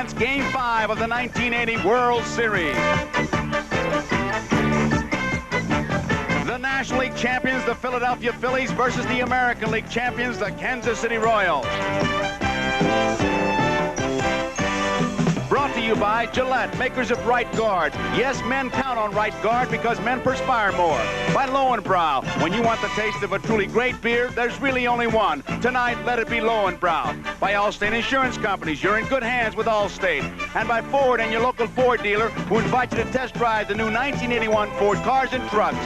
presents Game 5 of the 1980 World Series. The National League champions, the Philadelphia Phillies, versus the American League champions, the Kansas City Royals. Brought to you by Gillette, makers of Right Guard. Yes, men count on Right Guard because men perspire more. By Lowenbrow, when you want the taste of a truly great beer, there's really only one. Tonight, let it be Lowenbrow. By Allstate Insurance Companies, you're in good hands with Allstate. And by Ford and your local Ford dealer, who invite you to test drive the new 1981 Ford cars and trucks.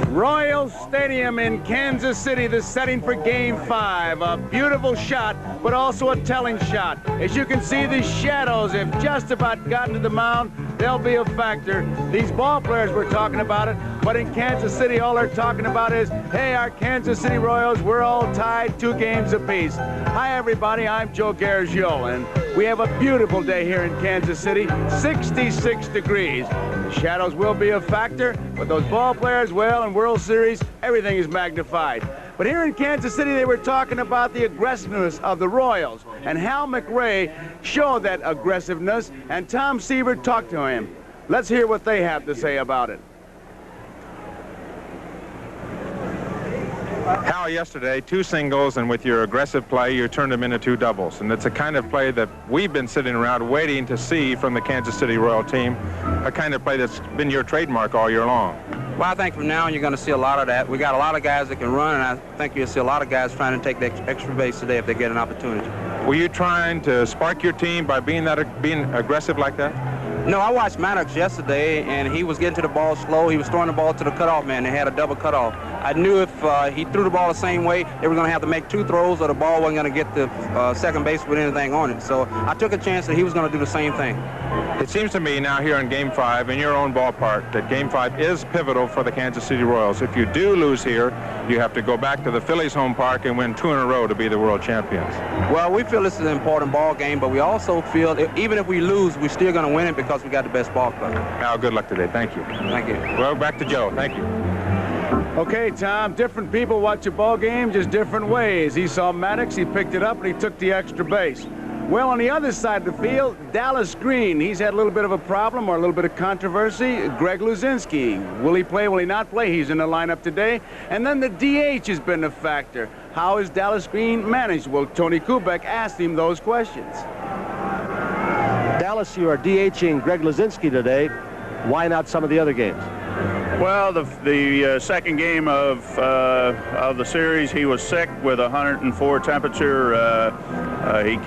Royal Stadium in Kansas City, the setting for Game 5. A beautiful shot, but also a telling shot. As you can see, the shadows have just about gotten to the mound. They'll be a factor. These ball players were talking about it, but in Kansas City, all they're talking about is, hey, our Kansas City Royals, we're all tied 2 games apiece. Hi, everybody. I'm Joe Garagiola, and we have a beautiful day here in Kansas City, 66 degrees. The shadows will be a factor, but those ball players, well, in World Series, everything is magnified. But here in Kansas City, they were talking about the aggressiveness of the Royals, and Hal McRae showed that aggressiveness, and Tom Seaver talked to him. Let's hear what they have to say about it. Hal, yesterday, 2 singles, and with your aggressive play, you turned them into 2 doubles. And it's a kind of play that we've been sitting around waiting to see from the Kansas City Royal team, a kind of play that's been your trademark all year long. Well, I think from now on you're going to see a lot of that. We got a lot of guys that can run, and I think you'll see a lot of guys trying to take the extra base today if they get an opportunity. Were you trying to spark your team by being aggressive like that? No, I watched Maddox yesterday, and he was getting to the ball slow. He was throwing the ball to the cutoff man. They had a double cutoff. I knew if he threw the ball the same way, they were going to have to make 2 throws, or the ball wasn't going to get to second base with anything on it. So I took a chance that he was going to do the same thing. It seems to me now here in Game 5, in your own ballpark, that Game 5 is pivotal for the Kansas City Royals. If you do lose here, you have to go back to the Phillies home park and win 2 in a row to be the world champions. Well, we feel this is an important ball game, but we also feel even if we lose, we're still going to win it because we got the best ball club. Al, good luck today. Thank you. Thank you. Well, back to Joe. Thank you. Okay, Tom, different people watch a ball game just different ways. He saw Maddox, he picked it up, and he took the extra base. Well, on the other side of the field, Dallas Green, he's had a little bit of a problem or a little bit of controversy. Greg Luzinski, will he play, will he not play? He's in the lineup today. And then the DH has been a factor. How is Dallas Green managed? Well, Tony Kubek asked him those questions. Dallas, you are DHing Greg Luzinski today. Why not some of the other games? Well, the second game of the series, he was sick with 104 temperature. He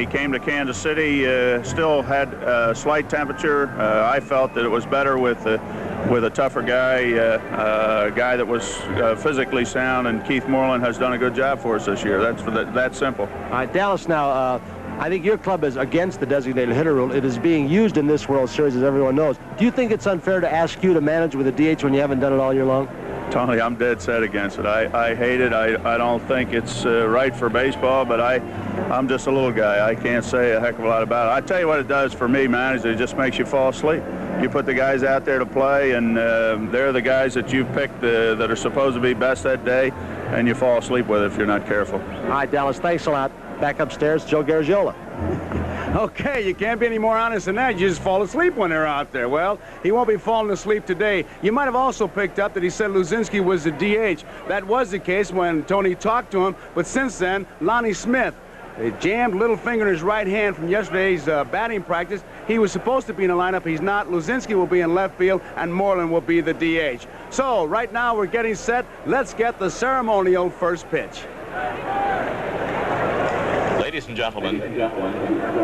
came to Kansas City, still had a slight temperature. I felt that it was better with a tougher guy, a guy that was physically sound, and Keith Moreland has done a good job for us this year. That's simple. All right, Dallas, now, I think your club is against the designated hitter rule. It is being used in this World Series, as everyone knows. Do you think it's unfair to ask you to manage with a DH when you haven't done it all year long? Tony, I'm dead set against it. I hate it. I don't think it's right for baseball, but I'm just a little guy. I can't say a heck of a lot about it. I tell you what it does for me, man, is it just makes you fall asleep. You put the guys out there to play, and they're the guys that you've picked that are supposed to be best that day, and you fall asleep with it if you're not careful. All right, Dallas, thanks a lot. Back upstairs, Joe Garagiola. Okay, you can't be any more honest than that. You just fall asleep when they're out there. Well, he won't be falling asleep today. You might have also picked up that he said Luzinski was the DH. That was the case when Tony talked to him, but since then, Lonnie Smith, a jammed little finger in his right hand from yesterday's batting practice. He was supposed to be in the lineup. He's not. Luzinski will be in left field, and Moreland will be the DH. So, right now, we're getting set. Let's get the ceremonial first pitch. Ladies and gentlemen,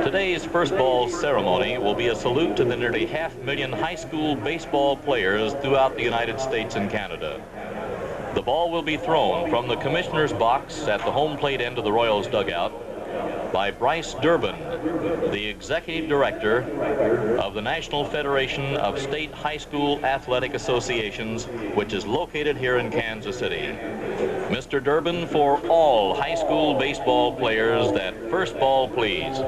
today's first ball ceremony will be a salute to the nearly 500,000 high school baseball players throughout the United States and Canada. The ball will be thrown from the commissioner's box at the home plate end of the Royals dugout by Bryce Durbin, the executive director of the National Federation of State High School Athletic Associations, which is located here in Kansas City. Mr. Durbin, for all high school baseball players, that first ball, please.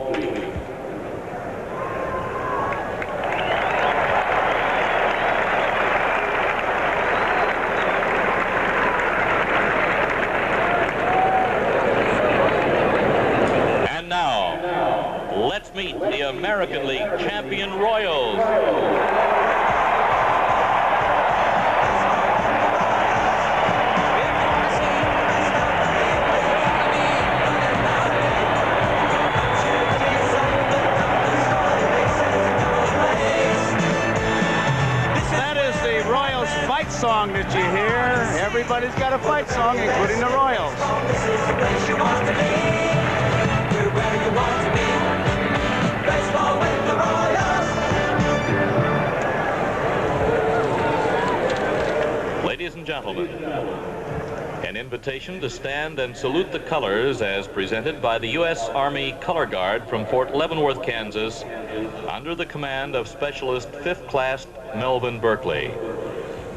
American League champion Royals. Song that you hear. Everybody's got a fight song, including the Royals. Ladies and gentlemen, an invitation to stand and salute the colors as presented by the U.S. Army Color Guard from Fort Leavenworth, Kansas, under the command of Specialist 5th Class Melvin Berkeley.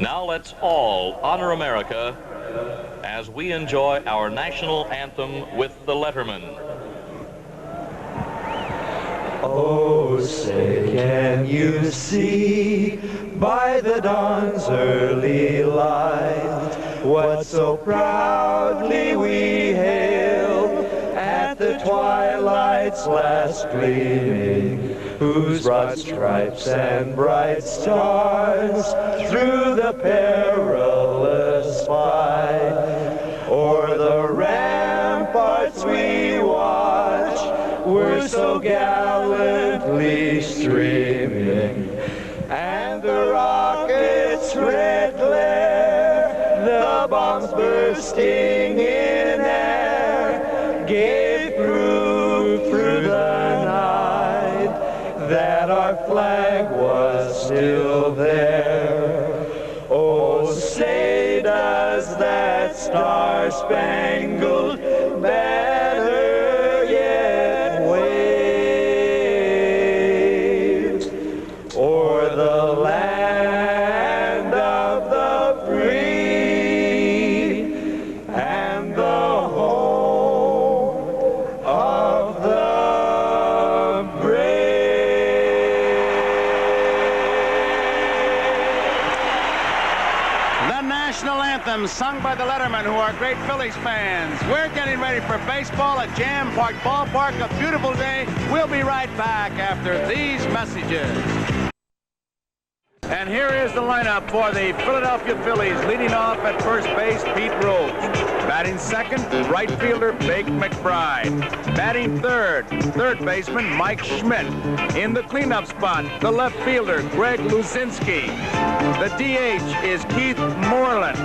Now let's all honor America as we enjoy our national anthem with the Letterman. Oh, say, can you see by the dawn's early light what so proudly we hailed at the twilight's last gleaming, whose broad stripes and bright stars through the perilous fight o'er the ramparts we watch were so gallantly streaming, and the rockets' red glare, the bombs bursting in air, gave proof through the night that our flag was still there. Oh, say does that star-spangled banner yet wave o'er the land of the free and the home of the brave? The national anthem sung by the Lettermen, who are great Phillies fans. We're getting ready for baseball at jam-packed ballpark. A beautiful day. We'll be right back after these messages. And here is the lineup for the Philadelphia Phillies. Leading off at first base, Pete Rose. Batting second, right fielder Bake McBride. Batting third baseman Mike Schmidt. In the cleanup spot, the left fielder Greg Luzinski. The DH is Keith Moreland.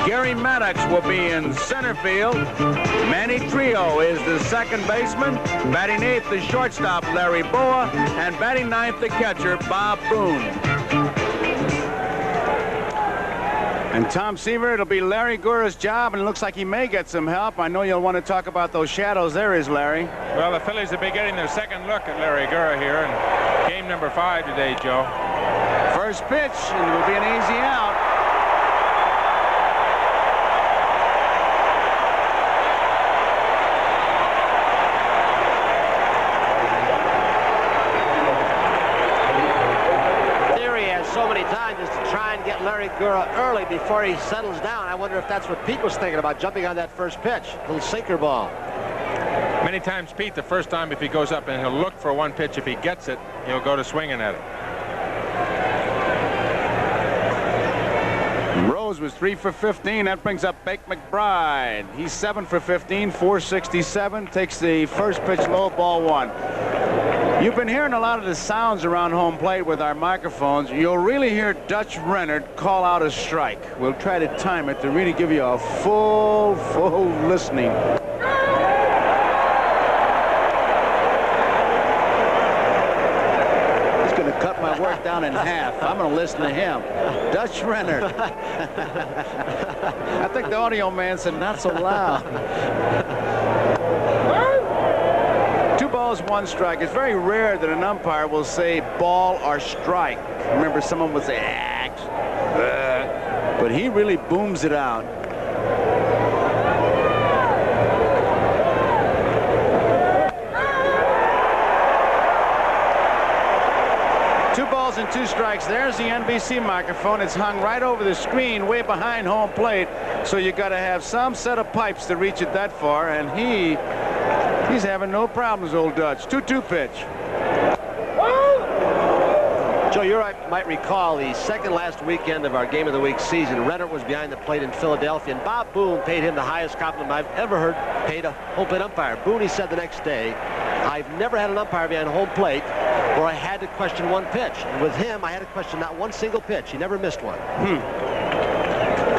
Gary Maddox will be in center field. Manny Trio is the second baseman. Batting eighth, the shortstop Larry Boa. And batting ninth, the catcher Bob Boone. And Tom Seaver, it'll be Larry Gura's job, and it looks like he may get some help. I know you'll want to talk about those shadows. There is Larry. Well, the Phillies will be getting their second look at Larry Gura here in game number 5 today, Joe. First pitch, and it will be an easy out. So many times is to try and get Larry Gura early before he settles down. I wonder if that's what Pete was thinking about, jumping on that first pitch. Little sinker ball. Many times, Pete, the first time if he goes up and he'll look for one pitch, if he gets it, he'll go to swinging at it. Rose was 3 for 15. That brings up Bake McBride. He's 7 for 15, 467. Takes the first pitch low, ball 1. You've been hearing a lot of the sounds around home plate with our microphones. You'll really hear Dutch Rennert call out a strike. We'll try to time it to really give you a full listening. He's going to cut my work down in half. I'm going to listen to him. Dutch Rennert. I think the audio man said not so loud. 2 balls, 1 strike. It's very rare that an umpire will say ball or strike. Remember, someone would say, but he really booms it out. Two balls and 2 strikes. There's the NBC microphone. It's hung right over the screen, way behind home plate. So you got to have some set of pipes to reach it that far, and he's having no problems, old Dutch. 2-2 pitch. Joe, you might recall the second last weekend of our Game of the Week season. Renner was behind the plate in Philadelphia, and Bob Boone paid him the highest compliment I've ever heard paid a home plate umpire. Boone, he said the next day, I've never had an umpire behind home plate where I had to question one pitch. And with him, I had to question not one single pitch. He never missed one.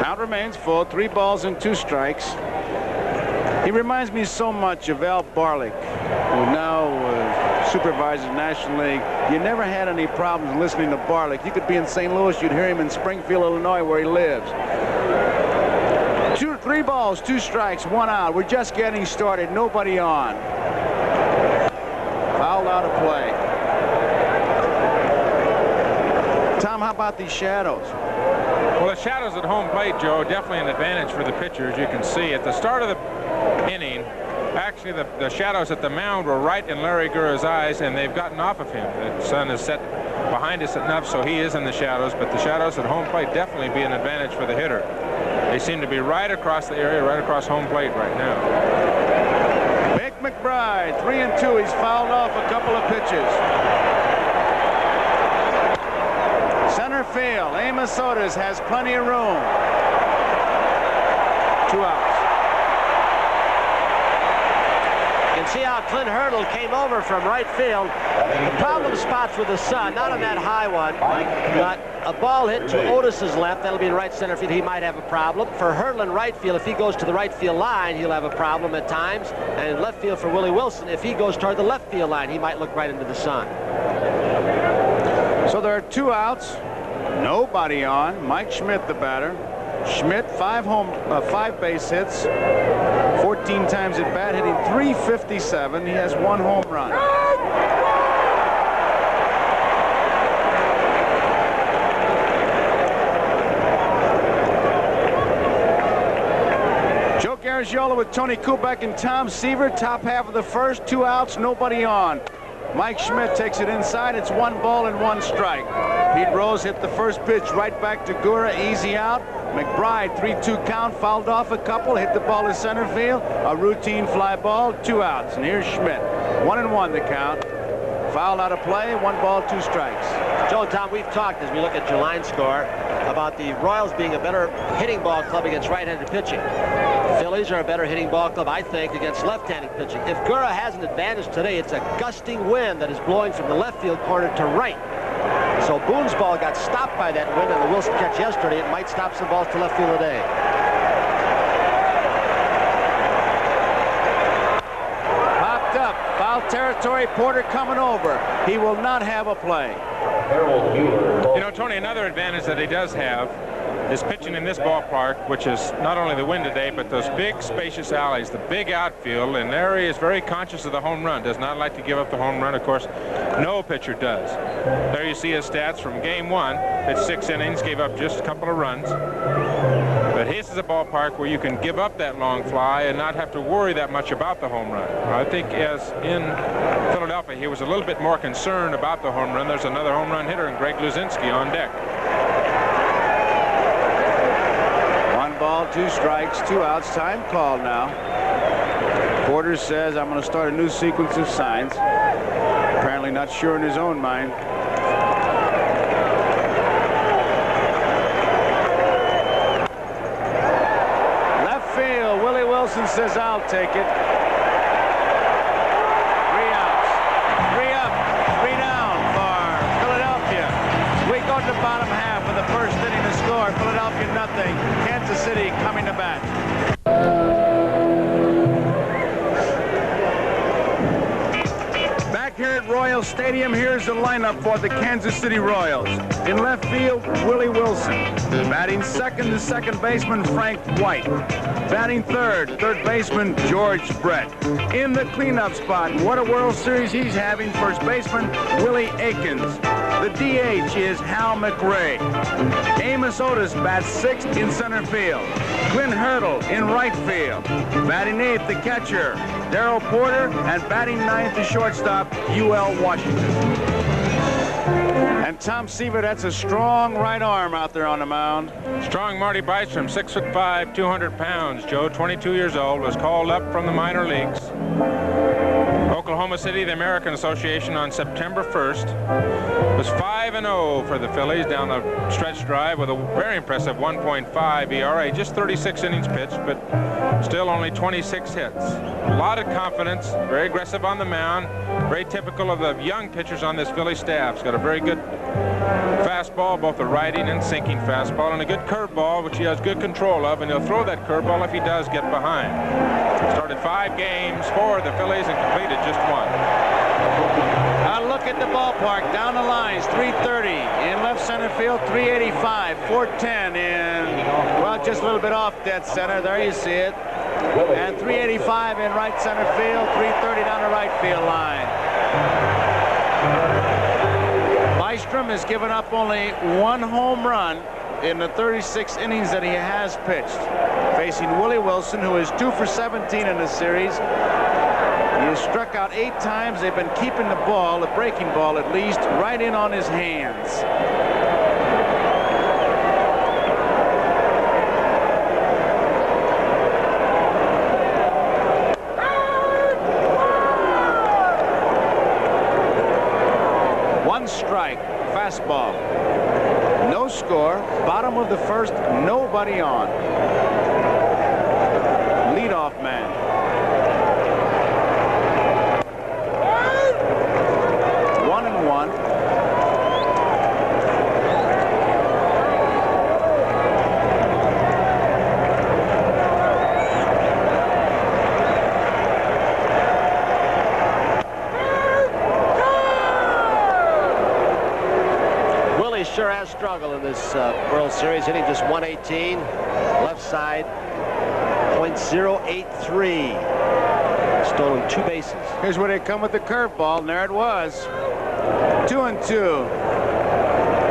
Count remains full. 3 balls and 2 strikes. He reminds me so much of Al Barlick, who now supervises National League. You never had any problems listening to Barlick. You could be in St. Louis, you'd hear him in Springfield, Illinois, where he lives. 3 balls, 2 strikes, 1 out. We're just getting started. Nobody on. Fouled out of play. Tom, how about these shadows? Well, the shadows at home plate, Joe, definitely an advantage for the pitchers. You can see at the start of the inning, actually the shadows at the mound were right in Larry Gurra's eyes, and they've gotten off of him. The sun is set behind us enough so he is in the shadows, but the shadows at home plate definitely be an advantage for the hitter. They seem to be right across the area, right across home plate right now. Mick McBride, 3-2. He's fouled off a couple of pitches. Center field, Amos Otis has plenty of room. 2 outs. You can see how Clint Hurdle came over from right field. The problem spots with the sun, not on that high one, but a ball hit to Otis's left. That'll be in right center field. He might have a problem. For Hurdle in right field, if he goes to the right field line, he'll have a problem at times. And in left field for Willie Wilson, if he goes toward the left field line, he might look right into the sun. So there are 2 outs. Nobody on. Mike Schmidt, the batter. Schmidt, 5 base hits, 14 times at bat, hitting .357. He has 1 home run. Joe Garagiola with Tony Kubek and Tom Seaver. Top half of the first. 2 outs, nobody on. Mike Schmidt takes it inside. It's 1 ball and 1 strike. Pete Rose hit the first pitch right back to Gurra, easy out. McBride, 3-2 count, fouled off a couple, hit the ball to center field. A routine fly ball, 2 outs. And here's Schmidt. 1-1 the count. Fouled out of play, 1 ball, 2 strikes. Joe and Tom, we've talked as we look at your line score about the Royals being a better hitting ball club against right-handed pitching. The Phillies are a better hitting ball club, I think, against left-handed pitching. If Gurra has an advantage today, it's a gusting wind that is blowing from the left field corner to right. So Boone's ball got stopped by that wind on the Wilson catch yesterday. It might stop some balls to left field today. Popped up, foul territory, Porter coming over. He will not have a play. You know, Tony, another advantage that he does have is pitching in this ballpark, which is not only the wind today, but those big spacious alleys, the big outfield, and Larry is very conscious of the home run, does not like to give up the home run. Of course, no pitcher does. There you see his stats from game 1. Pitched 6 innings, gave up just a couple of runs. But his is a ballpark where you can give up that long fly and not have to worry that much about the home run. I think as in Philadelphia, he was a little bit more concerned about the home run. There's another home run hitter in Greg Luzinski on deck. 1 ball, 2 strikes, 2 outs. Time called now. Porter says, I'm going to start a new sequence of signs. Apparently not sure in his own mind. Left field, Willie Wilson says, I'll take it. 3 outs. 3 up, 3 down for Philadelphia. We go to the bottom half of the first inning to score. Philadelphia nothing. Kansas City coming to bat. Back here at Royal Stadium, here's the lineup for the Kansas City Royals. In left field, Willie Wilson. Batting second, the second baseman, Frank White. Batting third baseman, George Brett. In the cleanup spot, what a World Series he's having, first baseman, Willie Aikens. The DH is Hal McRae. Amos Otis bats 6th in center field. Clint Hurdle in right field. Batting 8th, the catcher, Darrell Porter, and batting 9th, the shortstop, UL Washington. And Tom Seaver, that's a strong right arm out there on the mound. Strong Marty Bystrom, 6'5", 200 pounds. Joe, 22 years old, was called up from the minor leagues. Oklahoma City, the American Association, on September 1st. It was 5-0 for the Phillies down the stretch drive with a very impressive 1.5 ERA. Just 36 innings pitched, but still only 26 hits. A lot of confidence, very aggressive on the mound, very typical of the young pitchers on this Philly staff. He's got a very good fastball, both a riding and sinking fastball, and a good curveball, which he has good control of, and he'll throw that curveball if he does get behind. Started 5 games for the Phillies and completed just 1. Now look at the ballpark. Down the lines, 330 in left center field, 385, 410 in, well, just a little bit off dead center. There you see it. And 385 in right center field, 330 down the right field line. Bystrom has given up only 1 home run in the 36 innings that he has pitched, facing Willie Wilson, who is 2 for 17 in the series. He has struck out 8 times. They've been keeping the ball, the breaking ball at least, right in on his hands. Strike, fastball. No score. Bottom of the first, nobody on. Leadoff man. 1-1. Sure has struggled in this World Series, hitting just 118, left side, .083. Stolen 2 bases. Here's where they come with the curveball, and there it was. 2-2.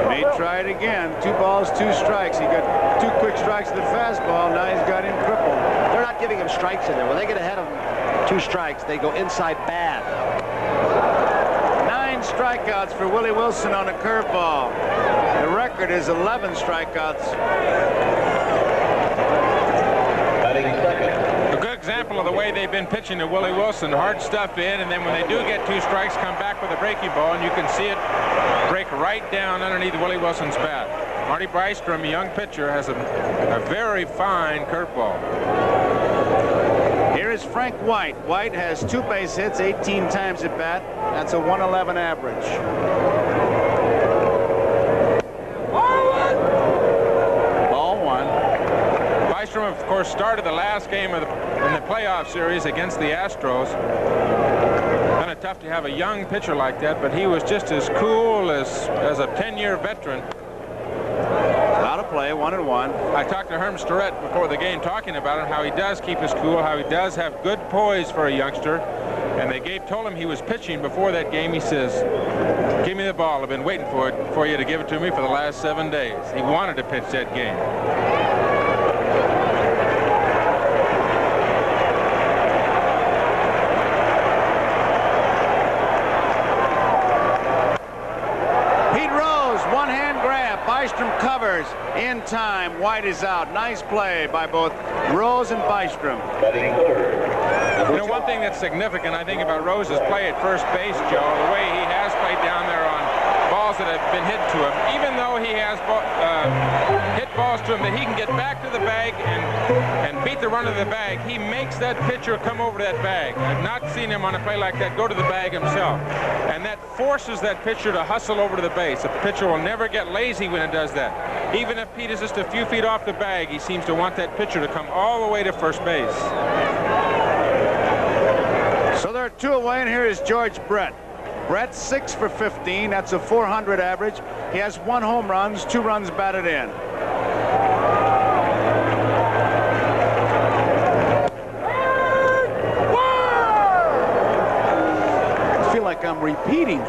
May try it again. 2 balls, 2 strikes. He got 2 quick strikes to the fastball. Now he's got him crippled. They're not giving him strikes in there. When they get ahead of him, 2 strikes, they go inside bad. 9 strikeouts for Willie Wilson on a curveball. The record is 11 strikeouts. A good example of the way they've been pitching to Willie Wilson. Hard stuff in, and then when they do get 2 strikes, come back with a breaking ball, and you can see it break right down underneath Willie Wilson's bat. Marty Bystrom, a young pitcher, has a very fine curveball. Here is Frank White. White has 2 base hits, 18 times at bat. That's a 111 average. Ball 1. Bystrom, of course, started the last game in the playoff series against the Astros. Kind of tough to have a young pitcher like that, but he was just as cool as a 10-year veteran. Out of play, 1-1. I talked to Herm Starrett before the game, talking about it, how he does keep his cool, how he does have good poise for a youngster. And they told him he was pitching before that game. He says, "Give me the ball. I've been waiting for you to give it to me for the last 7 days." He wanted to pitch that game. Pete Rose, 1-hand grab. Bystrom covers in time. White is out. Nice play by both Rose and Bystrom. You know, one thing that's significant, I think, about Rose's play at first base, Joe, the way he has played down there on balls that have been hit to him, even though he has hit balls to him that he can get back to the bag and beat the run of the bag, he makes that pitcher come over to that bag. I've not seen him on a play like that go to the bag himself. And that forces that pitcher to hustle over to the base. The pitcher will never get lazy when it does that. Even if Pete is just a few feet off the bag, he seems to want that pitcher to come all the way to first base. So there are 2 away, and here is George Brett. Brett 6 for 15. That's a 400 average. He has 1 home run, 2 runs batted in. I feel like I'm repeating.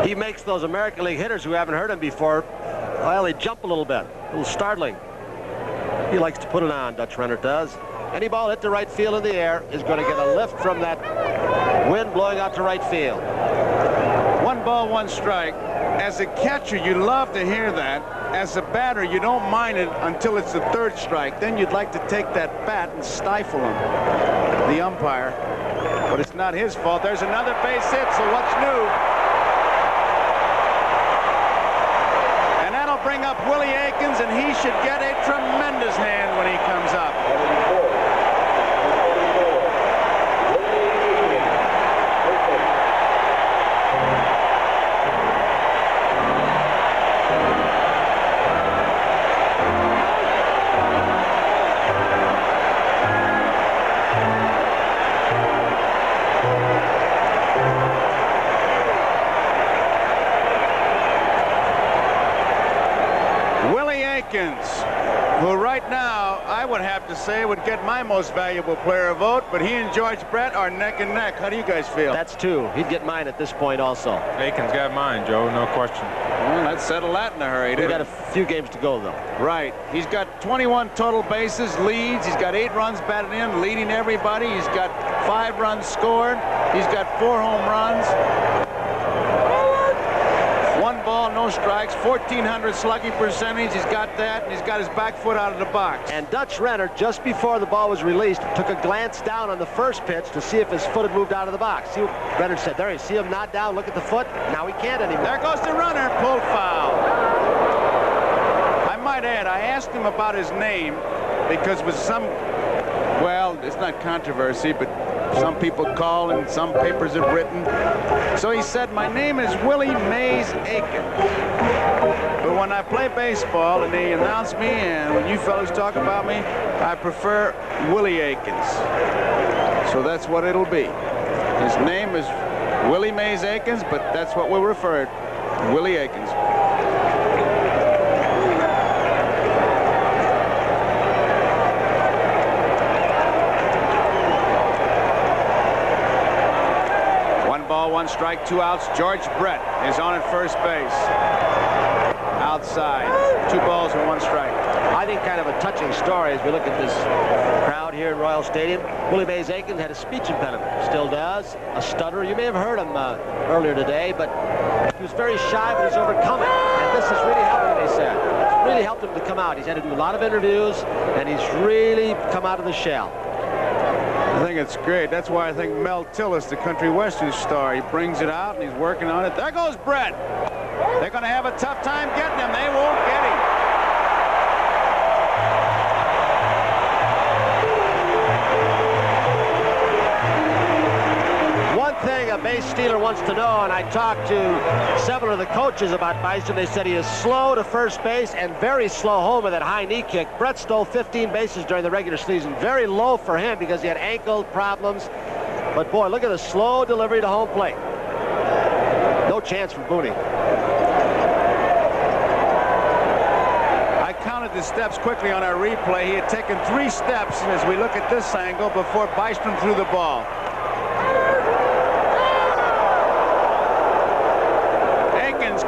He makes those American League hitters who haven't heard him before, well, they jump a little bit, a little startling. He likes to put it on, Dutch Renner does. Any ball hit to right field in the air is going to get a lift from that wind blowing out to right field. 1 ball, 1 strike. As a catcher, you love to hear that. As a batter, you don't mind it until it's the 3rd strike. Then you'd like to take that bat and stifle him, the umpire. But it's not his fault. There's another base hit, so what's new? And that'll bring up Willie Aikens, and he should get a tremendous hand when he comes up. Who right now, I would have to say, would get my most valuable player vote, but he and George Brett are neck and neck. How do you guys feel? That's 2. He'd get mine at this point also. Aikens got mine, Joe, no question. Well, let's settle that in a hurry. We've got a few games to go, though. Right. He's got 21 total bases, leads. He's got 8 runs batted in, leading everybody. He's got 5 runs scored. He's got 4 home runs. 1 ball, no strikes, 1,400 slugging percentage. He's got that, and he's got his back foot out of the box. And Dutch Renner, just before the ball was released, took a glance down on the first pitch to see if his foot had moved out of the box. See what Renner said, there, you see him nod down, look at the foot. Now he can't anymore. There goes the runner, pulled foul. I might add, I asked him about his name because with some, well, it's not controversy, but some people call and some papers have written. So he said, my name is Willie Mays Aikens. But when I play baseball and they announce me and when you fellas talk about me, I prefer Willie Aikens. So that's what it'll be. His name is Willie Mays Aikens, but that's what we'll refer to, Willie Aikens. Ball, 1 strike, 2 outs. George Brett is on at first base. Outside. 2 balls and 1 strike. I think kind of a touching story as we look at this crowd here in Royal Stadium. Willie Mays Aikens had a speech impediment. Still does. A stutter. You may have heard him earlier today, but he was very shy, but he's overcome it. And this has really helped him, they said. It's really helped him to come out. He's had to do a lot of interviews, and he's really come out of the shell. I think it's great. That's why I think Mel Tillis, the country western star, he brings it out and he's working on it. There goes Brett. They're going to have a tough time getting him. They won't get him. One thing a base stealer wants to know, and I talked to several of the coaches about Bison, they said he is slow to first base and very slow home with that high knee kick. Brett stole 15 bases during the regular season. Very low for him because he had ankle problems. But boy, look at the slow delivery to home plate. No chance for Booney. I counted the steps quickly on our replay. He had taken 3 steps as we look at this angle before Bystrom threw the ball.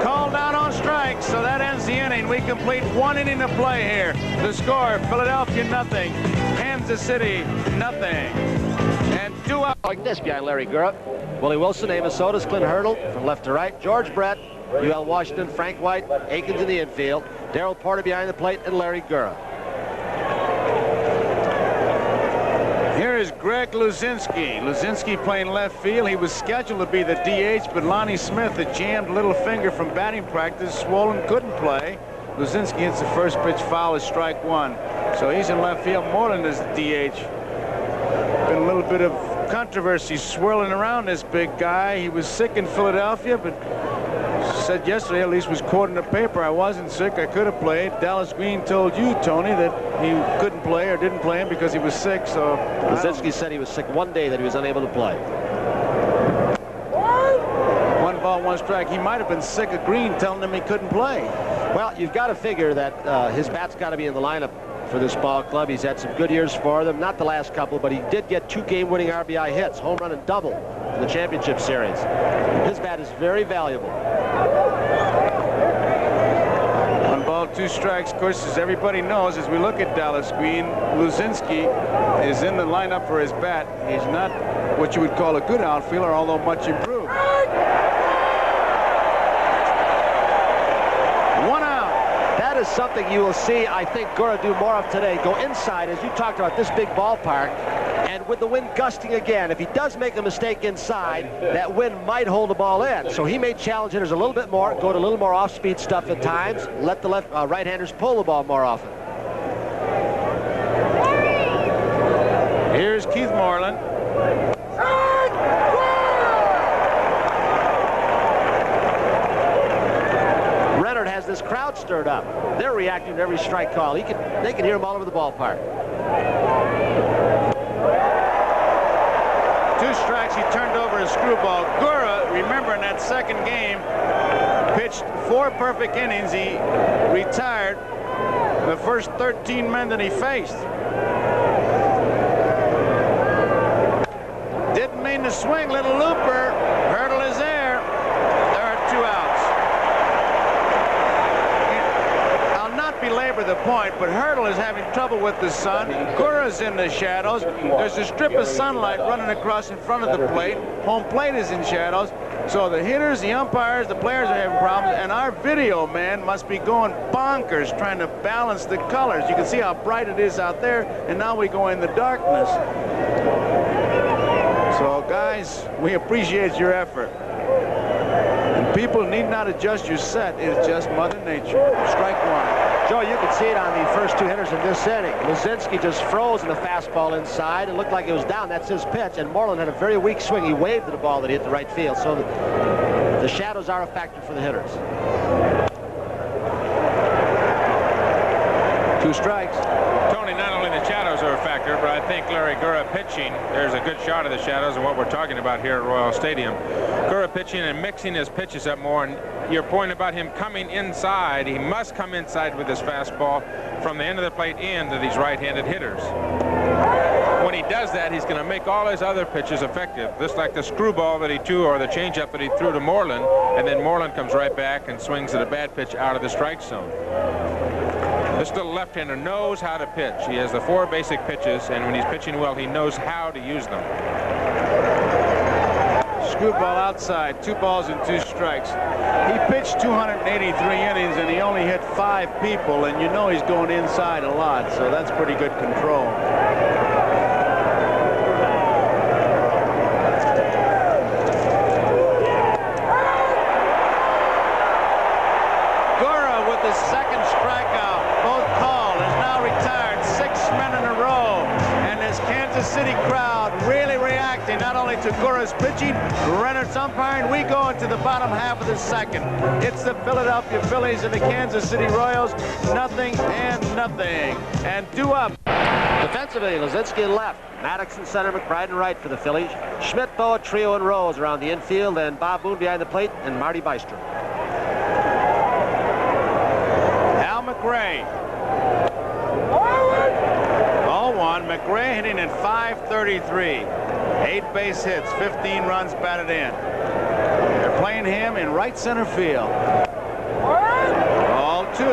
Called out on strikes, so that ends the inning. We complete 1 inning of play here. The score, Philadelphia nothing, Kansas City nothing. And 2 out. Like this behind Larry Gura. Willie Wilson, Amos Sodas, Clint Hurdle from left to right. George Brett, UL Washington, Frank White, Aikens in the infield. Darrell Porter behind the plate, and Larry Gura. Here is Greg Luzinski. Luzinski playing left field. He was scheduled to be the DH, but Lonnie Smith had jammed a little finger from batting practice. Swollen, couldn't play. Luzinski hits the first pitch foul as strike 1. So he's in left field. Moreland is the DH. Been a little bit of controversy swirling around this big guy. He was sick in Philadelphia, but said yesterday, at least was quoting the paper, I wasn't sick, I could have played. Dallas Green told you, Tony, that he couldn't play or didn't play him because he was sick, so... Luzinski said he was sick one day, that he was unable to play. 1 ball, 1 strike. He might have been sick of Green telling him he couldn't play. Well, you've got to figure that his bat's got to be in the lineup for this ball club. He's had some good years for them, not the last couple, but he did get 2 game-winning RBI hits, home run and double in the championship series. His bat is very valuable. 1 ball, 2 strikes. Of course, as everybody knows, as we look at Dallas Green, Luzinski is in the lineup for his bat. He's not what you would call a good outfielder, although much improved. 1 out. That is something you will see, I think, Gura do more of today. Go inside, as you talked about this big ballpark, And with the wind gusting again, if he does make a mistake inside, that wind might hold the ball in. So he may challenge hitters a little bit more, go to a little more off-speed stuff at times, let the right-handers pull the ball more often. Here's Keith Moreland. Renard has this crowd stirred up. They're reacting to every strike call. They can hear him all over the ballpark. 2 strikes, he turned over a screwball. Gura, remember in that second game, pitched 4 perfect innings. He retired the first 13 men that he faced. Didn't mean to swing, little looper. Hurdle is there. There are 2 outs. I'll not belabor the point, but Hurdle is having trouble with the sun. Gura's in the shadows. There's a strip of sunlight running across in front of the plate. Home plate is in shadows. So the hitters, the umpires, the players are having problems, and our video man must be going bonkers trying to balance the colors. You can see how bright it is out there, and now we go in the darkness. So, guys, we appreciate your effort. And people need not adjust your set. It's just Mother Nature. Strike 1. Joe, you can see it on the first 2 hitters in this inning. Luzinski just froze in the fastball inside. It looked like it was down. That's his pitch. And Moreland had a very weak swing. He waved at the ball that hit the right field. So the shadows are a factor for the hitters. 2 strikes. Tony, not only the shadows are a factor, but I think Larry Gura pitching, there's a good shot of the shadows and what we're talking about here at Royal Stadium. Gura pitching and mixing his pitches up more, and your point about him coming inside, he must come inside with his fastball from the end of the plate into these right-handed hitters. When he does that, he's going to make all his other pitches effective, just like the screwball that he threw or the changeup that he threw to Moreland, and then Moreland comes right back and swings at a bad pitch out of the strike zone. This little left-hander knows how to pitch. He has the 4 basic pitches, and when he's pitching well, he knows how to use them. Screwball outside, 2 balls and 2 strikes. He pitched 283 innings, and he only hit 5 people, and you know he's going inside a lot, so that's pretty good control. Gura with the second strikeout. Both called. Is now retired 6 men in a row. And this Kansas City crowd really reacting not only to Gura's pitching, Renard's umpiring. We go into the bottom half of the second. It's the Philadelphia Phillies and the Kansas City Royals. Nothing and nothing. And due up. Defensively, Luzinski in left. Maddox in center, McBride in right for the Phillies. Schmidt, Boa, Trio, and Rose around the infield, and Bob Boone behind the plate, and Marty Bystrom. Al McRae. Ball 1. McRae hitting at .533. 8 base hits, 15 runs batted in. They're playing him in right center field. Ball 2.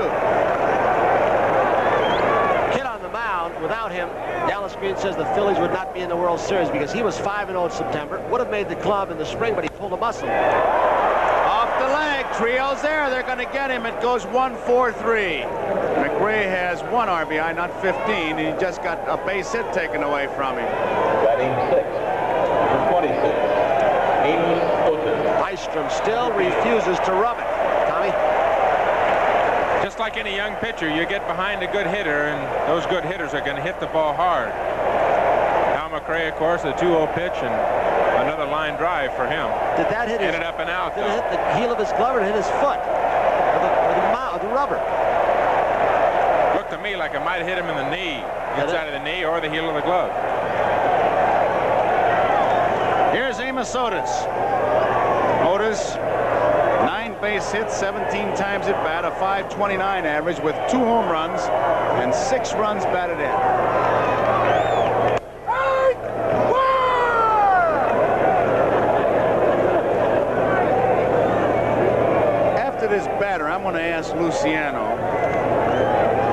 Kid on the mound. Without him, Dallas Green says the Phillies would not be in the World Series because he was 5-0 in September. Would have made the club in the spring, but he pulled a muscle. Off the leg. Trio's there. They're going to get him. It goes 1-4-3. McRae has 1 RBI, not 15. He just got a base hit taken away from him. Batting 6, 26, Amos Otis. Bystrom still refuses to rub it. Tommy? Just like any young pitcher, you get behind a good hitter, and those good hitters are going to hit the ball hard. Al McRae, of course, a 2-0 pitch and another line drive for him. Did that hit Ended up and out, did it though. hit the heel of his glove or hit his foot? Or the rubber? Looked to me like it might have hit him in the knee, inside of the knee or the heel of the glove. Here's Amos Otis. Otis, 9 base hits, 17 times at bat, a .529 average with 2 home runs and 6 runs batted in. After this batter, I'm going to ask Luciano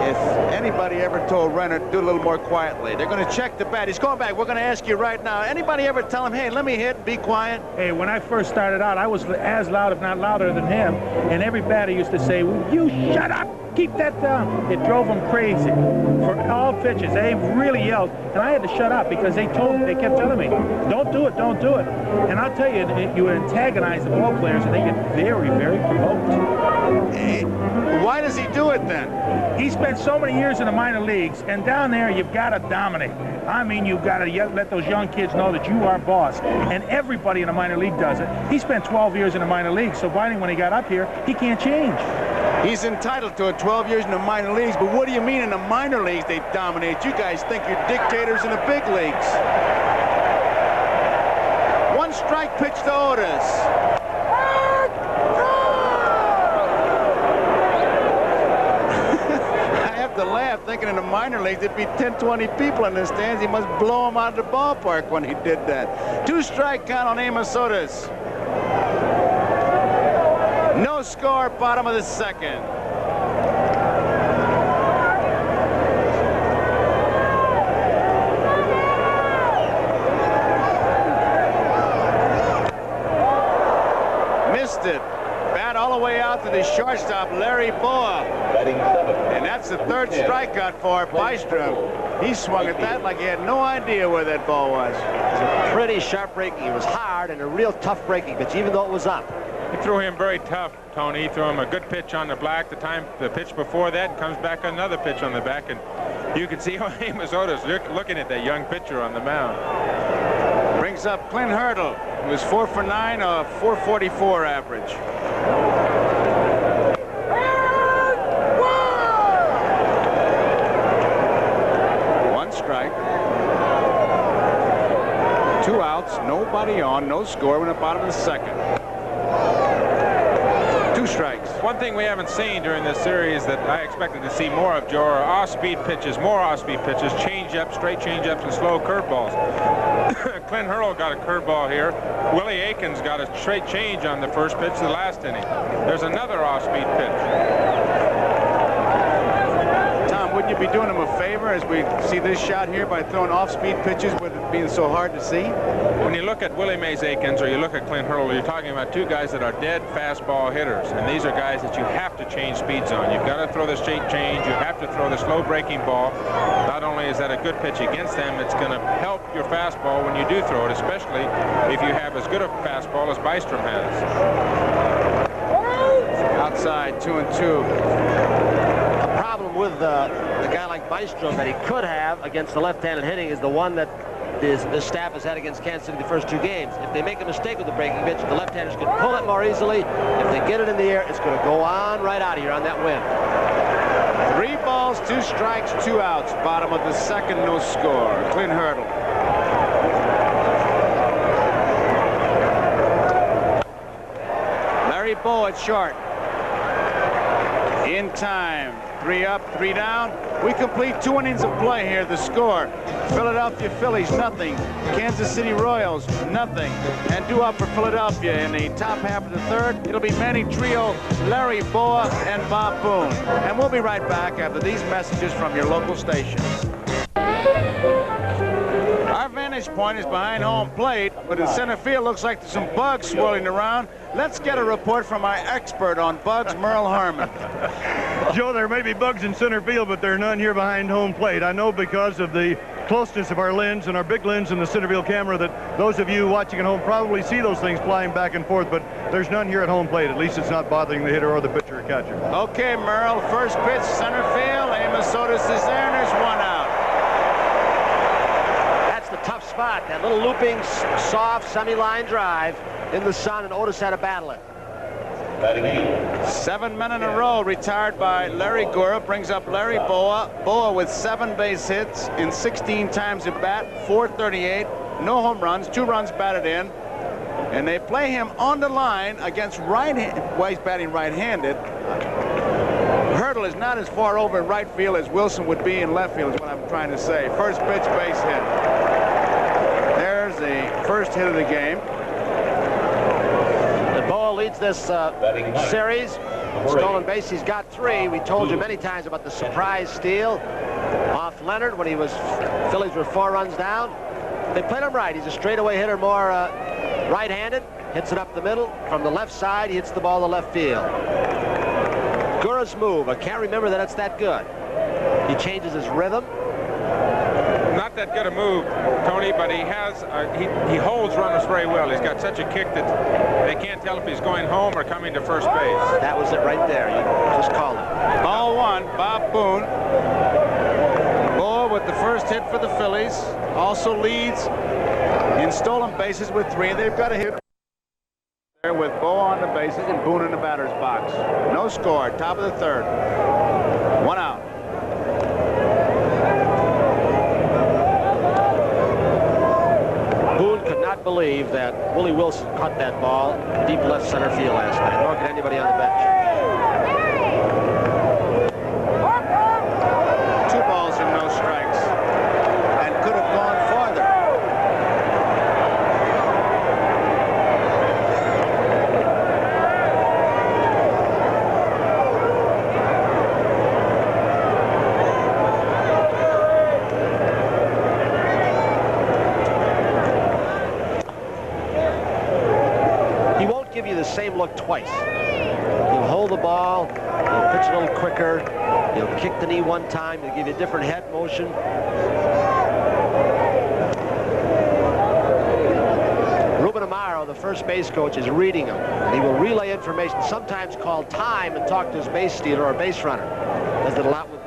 if anybody ever told Renner do a little more quietly? They're going to check the bat. He's going back. We're going to ask you right now. Anybody ever tell him, hey, let me hit and be quiet? Hey, when I first started out, I was as loud, if not louder than him, and every batter used to say, "Will you shut up? Keep that down." It drove them crazy for all pitches. They really yelled, and I had to shut up because they kept telling me, "Don't do it, don't do it." And I'll tell you, you antagonize the ball players, and they get very, very provoked. Hey, why does he do it then? He spent so many years in the minor leagues, and down there you've got to dominate. I mean, you've got to let those young kids know that you are boss, and everybody in the minor league does it. He spent 12 years in the minor leagues, so finally when he got up here, he can't change. He's entitled to it, 12 years in the minor leagues, but what do you mean in the minor leagues they dominate? You guys think you're dictators in the big leagues. One strike pitch to Otis. To laugh, thinking in the minor leagues there'd be 10, 20 people in the stands. He must blow them out of the ballpark when he did that. 2-strike count on Amos Otis. No score, bottom of the second. Missed it. Bat all the way out to the shortstop, Larry Boa. And that's the third strikeout for Bystrom. He swung at that like he had no idea where that ball was. It was a pretty sharp breaking. It was hard and a real tough breaking pitch, even though it was up. He threw him very tough, Tony. He threw him a good pitch on the black. The pitch before that, and comes back another pitch on the back. And you can see how Amos Otis looking at that young pitcher on the mound. Brings up Clint Hurdle, who was 4 for 9, a 444 average. Strike. 2 outs, nobody on, no score. We're in the bottom of the second. 2 strikes. One thing we haven't seen during this series that I expected to see more of, Joe, are off-speed pitches, more off-speed pitches, change-ups, straight change-ups, and slow curveballs. Clint Hurdle got a curveball here. Willie Aikens got a straight change on the first pitch of the last inning. There's another off-speed pitch. Wouldn't you be doing him a favor as we see this shot here by throwing off-speed pitches with it being so hard to see? When you look at Willie Mays Aikens or you look at Clint Hurdle, you're talking about 2 guys that are dead fastball hitters, and these are guys that you have to change speeds on. You've got to throw the straight change. You have to throw the slow breaking ball. Not only is that a good pitch against them, it's going to help your fastball when you do throw it, especially if you have as good a fastball as Bystrom has. Outside, 2-2. Problem with a guy like Bystrom that he could have against the left-handed hitting is the one that this staff has had against Kansas City the first 2 games. If they make a mistake with the breaking pitch, the left-handers can pull it more easily. If they get it in the air, it's going to go on right out of here on that win. 3 balls, 2 strikes, 2 outs. Bottom of the second, no score. Clint Hurdle. Larry Boa at short. In time. 3 up, 3 down. We complete 2 innings of play here. The score: Philadelphia Phillies, nothing. Kansas City Royals, nothing. And due up for Philadelphia in the top half of the third, it'll be Manny Trio, Larry Boa, and Bob Boone. And we'll be right back after these messages from your local station. Our vantage point is behind home plate, but in center field looks like there's some bugs swirling around. Let's get a report from our expert on bugs, Merle Harmon. Joe, there may be bugs in center field, but there are none here behind home plate. I know because of the closeness of our lens and our big lens in the center field camera that those of you watching at home probably see those things flying back and forth, but there's none here at home plate. At least it's not bothering the hitter or the pitcher or catcher. Okay, Merle, first pitch, center field. Amos Otis is there, and there's 1 out. That's the tough spot. That little looping, soft, semi-line drive in the sun, and Otis had to battle it. 7 men in a row retired by Larry Gura. Brings up Larry Boa. Boa with 7 base hits in 16 times at bat, 438, no home runs, 2 runs batted in. And they play him on the line against well, he's batting right-handed. Hurdle is not as far over in right field as Wilson would be in left field, is what I'm trying to say. First pitch, base hit. There's the first hit of the game. Darrell leads this series. Stolen base, he's got 3. We told you many times about the surprise steal off Leonard when Phillies were 4 runs down. They played him right. He's a straightaway hitter, more right-handed. Hits it up the middle. From the left side, he hits the ball to left field. Gura's move, I can't remember that it's that good. He changes his rhythm. Not that good a move, Tony, but he has he holds runners very well. He's got such a kick that they can't tell if he's going home or coming to first base. That was it right there. You just called it. Ball 1, Bob Boone. Boa with the first hit for the Phillies. Also leads in stolen bases with 3. They've got a hit there with Boa on the bases and Boone in the batter's box. No score. Top of the 3rd. 1 out. Boone could not believe that Willie Wilson caught that ball deep left center field last night, nor could anybody on the bench. 2 balls and no strikes, and could have gone farther. Give you the same look twice. He'll hold the ball, he'll pitch a little quicker, he'll kick the knee one time, he'll give you a different head motion. Ruben Amaro, the first base coach, is reading him, and he will relay information, sometimes call time and talk to his base stealer or base runner. Does it a lot with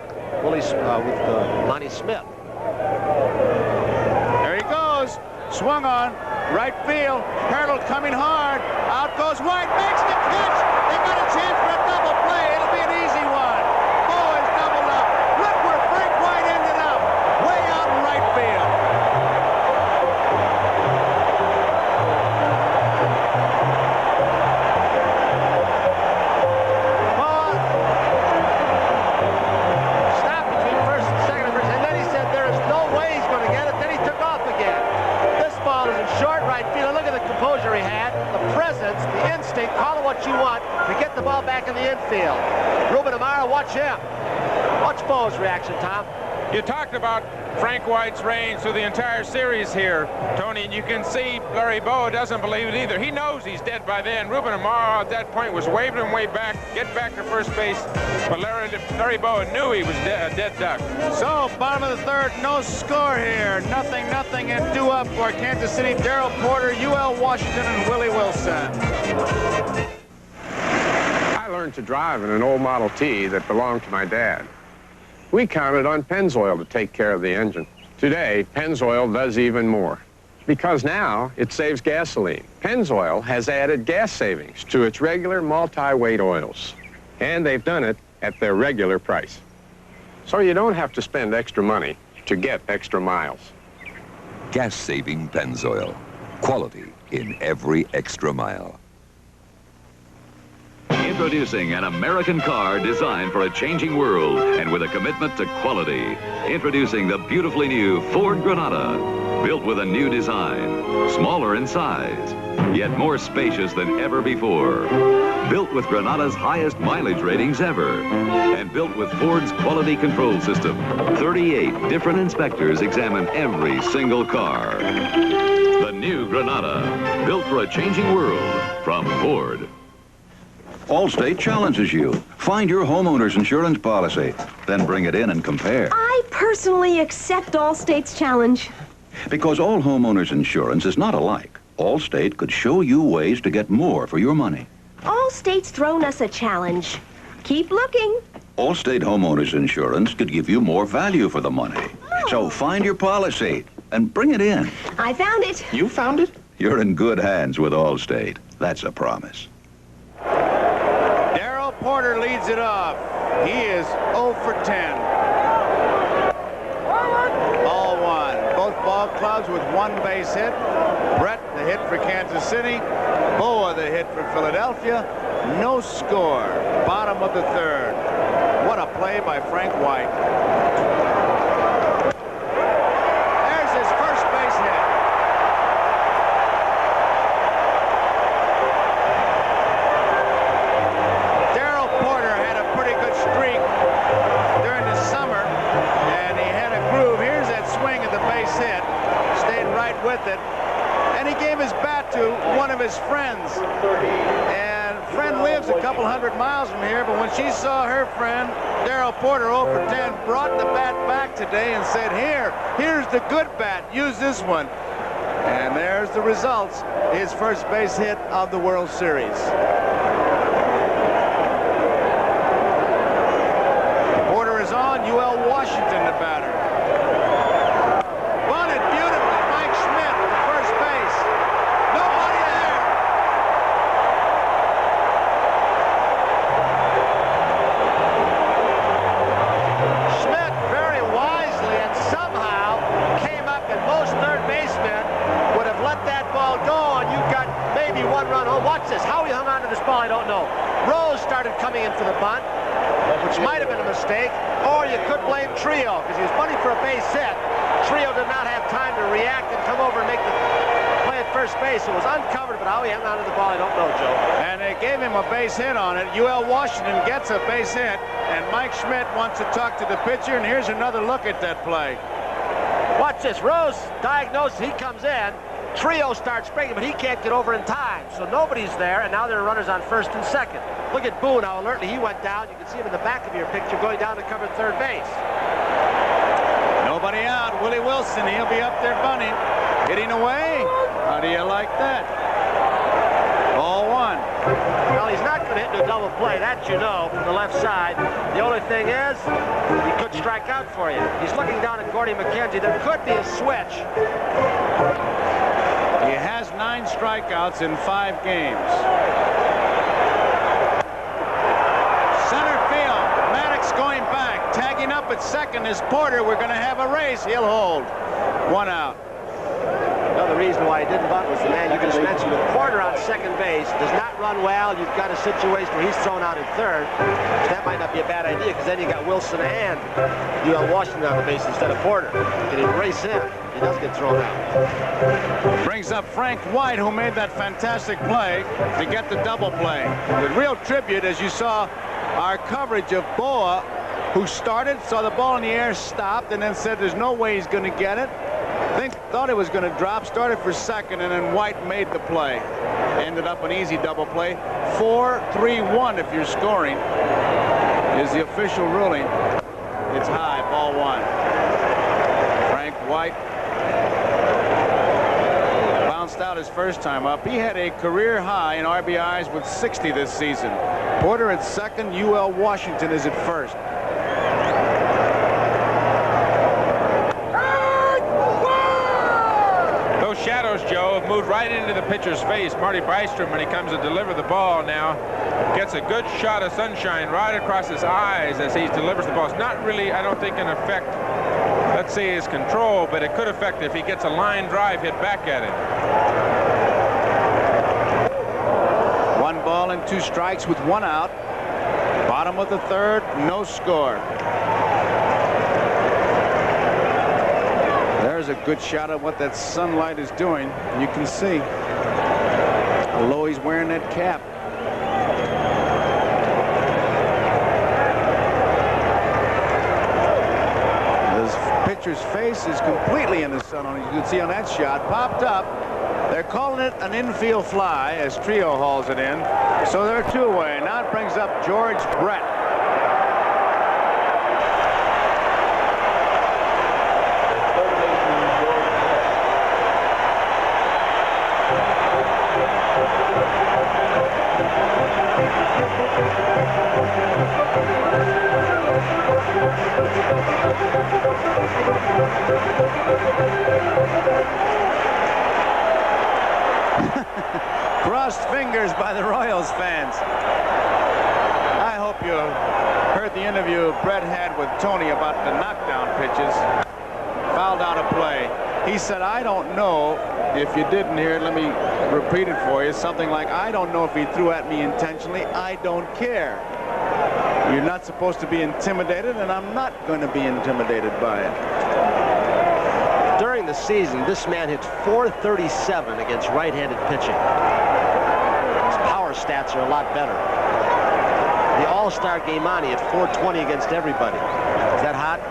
Lonnie Smith. There he goes. Swung on. Right field. Hurdle coming hard. Out goes White. Makes the catch. They got a chance for a double play. It'll be an easy one. Boa is doubled up. Look where Frank White ended up. Way out in right field. Boa stopped between first and second, and then he said there is no way he's going to get it. Then he took off again. This ball is in short right field. Look at the composure he had, the presence, the instinct, call it what you want, to get the ball back in the infield. Ruben Amaro, watch him. Watch Bo's reaction, Tom. You talked about Frank White's range through the entire series here, Tony, and you can see Larry Boa doesn't believe it either. He knows he's dead by then. Ruben Amaro at that point was waving him way back, get back to first base, but Larry Boa knew he was a dead duck. So, bottom of the 3rd, no score here. Nothing, and due up for Kansas City, Darrell Porter, UL Washington, and Willie Wilson. I learned to drive in an old Model T that belonged to my dad. We counted on Pennzoil to take care of the engine. Today, Pennzoil does even more, because now it saves gasoline. Pennzoil has added gas savings to its regular multi-weight oils, and they've done it at their regular price. So you don't have to spend extra money to get extra miles. Gas-saving Pennzoil. Quality in every extra mile. Introducing an American car designed for a changing world and with a commitment to quality. Introducing the beautifully new Ford Granada. Built with a new design, smaller in size, yet more spacious than ever before. Built with Granada's highest mileage ratings ever. And built with Ford's quality control system. 38 different inspectors examine every single car. The new Granada. Built for a changing world from Ford. Allstate challenges you. Find your homeowner's insurance policy, then bring it in and compare. I personally accept Allstate's challenge. Because all homeowners insurance is not alike. Allstate could show you ways to get more for your money. Allstate's thrown us a challenge. Keep looking. Allstate homeowners insurance could give you more value for the money. So find your policy and bring it in. I found it. You found it? You're in good hands with Allstate. That's a promise. Darrell Porter leads it off. He is 0 for 10. Ball 1. Both ball clubs with 1 base hit. Brett, the hit for Kansas City. Boa, the hit for Philadelphia. No score. Bottom of the 3rd. What a play by Frank White. There's his first base hit. his friends. And friend lives a couple 100 miles from here, but when she saw her friend, Darrell Porter, 0 for 10, brought the bat back today and said, here's the good bat. Use this one. And there's the results. His first base hit of the World Series. Porter is on. UL Washington, the batter. Bunted beautifully. Mike Schmidt to first base. Nobody there. Schmidt very wisely and somehow came up, and most third basemen would have let that ball go, and you've got maybe one run home. Watch this. How he hung on to this ball, I don't know. Rose started coming in for the bunt, which might have been a mistake, or you could blame Trio, because he was bunting for a base hit. Trio did not have time to react and come over and make the play at first base. It was uncovered, but how he hung on to the ball, I don't know, Joe. And they gave him a base hit on it. UL Washington gets a base hit, and Mike Schmidt wants to talk to the pitcher, and here's another look at that play. Watch this. Rose diagnoses, he comes in. Trio starts springing, but he can't get over in time. So nobody's there, and now there are runners on first and second. Look at Boone, how alertly he went down. You can see him in the back of your picture going down to cover third base. Nobody out. Willie Wilson, he'll be up there bunting. Hitting away. How do you like that? Ball one. Well, he's not going to hit into a double play. That you know from the left side. The only thing is, he could strike out for you. He's looking down at Gordy McKenzie. There could be a switch. He has 9 strikeouts in 5 games. Center field. Maddox going back. Tagging up at second is Porter. We're going to have a race. He'll hold. 1 out. Another reason why he didn't bunt was the man you just mentioned. With Porter on second base, does not run well. You've got a situation where he's thrown out in third. So that might not be a bad idea, because then you got Wilson and UL Washington on the base instead of Porter. You can erase him. He does get thrown out. Brings up Frank White, who made that fantastic play to get the double play. The real tribute, as you saw our coverage of Boa, who started, saw the ball in the air, stopped, and then said there's no way he's going to get it. Thought it was going to drop, started for second, and then White made the play. Ended up an easy double play. 4-3-1 if you're scoring is the official ruling. It's high, ball 1. Frank White bounced out his first time up. He had a career high in RBIs with 60 this season. Porter at second, UL Washington is at first. Shadows, Joe, have moved right into the pitcher's face. Marty Bystrom, when he comes to deliver the ball now, gets a good shot of sunshine right across his eyes as he delivers the ball. It's not really, I don't think, an effect, let's say, his control, but it could affect if he gets a line drive hit back at him. 1 ball and 2 strikes with 1 out. Bottom of the third, no score. There's a good shot of what that sunlight is doing. You can see how low he's wearing that cap. This pitcher's face is completely in the sun. You can see on that shot, popped up. They're calling it an infield fly as Trio hauls it in. So they're 2 away. Now it brings up George Brett. Crossed fingers by the Royals fans. I hope you heard the interview Brett had with Tony about the knockdown pitches. Fouled out a play. He said, I don't know. If you didn't hear it, let me repeat it for you. Something like, I don't know if he threw at me intentionally. I don't care. You're not supposed to be intimidated, and I'm not going to be intimidated by it. During the season, this man hit .437 against right-handed pitching. His power stats are a lot better. The All-Star game on, he hit .420 against everybody. Is that hot?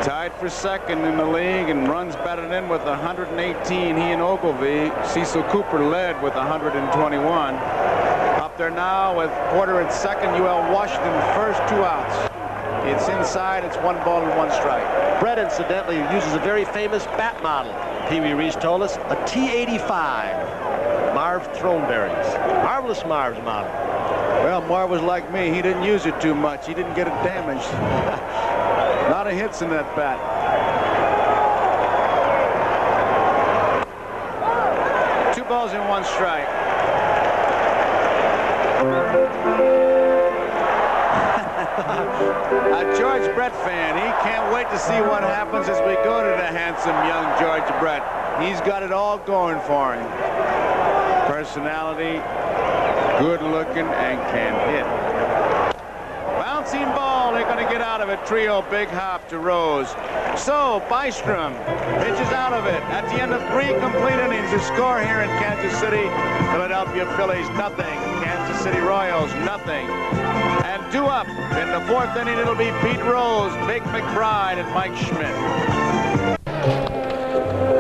Tied for second in the league and runs batted in with 118. He and Ogilvy. Cecil Cooper led with 121. Up there now with Porter at second. UL Washington first, 2 outs. It's inside. It's 1 ball and 1 strike. Brett, incidentally, uses a very famous bat model. Pee Wee Reese told us, a T85. Marv Throneberry's. Marvelous Marv's model. Well, Marv was like me. He didn't use it too much. He didn't get it damaged. A lot of hits in that bat. Two balls and 1 strike. A George Brett fan. He can't wait to see what happens as we go to the handsome young George Brett. He's got it all going for him. Personality, good looking, and can hit. Bouncing ball. They're going to get out of it. Trio, big hop to Rose. So Bystrom pitches out of it. At the end of 3 complete innings, the score here in Kansas City. Philadelphia Phillies, nothing. Kansas City Royals, nothing. And 2 up. In the 4th inning, it'll be Pete Rose, Big McBride, and Mike Schmidt.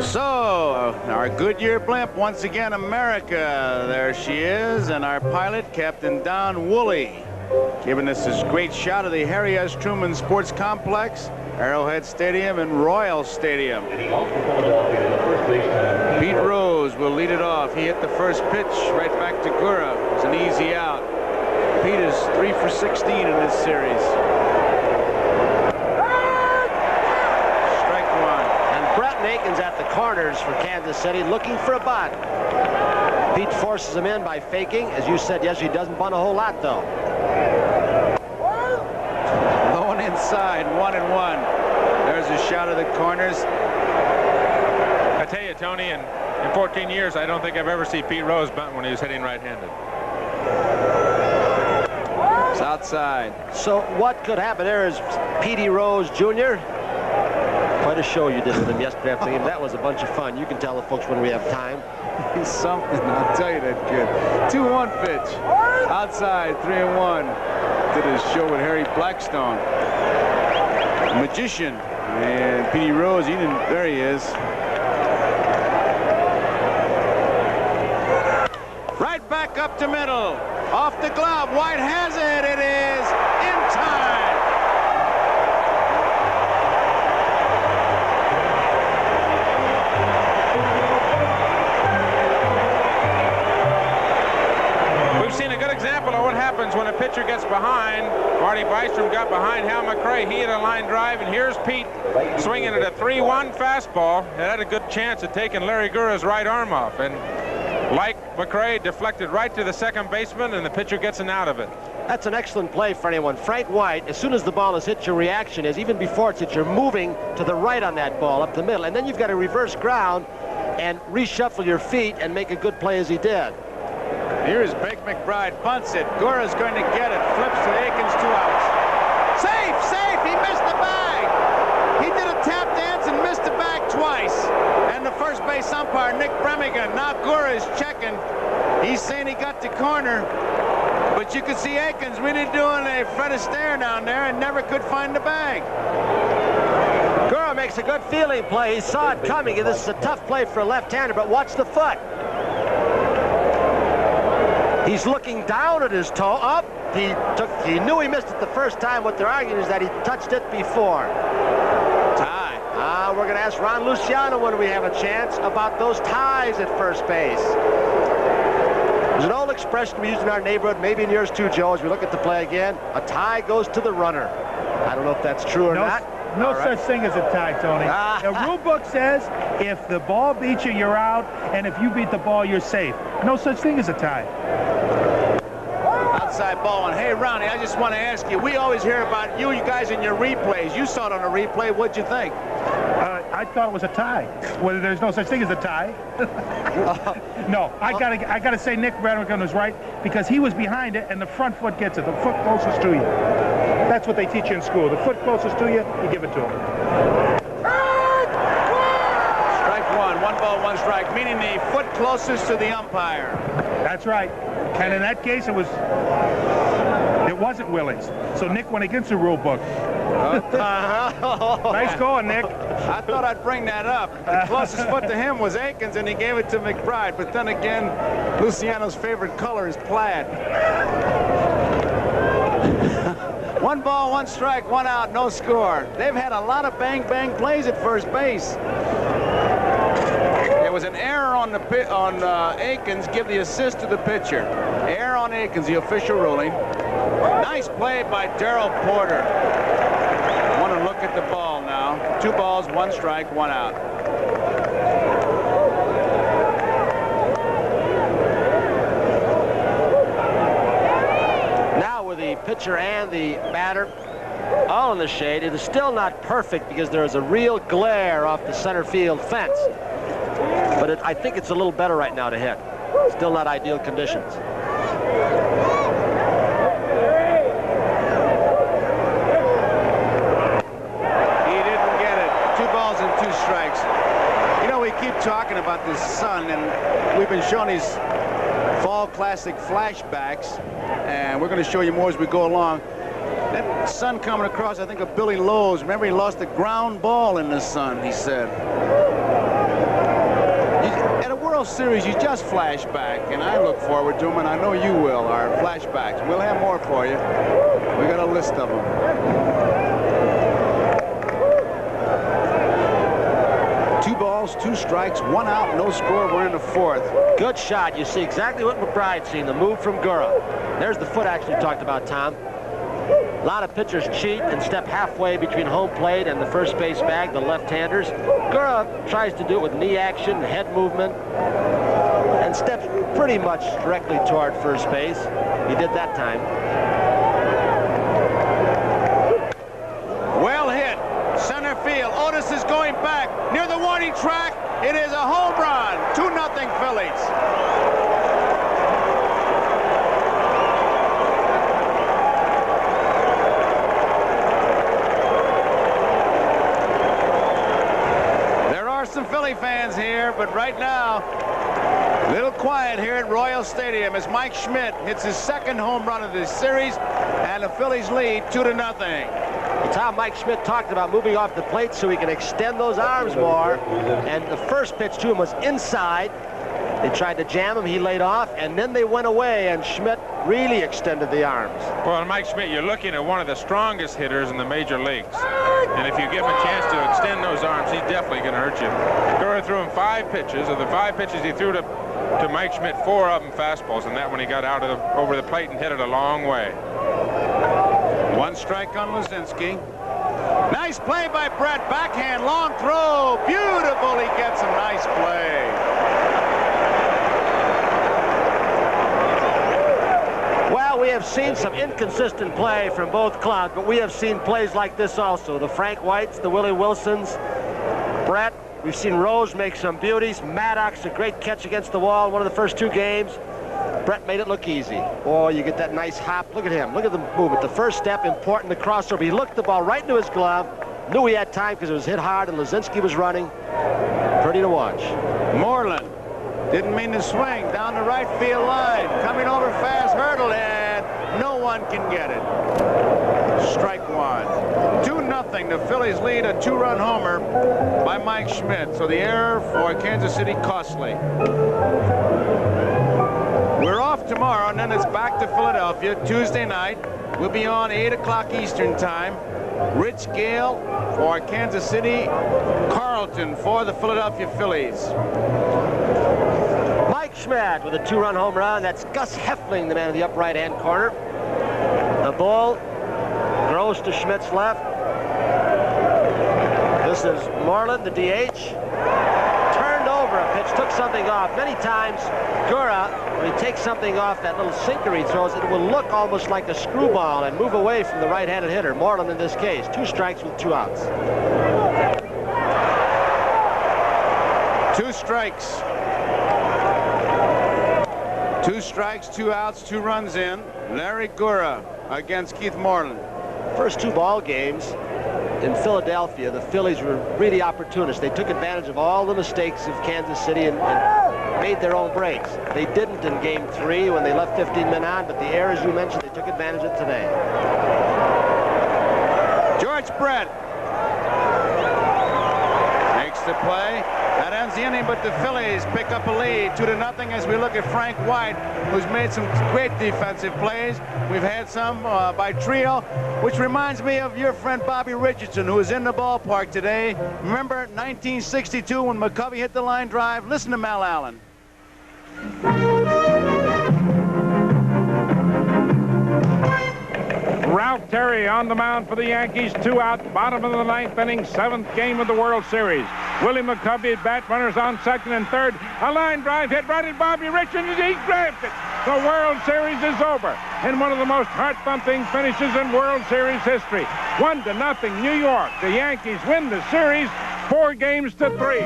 So, our Goodyear blimp, once again, America. There she is, and our pilot, Captain Don Woolley, giving us this great shot of the Harry S. Truman Sports Complex, Arrowhead Stadium, and Royal Stadium. Pete Rose will lead it off. He hit the first pitch right back to Gura. It was an easy out. Pete is 3 for 16 in this series. Strike 1. And Brett Nakin's at the corners for Kansas City looking for a bunt. Pete forces him in by faking. As you said, yes, he doesn't bunt a whole lot, though. Low and inside, 1-1. There's a shot of the corners. I tell you, Tony, in 14 years, I don't think I've ever seen Pete Rose bunt when he was hitting right-handed. It's outside. So what could happen there is Petey Rose Jr. Quite a show you did with him yesterday afternoon. That was a bunch of fun. You can tell the folks when we have time. He's something, I'll tell you that kid. 2-1 pitch. Outside, 3-1. Did his show with Harry Blackstone. Magician. And Petey Rose, there he is. Right back up to middle. Off the glove. White has it. It is in time. We've seen a good example of what happens when a pitcher gets behind. Marty Bystrom got behind Hal McRae. He hit a line drive, and here's Pete swinging at a 3-1 fastball. It had a good chance of taking Larry Gura's right arm off. And like McRae, deflected right to the second baseman, and the pitcher gets an out of it. That's an excellent play for anyone. Frank White, as soon as the ball has hit, your reaction is, even before it's hit, you're moving to the right on that ball, up the middle. And then you've got to reverse ground and reshuffle your feet and make a good play as he did. Here's Big McBride, punts it. Gura's going to get it. Flips to Akins, 2 outs. Safe, safe. He missed the bag. He did a tap dance and missed the bag twice. And the first base umpire, Nick Bremigan, now Gura is checking. He's saying he got the corner. But you could see Akins really doing a Fred Astaire down there and never could find the bag. Gura makes a good fielding play. He saw it coming, and this is a tough play for a left-hander, but watch the foot. He's looking down at his toe. Up. He knew he missed it the first time. What they're arguing is that he touched it before. Tie. We're going to ask Ron Luciano when we have a chance about those ties at first base. There's an old expression we use in our neighborhood, maybe in yours too, Joe, as we look at the play again. A tie goes to the runner. I don't know if that's true or not. No such thing as a tie, Tony. The rule book says if the ball beats you, you're out, and if you beat the ball, you're safe. No such thing as a tie. Outside ball. And hey, Ronnie, I just want to ask you, we always hear about you guys in your replays. You saw it on a replay. What'd you think? I thought it was a tie. Well, there's no such thing as a tie. No, I gotta say Nick Bremigan was right, because he was behind it and the front foot gets it, the foot closest to you. That's what they teach you in school. The foot closest to you, you give it to him. Strike 1, 1 ball, 1 strike, meaning the foot closest to the umpire. That's right. And in that case, it wasn't Willie's. So Nick went against the rule book. Nice going, Nick. I thought I'd bring that up. The closest foot to him was Aikens, and he gave it to McBride. But then again, Luciano's favorite color is plaid. 1 ball, 1 strike, 1 out, no score. They've had a lot of bang-bang plays at first base. There was an error on Aikens, give the assist to the pitcher. Error on Aikens, the official ruling. Nice play by Darrell Porter. I want to look at the ball now. 2 balls, 1 strike, 1 out. Now with the pitcher and the batter all in the shade, it is still not perfect because there is a real glare off the center field fence. But I think it's a little better right now to hit. Still not ideal conditions. He didn't get it. 2 balls and 2 strikes. You know, we keep talking about this sun, and we've been showing these Fall Classic flashbacks, and we're going to show you more as we go along. That sun coming across, I think, of Billy Lowe's. Remember, he lost a ground ball in the sun, he said. At a World Series, you just flash back, and I look forward to them, and I know you will, our flashbacks. We'll have more for you. We got a list of them. Two balls, 2 strikes, 1 out, no score. We're in the 4th. Good shot. You see exactly what McBride's seen, the move from Gura. There's the foot action you talked about, Tom. A lot of pitchers cheat and step halfway between home plate and the first base bag, the left-handers. Gura tries to do it with knee action, head movement, and steps pretty much directly toward first base. He did that time. Well hit. Center field. Otis is going back near the warning track. It is a home run. 2-0 Phillies. Some Philly fans here, but right now, a little quiet here at Royal Stadium as Mike Schmidt hits his 2nd home run of this series, and the Phillies lead 2-0. It's how Mike Schmidt talked about moving off the plate so he can extend those arms more, and the first pitch to him was inside. They tried to jam him, he laid off, and then they went away, and Schmidt really extended the arms. Well, Mike Schmidt, you're looking at one of the strongest hitters in the major leagues. And if you give him a chance to extend those arms, he's definitely going to hurt you. Gura threw him 5 pitches. Of the 5 pitches he threw to Mike Schmidt, 4 of them fastballs, and that one he got out of over the plate and hit it a long way. 1 strike on Luzinski. Nice play by Brett. Backhand, long throw. Beautiful. He gets a nice play. Well, we have seen some inconsistent play from both clubs, but we have seen plays like this also. The Frank Whites, the Willie Wilsons, Brett. We've seen Rose make some beauties. Maddox, a great catch against the wall in one of the first 2 games. Brett made it look easy. Boy, you get that nice hop. Look at him. Look at the movement. The first step, important, the crossover. He looked the ball right into his glove. Knew he had time because it was hit hard and Luzinski was running. Pretty to watch. Moreland didn't mean to swing down the right field line. Coming over fast, hurdle, and no one can get it. Strike 1. 2-0. The Phillies lead a 2-run homer by Mike Schmidt. So the error for Kansas City costly. We're off tomorrow, and then it's back to Philadelphia Tuesday night. We'll be on 8 o'clock Eastern time. Rich Gale for Kansas City. Carlton for the Philadelphia Phillies. Mike Schmidt with a 2-run home run. That's Gus Heffling, the man in the up right-hand corner. The ball grows to Schmidt's left. This is Moreland, the DH. Turned over a pitch, took something off. Many times, Gura, when he takes something off that little sinker he throws, it will look almost like a screwball and move away from the right-handed hitter. Moreland in this case. 2 strikes with 2 outs. 2 strikes. 2 strikes, 2 outs, 2 runs in. Larry Gura against Keith Moreland. First 2 ball games in Philadelphia, the Phillies were really opportunists. They took advantage of all the mistakes of Kansas City and made their own breaks. They didn't in Game 3 when they left 15 men on, but the errors you mentioned, they took advantage of today. George Brett makes the play. That ends the inning, but the Phillies pick up a lead 2-0 as we look at Frank White, who's made some great defensive plays. We've had some by Trio, which reminds me of your friend Bobby Richardson, who was in the ballpark today. Remember 1962 when McCovey hit the line drive? Listen to Mel Allen. Ralph Terry on the mound for the Yankees, 2 out, bottom of the 9th inning, 7th game of the World Series. Willie McCovey at bat, runners on 2nd and 3rd. A line drive hit right at Bobby Richardson as he grabbed it. The World Series is over in one of the most heart-thumping finishes in World Series history. 1-0 New York. The Yankees win the series 4 games to 3.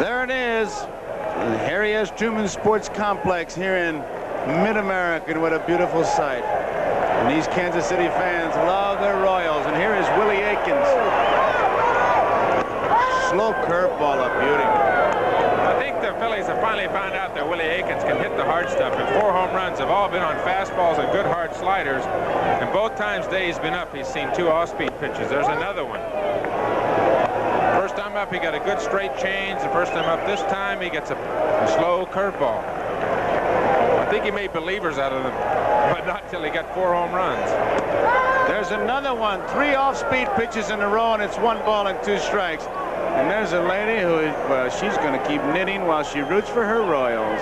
There it is. The Harry S. Truman Sports Complex here in Mid-America. What a beautiful sight. And these Kansas City fans love their Royals. And here is Willie Aikens. Slow curveball, a beauty. I think the Phillies have finally found out that Willie Aikens can hit the hard stuff, and 4 home runs have all been on fastballs and good hard sliders. And both times Day's been up, he's seen 2 off-speed pitches. There's another one. First time up, he got a good straight change. The first time up this time, he gets a slow curveball. I think he made believers out of them, but not till he got 4 home runs. There's another one. 3 off-speed pitches in a row, and it's 1 ball and 2 strikes. And there's a lady who, well, she's going to keep knitting while she roots for her Royals.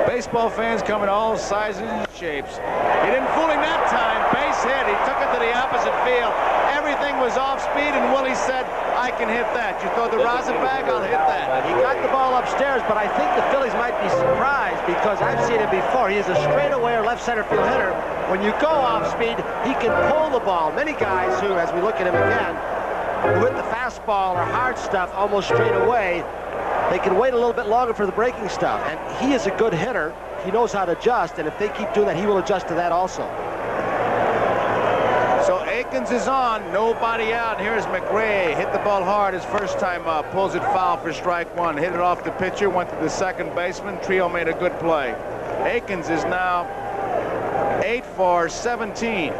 Baseball fans come in all sizes and shapes. He didn't fool him that time. Base hit. He took it to the opposite field. Everything was off speed, and Willie said, I can hit that. You throw the rosin bag, I'll hit that. He got the ball upstairs, but I think the Phillies might be surprised because I've seen him before. He is a straightaway or left center field hitter. When you go off speed, he can pull the ball. Many guys who, as we look at him again, who hit the fastball or hard stuff almost straight away, they can wait a little bit longer for the breaking stuff. And he is a good hitter. He knows how to adjust, and if they keep doing that, he will adjust to that also. So Aikens is on, nobody out. Here's McRae, hit the ball hard his first time up, pulls it foul for strike 1, hit it off the pitcher, went to the second baseman. Trio made a good play. Aikens is now 8 for 17.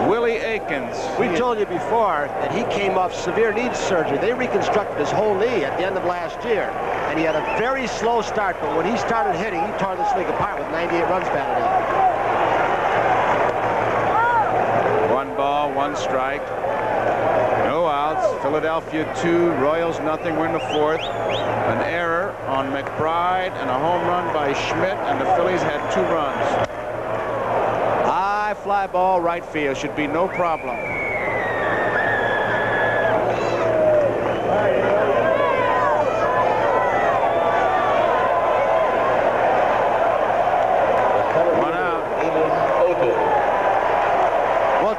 Willie Aikens. We told you before that he came off severe knee surgery. They reconstructed his whole knee at the end of last year, and he had a very slow start, but when he started hitting, he tore this league apart with 98 runs batted in. 1 ball, 1 strike. No outs. Philadelphia 2, Royals nothing. We're in the 4th. An error on McBride and a home run by Schmidt, and the Phillies had 2 runs. High fly ball right field. Should be no problem.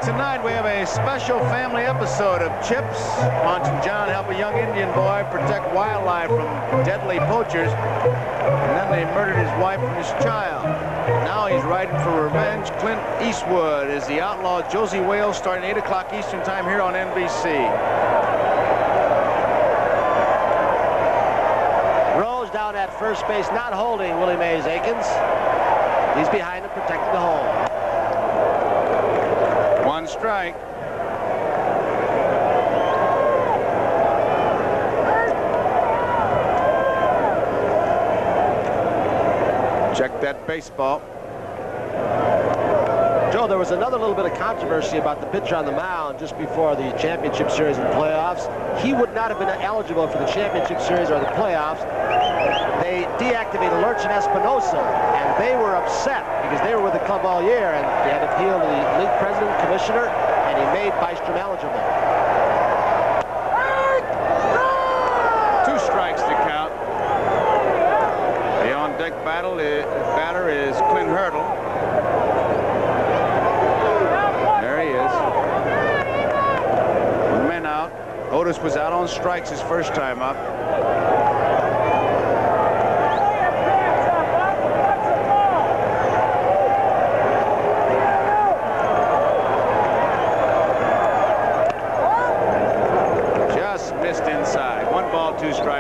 Tonight we have a special family episode of Chips. Monch and John help a young Indian boy protect wildlife from deadly poachers, and then they murdered his wife and his child. Now he's riding for revenge. Clint Eastwood is the outlaw Josie Wales, starting 8 o'clock Eastern time here on NBC. Rose down at first base, not holding Willie Mays Aikens. He's behind him, protecting the home. 1 strike. Check that baseball. Joe, there was another little bit of controversy about the pitcher on the mound just before the championship series and playoffs. He would not have been eligible for the championship series or the playoffs. They deactivated Lurch and Espinosa, and they were upset because they were with the club all year, and they had appealed to the league president, commissioner, and he made Bystrom eligible. 2 strikes to count. The on-deck batter is Clint Hurdle. There he is. 1 man out. Otis was out on strikes his first time up.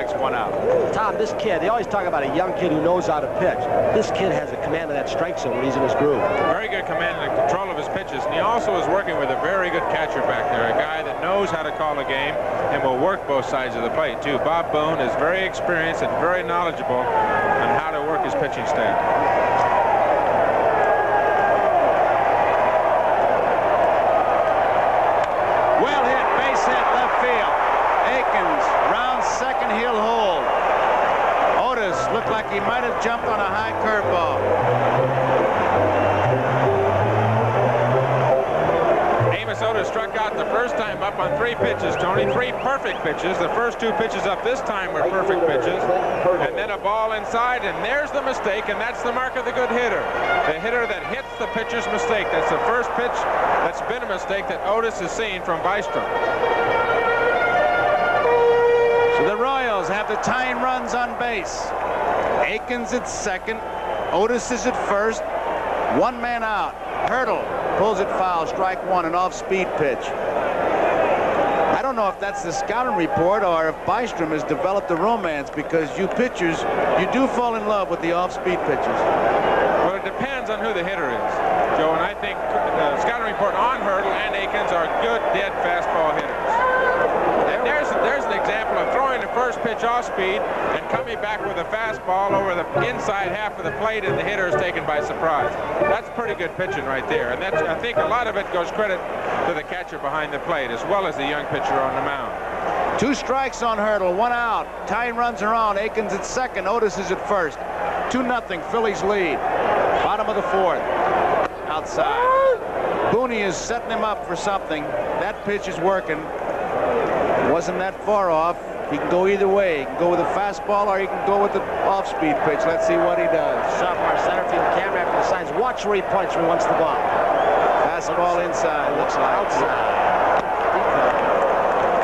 strikes, 1 out. Tom, this kid, they always talk about a young kid who knows how to pitch. This kid has a command of that strike zone when he's in his groove. Very good command and control of his pitches. And he also is working with a very good catcher back there, a guy that knows how to call a game and will work both sides of the plate, too. Bob Boone is very experienced and very knowledgeable on how to work his pitching staff. Well hit, base hit, left field. Akins, round second, he'll hold. Otis looked like he might have jumped on a high curveball. Amos Otis struck out the first time up on 3 pitches, Tony. 3 perfect pitches. The first 2 pitches up this time were perfect pitches. And then a ball inside, and there's the mistake, and that's the mark of the good hitter. The hitter that hits the pitcher's mistake. That's the first pitch that's been a mistake that Otis has seen from Bystrom. So the Royals have the tying runs on base. Akins at second. Otis is at first. 1 man out. Hurdle pulls it foul. Strike 1, an off-speed pitch. I don't know if that's the scouting report or if Bystrom has developed a romance, because you pitchers, you do fall in love with the off-speed pitches. Well, it depends on who the hitter is, Joe, and I think the scouting report on Hurdle and Akins are good, dead fastball hitters. And there's an example of throwing the first pitch off speed and coming back with a fastball over the inside half of the plate, and the hitter is taken by surprise. That's pretty good pitching right there, and that's, I think a lot of it goes credit to the catcher behind the plate as well as the young pitcher on the mound. 2 strikes on Hurdle, 1 out. Tying runs are on. Akins at second. Otis is at first. 2-0. Phillies lead. Bottom of the 4th. Outside. Booney is setting him up for something. That pitch is working. Wasn't that far off. He can go either way. He can go with a fastball or he can go with the off-speed pitch. Let's see what he does. Sophomore center field camera after the signs. Watch where he points when he wants the ball. Fastball inside, looks like. Outside.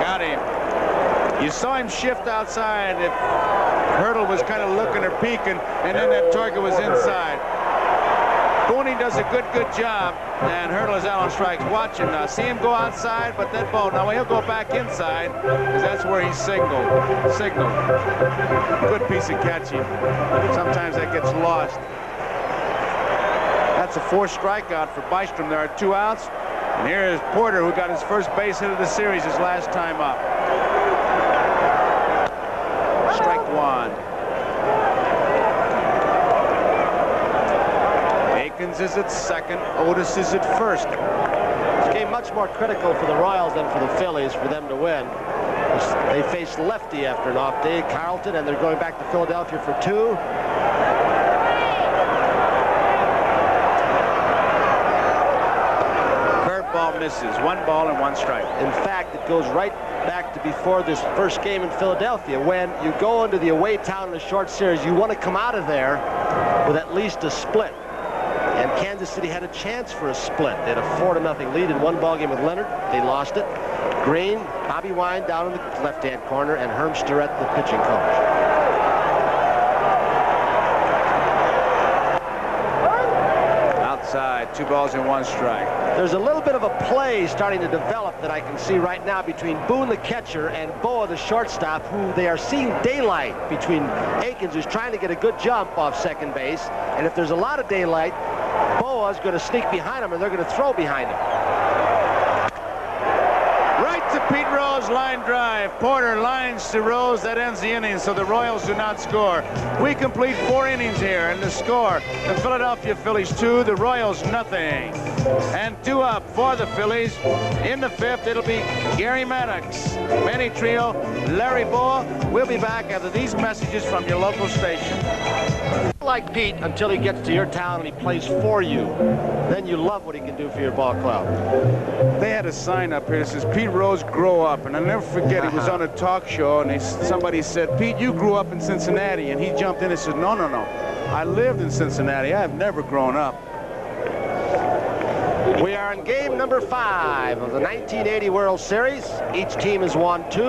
Got him. You saw him shift outside. If Hurdle was kind of looking or peeking, and then that target was inside. Booney does a good job, and Hurdle is out on strikes. Watch him now. See him go outside, but that ball, now he'll go back inside, because that's where he's signaled. Good piece of catching. Sometimes that gets lost. That's a 4th strikeout for Bystrom. There are 2 outs. And here is Porter, who got his first base hit of the series his last time up. Strike 1. Akins is at second. Otis is at first. This game much more critical for the Royals than for the Phillies for them to win. They faced lefty after an off day, Carlton, and they're going back to Philadelphia for 2. Curveball misses. 1 ball and 1 strike. In fact, it goes right back to before this first game in Philadelphia. When you go into the away town in a short series, you want to come out of there with at least a split. And Kansas City had a chance for a split. They had a 4-0 lead in 1 ball game with Leonard. They lost it. Green, Bobby Wine down in the left-hand corner, and Herm Starrett, the pitching coach. Outside, 2 balls and 1 strike. There's a little bit of a play starting to develop that I can see right now between Boone, the catcher, and Boa, the shortstop, who they are seeing daylight between Akins, who's trying to get a good jump off second base. And if there's a lot of daylight, Boa's going to sneak behind him, and they're going to throw behind him. Right to Pete Rose, line drive. Porter lines to Rose. That ends the inning, so the Royals do not score. We complete 4 innings here, and the score, the Philadelphia Phillies 2, the Royals nothing. And 2 up for the Phillies. In the 5th, it'll be Gary Maddox, Manny Trio, Larry Boa. We'll be back after these messages from your local station. Like Pete until he gets to your town and he plays for you. Then you love what he can do for your ball club. They had a sign up here that says, Pete Rose, grow up. And I'll never forget, he was on a talk show, and somebody said, Pete, you grew up in Cincinnati. And he jumped in and said, no. I lived in Cincinnati. I have never grown up. We are in game number 5 of the 1980 World Series. Each team has won 2.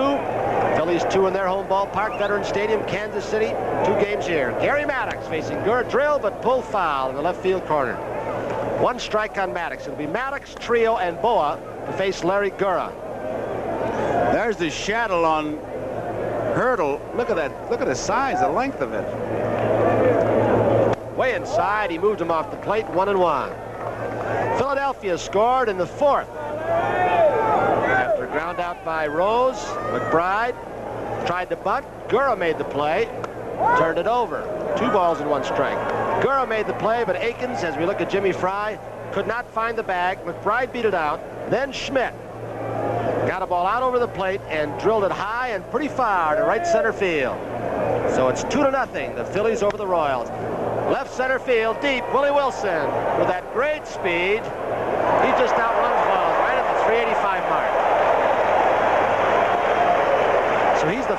Phillies 2 in their home ballpark, Veterans Stadium, Kansas City. 2 games here. Gary Maddox facing Gurr, drill, but pull foul in the left field corner. 1 strike on Maddox. It'll be Maddox, Trio, and Boa to face Larry Gurra. There's the shadow on hurdle. Look at that. Look at the size, the length of it. Way inside, he moved him off the plate, 1-1. Philadelphia scored in the 4th. After a ground out by Rose, McBride tried to bunt. Gura made the play, turned it over. 2 balls and 1 strike. Gura made the play, but Akins, as we look at Jimmy Fry, could not find the bag. McBride beat it out. Then Schmidt got a ball out over the plate and drilled it high and pretty far to right center field. So it's 2-0, the Phillies over the Royals. Left center field, deep, Willie Wilson with that great speed. He just outruns balls right at the 385 mark. So he's the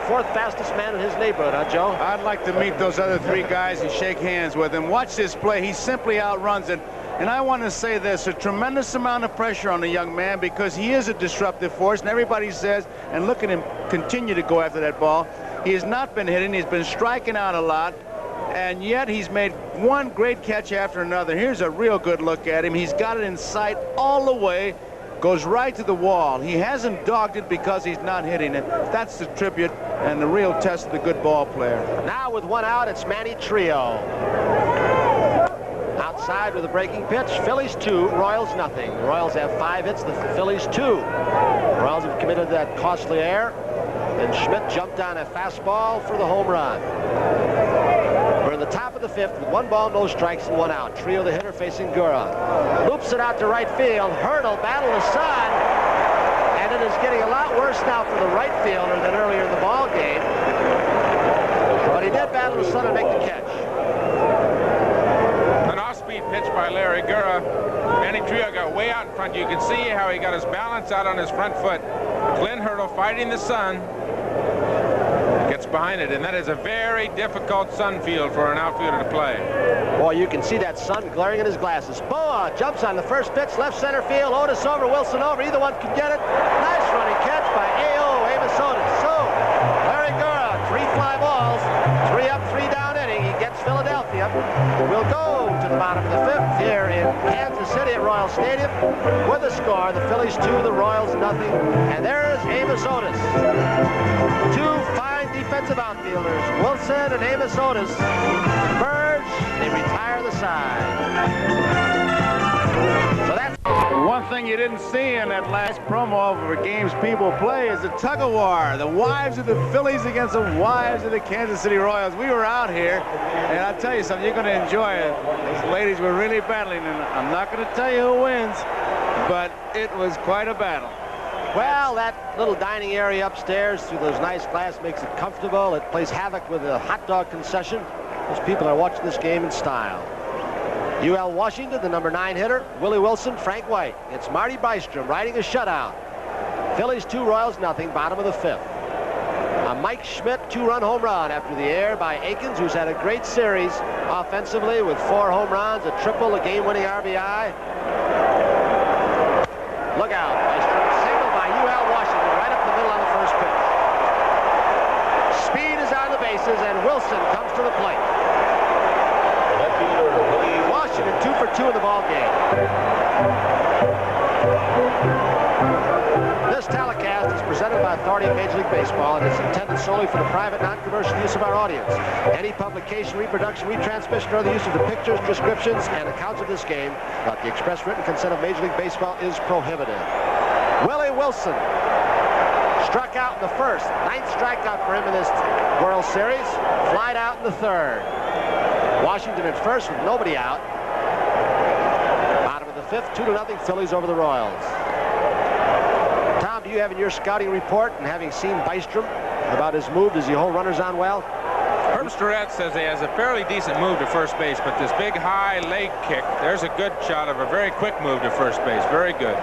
4th fastest man in his neighborhood, huh, Joe? I'd like to meet those other 3 guys and shake hands with him. Watch this play. He simply outruns it. And I want to say this, a tremendous amount of pressure on the young man because he is a disruptive force, and everybody says, and look at him continue to go after that ball. He has not been hitting. He's been striking out a lot, and yet he's made one great catch after another. Here's a real good look at him. He's got it in sight all the way, goes right to the wall. He hasn't dogged it because he's not hitting it. That's the tribute and the real test of the good ball player. Now with 1 out, it's Manny Trio. Outside with a breaking pitch. Phillies 2, Royals nothing. The Royals have 5 hits, the Phillies 2. Royals have committed that costly error, and Schmidt jumped on a fastball for the home run. We're in the top of the 5th with 1 ball, no strikes, and 1 out. Trio, the hitter, facing Gura. Loops it out to right field. Hurdle, battle the sun, and it is getting a lot worse now for the right fielder than earlier in the ball game. But he did battle the sun and make the catch. An off-speed pitch by Larry Gura. Manny Trio got way out in front. You can see how he got his balance out on his front foot. Glenn Hurdle fighting the sun. Gets behind it, and that is a very difficult sun field for an outfielder to play. Boy, you can see that sun glaring in his glasses. Boa jumps on the first pitch, left center field. Otis over, Wilson over. Either one can get it. Nice running catch by Amos Otis. So, Larry Gura, 3 fly balls, 3 up, 3 down inning. He gets Philadelphia. We'll go to the bottom of the 5th here in Kansas City at Royal Stadium with a score. The Phillies 2, the Royals nothing. And there's Amos Otis. 2 fine defensive outfielders, Wilson and Amos Otis, merge. They retire the side. So that's one thing you didn't see in that last promo for games people play is the tug-of-war. The wives of the Phillies against the wives of the Kansas City Royals. We were out here, and I'll tell you something, you're going to enjoy it. These ladies were really battling, and I'm not going to tell you who wins, but it was quite a battle. Well, that little dining area upstairs through those nice glass makes it comfortable. It plays havoc with the hot dog concession. Those people are watching this game in style. UL Washington, the number 9 hitter, Willie Wilson, Frank White. It's Marty Bystrom riding a shutout. Phillies 2, Royals nothing, bottom of the 5th. A Mike Schmidt 2-run home run after the error by Akins, who's had a great series offensively with 4 home runs, a triple, a game-winning RBI. Look out, Bystrom. Single by UL Washington right up the middle on the first pitch. Speed is on the bases, and Wilson comes to the plate. Washington 2 for 2 in the ball game. This telecast is presented by authority of Major League Baseball and is intended solely for the private, non-commercial use of our audience. Any publication, reproduction, retransmission, or other use of the pictures, descriptions, and accounts of this game without the express written consent of Major League Baseball is prohibited. Willie Wilson struck out in the first. 9th strikeout for him in this World Series. Flied out in the 3rd. Washington at first with nobody out. Bottom of the 5th, 2-0 Phillies over the Royals. Tom, do you have in your scouting report, and having seen Bystrom, about his move, does he hold runners on well? Herb Starrett says he has a fairly decent move to first base, but this big high leg kick, there's a good shot of a very quick move to first base. Very good.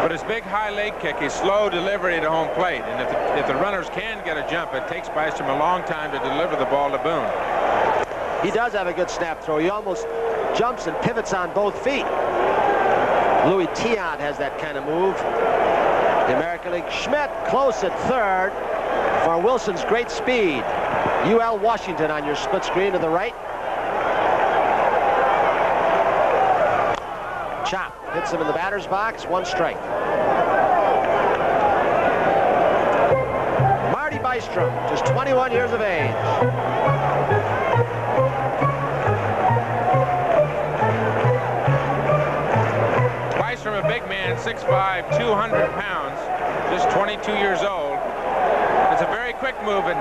But his big high leg kick is slow delivery to home plate, and if the runners can get a jump, it takes Bystrom a long time to deliver the ball to Boone. He does have a good snap throw. He almost jumps and pivots on both feet. Louis Tiant has that kind of move. The American League. Schmidt close at 3rd for Wilson's great speed. UL Washington on your split screen to the right. Chop hits him in the batter's box. 1 strike. Marty Bystrom, just 21 years of age. Bystrom, a big man, 6'5", 200 pounds, just 22 years old. It's a very quick move, and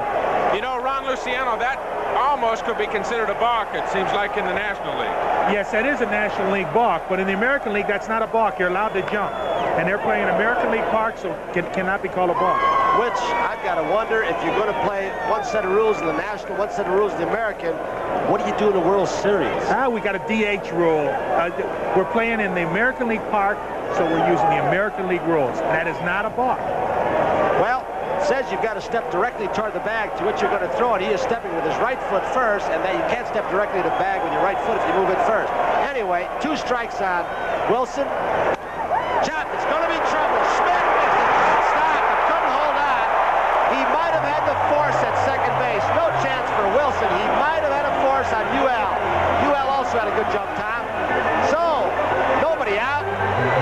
you know, Ron Luciano, that almost could be considered a balk, it seems like, in the National League. Yes, that is a National League balk, but in the American League, that's not a balk. You're allowed to jump. And they're playing American League Park, so cannot be called a balk. Which, I've got to wonder, if you're going to play one set of rules in the National, one set of rules in the American, what do you do in the World Series? We got a DH rule. We're playing in the American League Park, so we're using the American League rules. That is not a balk. Well, it says you've got to step directly toward the bag to which you're going to throw it. He is stepping with his right foot first, and then you can't step directly to the bag with your right foot if you move it first. Anyway, 2 strikes on Wilson. Chop, it's going to be trouble. Schmidt stopped. He couldn't hold on. He might have had the force at second base. No chance for Wilson. He might have had a force on UL. UL also had a good jump time. So, nobody out.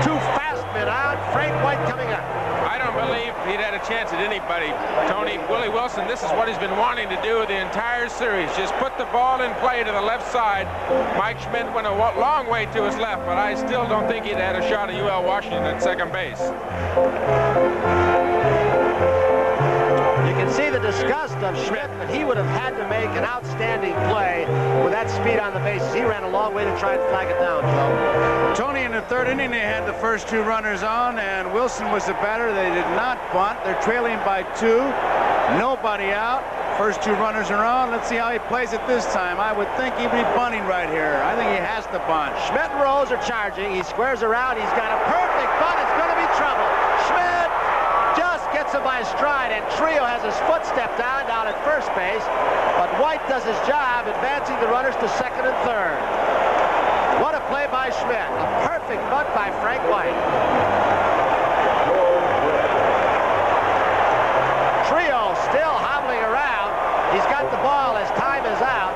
2 fast men out. Frank White coming up. I don't believe he'd had a chance at anybody, Tony. Willie Wilson, this is what he's been wanting to do the entire series. Just put the ball in play to the left side. Mike Schmidt went a long way to his left, but I still don't think he'd had a shot at UL Washington at second base. You can see the disgust of Schmidt, but he would have had to make an outstanding play with that speed on the bases. He ran a long way to try and flag it down, Joe. Tony, in the 3rd inning, they had the first 2 runners on, and Wilson was the batter. They did not bunt. They're trailing by 2. Nobody out. First 2 runners are on. Let's see how he plays it this time. I would think he'd be bunting right here. I think he has to bunt. Schmidt and Rose are charging. He squares around. He's got a perfect bunt. It's going to be trouble. Schmidt just gets him by stride, and Trio has his foot stepped down at first base, but White does his job, advancing the runners to second and third. What a play by Schmidt. A perfect bunt by Frank White. Trio still hobbling around. He's got the ball as time is out.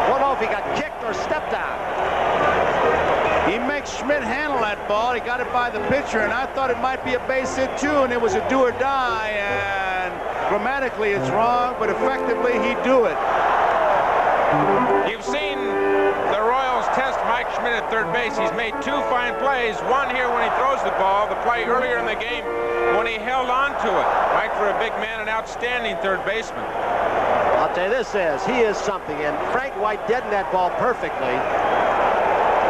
Don't know if he got kicked or stepped on. He makes Schmidt handle that ball. He got it by the pitcher, and I thought it might be a base hit too, and it was a do or die, and grammatically it's wrong, but effectively he'd do it. You've seen the Royals test Mike Schmidt at third base. He's made 2 fine plays. One here when he throws the ball, the play earlier in the game when he held on to it. Mike, for a big man, an outstanding third baseman. I'll tell you, he is something, and Frank White deadened that ball perfectly.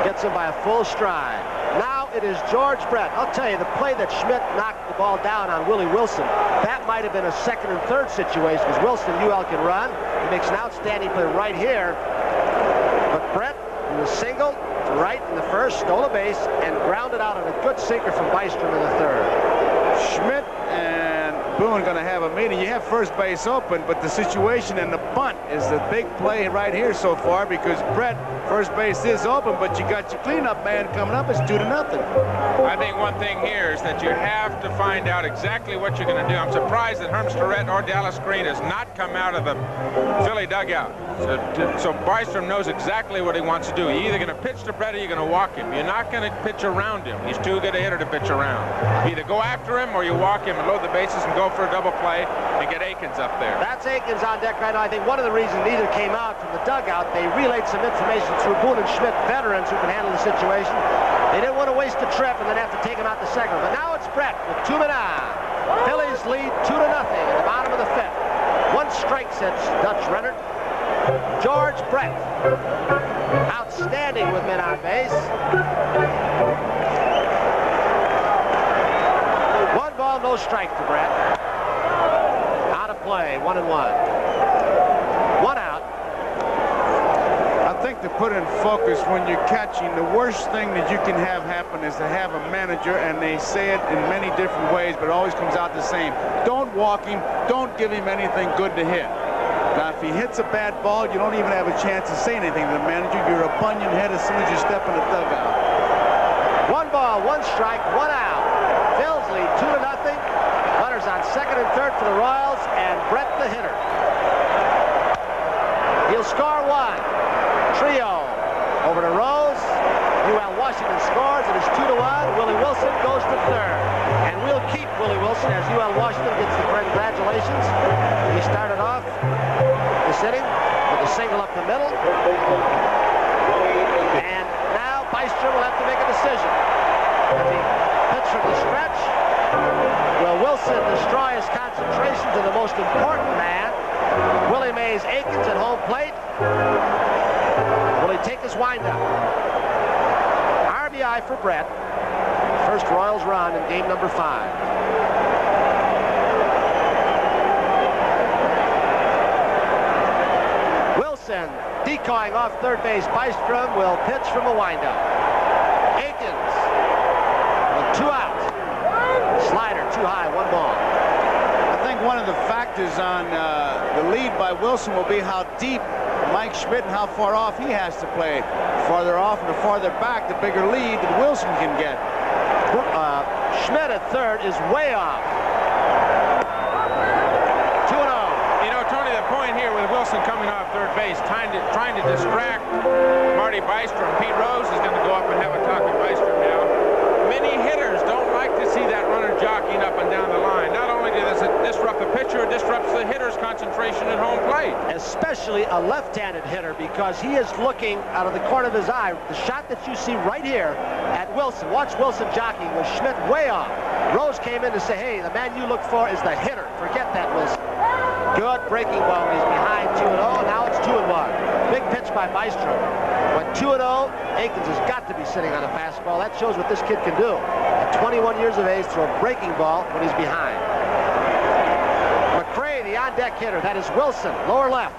Gets him by a full stride. Now it is George Brett. I'll tell you, the play that Schmidt knocked the ball down on Willie Wilson, that might have been a second and third situation, because Wilson, UL can run. He makes an outstanding play right here. But Brett, in the single, to right in the first, stole a base, and grounded out on a good sinker from Bystrom in the third. Schmidt and Boone going to have a meeting. You have first base open, but the situation in the bunt is the big play right here so far, because Brett, first base is open, but you got your cleanup man coming up. It's 2-0. I think one thing here is that you have to find out exactly what you're going to do. I'm surprised that Herm Starrett or Dallas Green has not come out of the Philly dugout. So Bystrom knows exactly what he wants to do. You're either going to pitch to Brett or you're going to walk him. You're not going to pitch around him. He's too good a hitter to pitch around. Either go after him or you walk him and load the bases and go for a double play and get Akins up there. That's Akins on deck right now. I think one of the reasons neither came out from the dugout, they relayed some information through Boone and Schmidt, veterans who can handle the situation. They didn't want to waste a trip and then have to take him out the second. But now it's Brett with 2 men on. Phillies lead 2-0 at the bottom of the 5th. 1 strike, says Dutch Renner. George Brett, outstanding with men on base. 1 ball, no strike to Brett. Out of play, 1-1. 1 out. I think to put in focus, when you're catching, the worst thing that you can have happen is to have a manager, and they say it in many different ways, but it always comes out the same. Don't walk him. Don't give him anything good to hit. Now, if he hits a bad ball, you don't even have a chance to say anything to the manager. You're a bunion head as soon as you step in the dugout. 1 ball, 1 strike, 1 out. Phillies lead 2-0. Runners on second and third for the Royals, and Brett the hitter. He'll score 1. Trio over to Rose. UL Washington scores. It is 2-1. Willie Wilson goes to third. And we'll keep Willie Wilson as UL Washington gets the congratulations. He started off this inning with a single up the middle. And now Bystrom will have to make a decision. Does he pitch from the stretch? Will Wilson destroy his concentration to the most important man, Willie Mays Aikens, at home plate? Will he take his windup? RBI for Brett. First Royals run in game number 5. Wilson decoying off third base. Bystrom will pitch from a windup. Aikens with 2 outs. Slider too high, 1 ball. I think one of the factors on the lead by Wilson will be how deep Mike Schmidt and how far off he has to play. Farther off and the farther back, the bigger lead that Wilson can get. Schmidt at third is way off. 2-0. You know, Tony, the point here with Wilson coming off third base, trying to distract Marty Bystrom. Pete Rose is going to go up and have a talk with Bystrom now. Many hitters don't like to see that runner jockeying up and down the line. Not only does it disrupt the pitcher, it disrupts the hitter's concentration at home plate. Especially a left-handed hitter, because he is looking out of the corner of his eye. The shot that you see right here at Wilson. Watch Wilson jockeying with Schmidt way off. Rose came in to say, hey, the man you look for is the hitter. Forget that, Wilson. Good breaking ball. He's behind 2-0. Now it's 2-1. Big pitch by Bystrom. When 2-0, Aikens has got to be sitting on a fastball. That shows what this kid can do. At 21 years of age, throw a breaking ball when he's behind. McCray, the on-deck hitter. That is Wilson, lower left.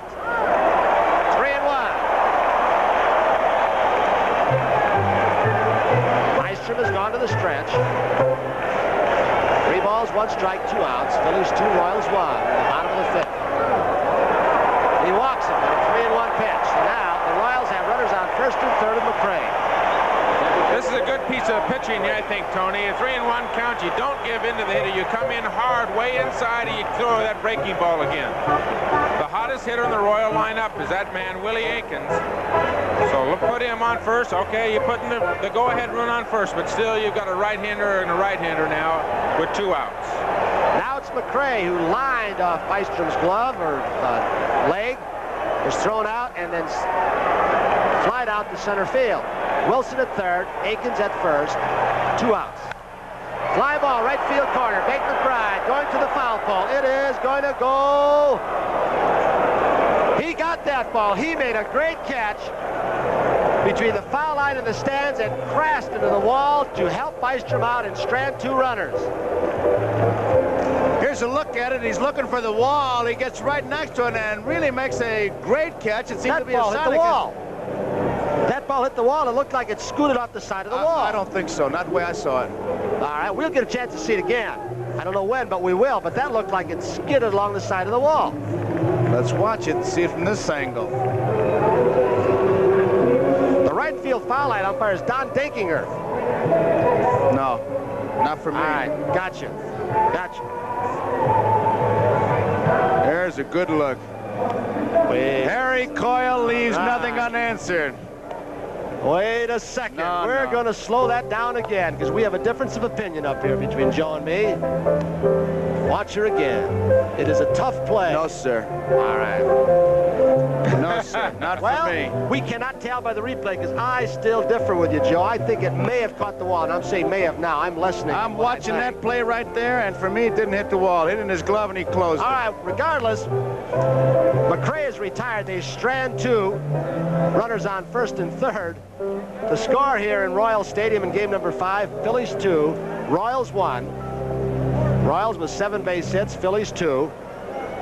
3-1. Bystrom has gone to the stretch. 3 balls, 1 strike, 2 outs. Phillies 2, Royals 1. The bottom of the 5th. He walks him with a 3-1 pitch. Now the Royals have runners on first and third of McCray. This is a good piece of pitching, I think, Tony. A 3-1 count. You don't give in to the hitter. You come in hard, way inside, and you throw that breaking ball again. The hottest hitter in the Royal lineup is that man, Willie Aikens. So we'll put him on first. Okay, you're putting the go-ahead run on first, but still you've got a right-hander and a right-hander now with 2 outs. Now it's McCray who lined off Bystrom's glove or leg, was thrown out, and then flied out to center field. Wilson at third, Aikens at first, 2 outs. Fly ball, right field corner. Baker McBride going to the foul pole. It is going to go. He got that ball. He made a great catch between the foul line and the stands and crashed into the wall to help Bystrom out and strand 2 runners. Here's a look at it. He's looking for the wall. He gets right next to it and really makes a great catch. It seemed to be a hit the wall. That ball hit the wall. It looked like it scooted off the side of the wall. I don't think so. Not the way I saw it. All right, we'll get a chance to see it again. I don't know when, but we will. But that looked like it skidded along the side of the wall. Let's watch it and see it from this angle. The right field foul line umpire is Don Dinkinger. No, not for me. All right, gotcha. There's a good look. Harry Coyle leaves nothing unanswered. Wait a second. We're going to slow that down again because we have a difference of opinion up here between Joe and me. Watch her again. It is a tough play. No, sir. All right. No, sir. Not for me. We cannot tell by the replay because I still differ with you, Joe. I think it may have caught the wall, and I'm saying may have now. I'm listening. I'm watching that play right there, and for me, it didn't hit the wall. It hit in his glove, and he closed it. All right, regardless, McCray is retired. They strand 2. Runners on first and third. The score here in Royal Stadium in game number 5, Phillies 2, Royals 1. Royals with 7 base hits, Phillies 2.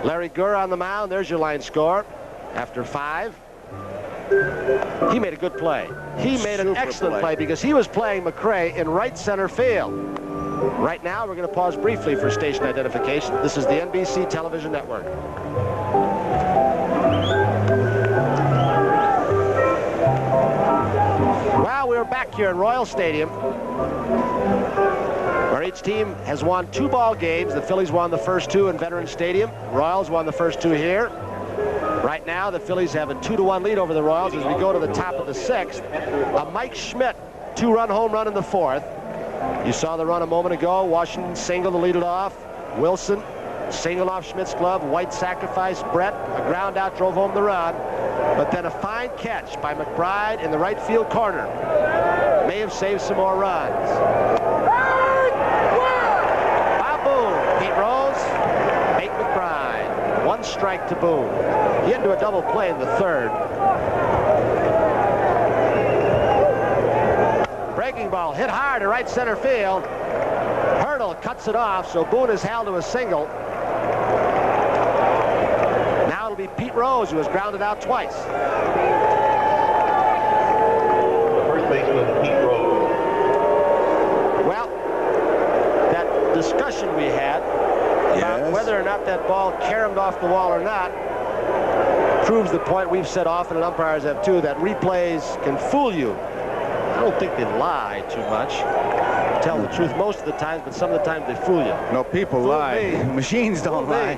Larry Gurr on the mound. There's your line score. After 5, he made a good play. He made an excellent play because he was playing McCray in right center field. Right now, we're going to pause briefly for station identification. This is the NBC Television Network. Well, we're back here in Royal Stadium, where each team has won 2 ball games. The Phillies won the first 2 in Veterans Stadium. Royals won the first 2 here. Right now, the Phillies have a 2-1 lead over the Royals as we go to the top of the 6th. A Mike Schmidt 2-run home run in the 4th. You saw the run a moment ago. Washington single to lead it off. Wilson single off Schmidt's glove. White sacrificed Brett. A ground out drove home the run. But then a fine catch by McBride in the right field corner. May have saved some more runs. Bob Boone, Pete Rose, Bake McBride. One strike to Boone. He into a double play in the third. Breaking ball hit hard to right center field. Hurdle cuts it off, so Boone is held to a single. Now it'll be Pete Rose, who has grounded out twice. The first baseman, Pete Rose. Well, that discussion we had about whether or not that ball caromed off the wall or not proves the point we've said often, and umpires have too, that replays can fool you. I don't think they lie too much. Tell the truth most of the times, but some of the times they fool you. No, people lie. Machines don't lie.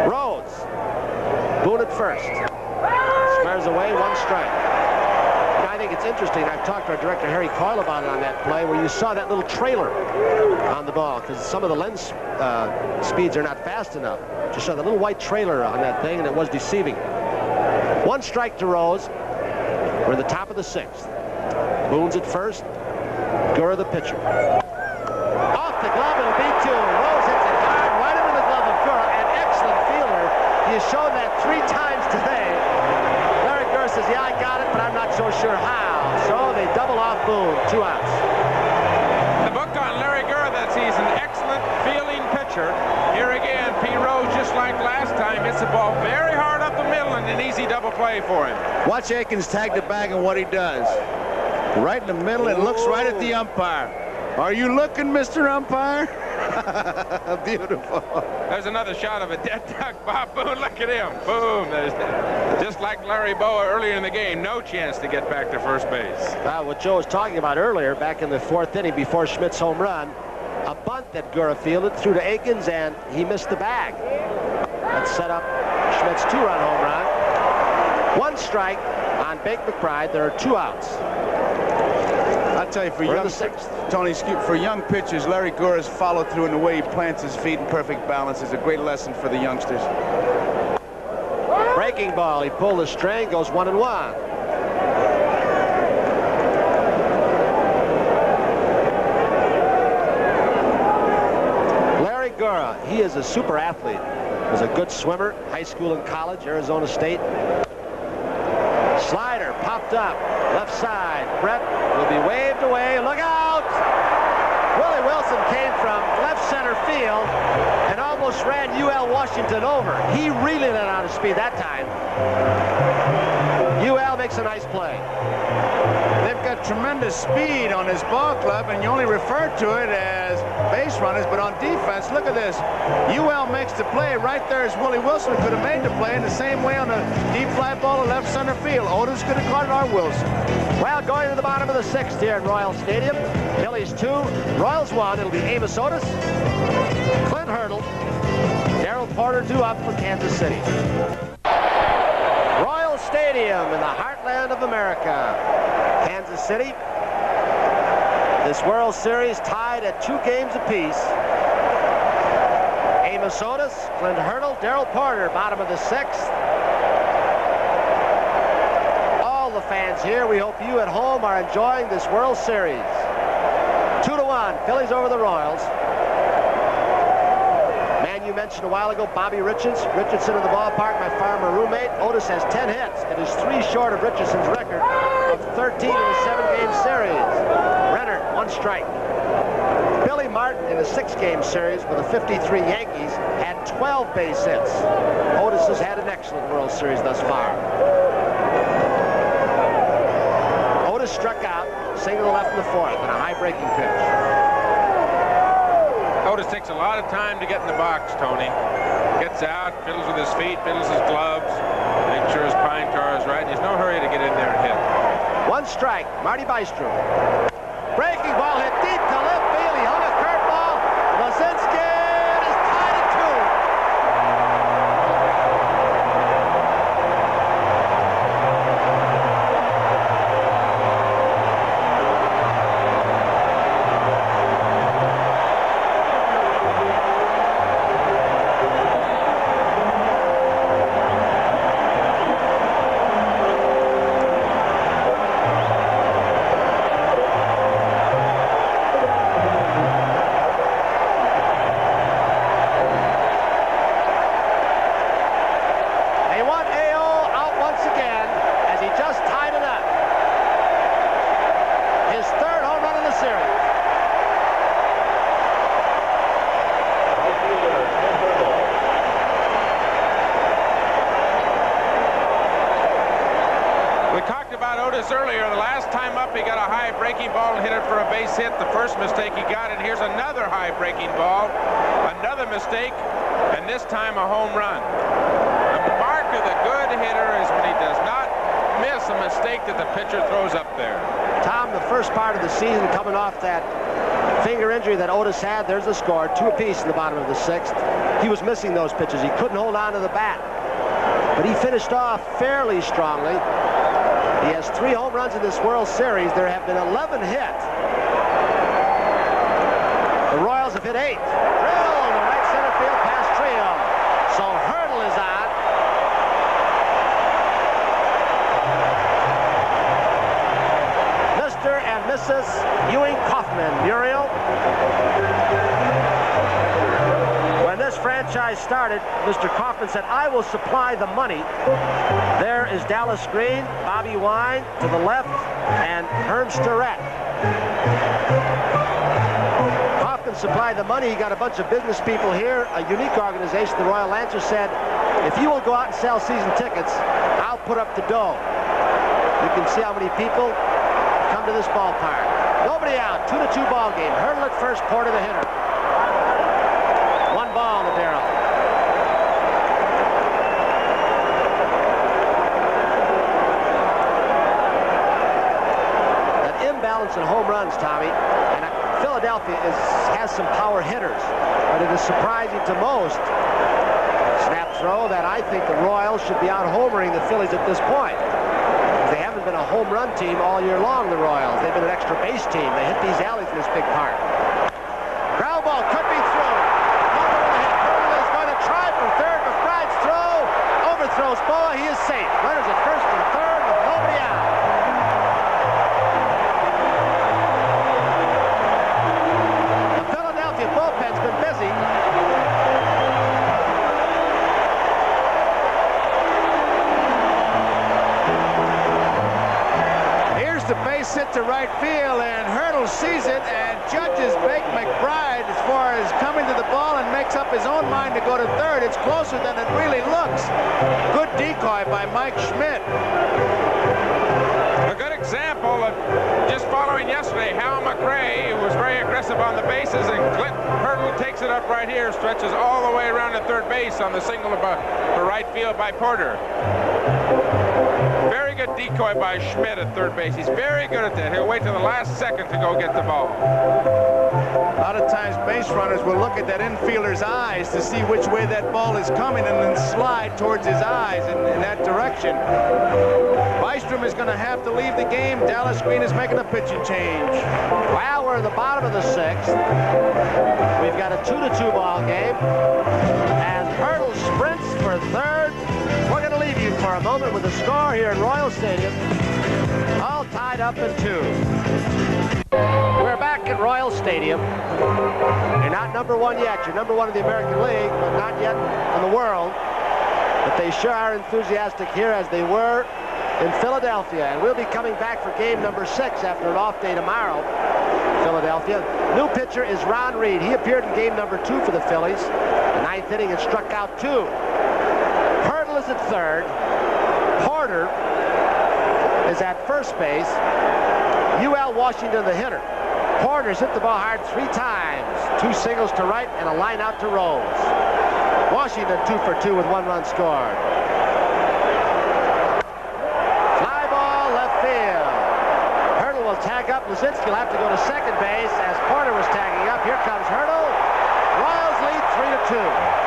Rhodes. Boone at first. Squares away, one strike. And I think it's interesting. I've talked to our director, Harry Coyle, about it on that play where you saw that little trailer on the ball because some of the lens speeds are not fast enough. Just saw the little white trailer on that thing, and it was deceiving. One strike to Rose. We're in the top of the sixth. Boone's at first. Gurr the pitcher. Off the glove, it'll be two. Rose hits it hard, right into the glove of Gurr. An excellent fielder. He has shown that 3 times today. Larry Gurr says, yeah, I got it, but I'm not so sure how. So they double off Boone. 2 outs. The book on Larry Gurr that season, excellent fielding pitcher. Here again, Pete Rose, just like last time, hits the ball very hard up the middle and an easy double play for him. Watch Aikens tag the bag and what he does. Right in the middle and looks right at the umpire. Are you looking, Mr. Umpire? Beautiful. There's another shot of a dead duck. Bob Boone, look at him. Boom. There's, just like Larry Boa earlier in the game, no chance to get back to first base. What Joe was talking about earlier, back in the 4th inning before Schmidt's home run, a bunt that Gurr fielded threw to Aikens, and he missed the bag. That set up Schmidt's 2-run home run. 1 strike on Bake McBride. There are 2 outs. I'll tell you, for young, Tony, for young pitchers, Larry Gurr's follow through in the way he plants his feet in perfect balance is a great lesson for the youngsters. Breaking ball. He pulled the string, goes 1-1. Larry Gurr, he is a super athlete. Was a good swimmer, high school and college, Arizona State. Slider popped up, left side. Brett will be waved away. Look out! Willie Wilson came from left center field and almost ran UL Washington over. He really let out his speed that time. UL makes a nice play. They've got tremendous speed on this ball club, and you only refer to it as base runners, but on defense, look at this. UL makes the play right there as Willie Wilson could have made the play in the same way on a deep fly ball to left center field. Otis could have caught it, or Wilson. Well, going to the bottom of the 6th here at Royal Stadium. Phillies 2, Royals 1. It'll be Amos Otis, Clint Hurdle, Darrell Porter 2 up for Kansas City. Royal Stadium in the heartland of America. Kansas City. This World Series tied at 2 games apiece. Amos Otis, Clint Hurdle, Darrell Porter, bottom of the 6th. All the fans here, we hope you at home are enjoying this World Series. 2-1, Phillies over the Royals. Man you mentioned a while ago, Bobby Richardson in the ballpark, my former roommate. Otis has 10 hits. It is 3 short of Richardson's record of 13 in a 7-game series. Renner, 1 strike. Billy Martin in a 6-game series with the 53 Yankees had 12 base hits. Otis has had an excellent World Series thus far. Otis struck out, single left in the 4th, and a high breaking pitch. Otis takes a lot of time to get in the box, Tony. Gets out, fiddles with his feet, fiddles his gloves, makes sure his pine tar is right. There's no hurry to get in there and hit. 1 strike, Marty Bystrom. Breaking ball hit deep to left field. He hung a curveball. Lazinski is tied at 2. this earlier. The last time up, he got a high breaking ball and hit it for a base hit. The first mistake he got, and here's another high breaking ball. Another mistake, and this time a home run. The mark of the good hitter is when he does not miss a mistake that the pitcher throws up there. Tom, the first part of the season coming off that finger injury that Otis had, there's the score, 2 apiece in the bottom of the 6th. He was missing those pitches. He couldn't hold on to the bat. But he finished off fairly strongly. He has 3 home runs in this World Series. There have been 11 hit. The Royals have hit 8. Drill to right center field past Trio. So Hurdle is on. Mr. and Mrs. Ewing Kauffman. Muriel. When this franchise started, Mr. Kauffman said, I will supply the money. There is Dallas Green, Bobby Wine to the left, and Herm Starrett. Kauffman supplied the money. He got a bunch of business people here, a unique organization. The Royal Lancers said, if you will go out and sell season tickets, I'll put up the dough. You can see how many people come to this ballpark. Nobody out, 2-2 ball game. Hurdle at first, Porter the hitter. 1 ball in the barrel. That imbalance in home runs, Tommy, and Philadelphia has some power hitters, but it is surprising to most. Snap throw that I think the Royals should be out homering the Phillies at this point. They haven't been a home run team all year long, the Royals. They've been an extra base team. They hit these alleys in this big park. Ground ball could be thrown. Hurdle is going to try from third. McBride's throw. Overthrows Boa. He is safe. Runners at first and third with nobody out. The Philadelphia bullpen's been busy. The base hit to right field, and Hurdle sees it and judges Bake McBride as far as coming to the ball and makes up his own mind to go to third. It's closer than it really looks. Good decoy by Mike Schmidt. A good example of just following yesterday, Hal McRae, who was very aggressive on the bases, and Clint Hurdle takes it up right here, stretches all the way around to third base on the single for right field by Porter. Very good decoy by Schmidt at third base. He's very good at that. He'll wait till the last second to go get the ball. A lot of times base runners will look at that infielder's eyes to see which way that ball is coming and then slide towards his eyes in that direction. Bystrom is going to have to leave the game. Dallas Green is making a pitching change. Well, we're in the bottom of the 6th. We've got a 2-2 ball game. And Hurdle sprints for third. We're going to leave you for a moment with the score here at Royal Stadium. All tied up in 2. We're back at Royal Stadium. You're not number 1 yet. You're number 1 in the American League, but not yet in the world. But they sure are enthusiastic here as they were in Philadelphia. And we'll be coming back for game number 6 after an off day tomorrow. Philadelphia. New pitcher is Ron Reed. He appeared in game number 2 for the Phillies. The 9th inning and struck out 2. Hurdle is at third. Porter is at first base. UL Washington, the hitter. Porter's hit the ball hard 3 times. 2 singles to right and a line out to Rose. Washington 2 for 2 with 1 run scored. Fly ball left field. Hurdle will tag up. Luzinski will have to go to second base as Porter was tagging up. Here comes Hurdle. Royals lead 3-2.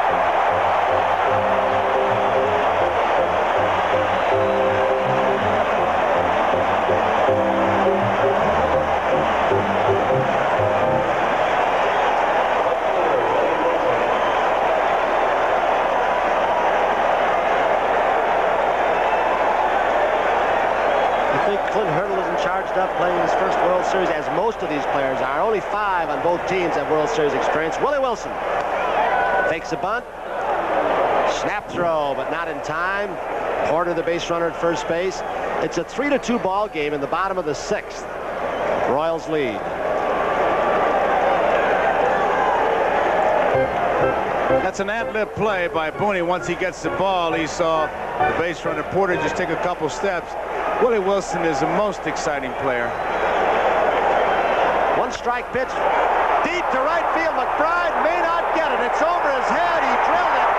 Clint Hurdle isn't charged up playing his first World Series, as most of these players are. Only 5 on both teams have World Series experience. Willie Wilson fakes a bunt. Snap throw, but not in time. Porter, the base runner at first base. It's a 3-2 ball game in the bottom of the 6th. Royals lead. That's an ad-lib play by Booney. Once he gets the ball, he saw the base runner Porter just take a couple steps. Willie Wilson is the most exciting player. One strike pitch. Deep to right field. McBride may not get it. It's over his head. He drilled it.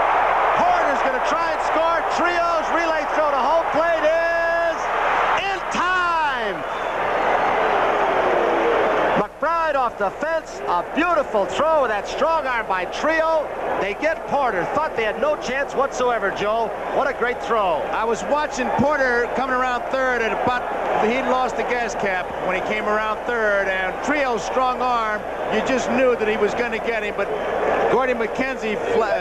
Horner's going to try and score. Trio's relay throw to home plate is in time. McBride off the fence. A beautiful throw with that strong arm by Trio. They get Porter. Thought they had no chance whatsoever, Joe. What a great throw. I was watching Porter coming around third at about, he'd lost the gas cap when he came around third, and Trio's strong arm, you just knew that he was going to get him, but Gordy McKenzie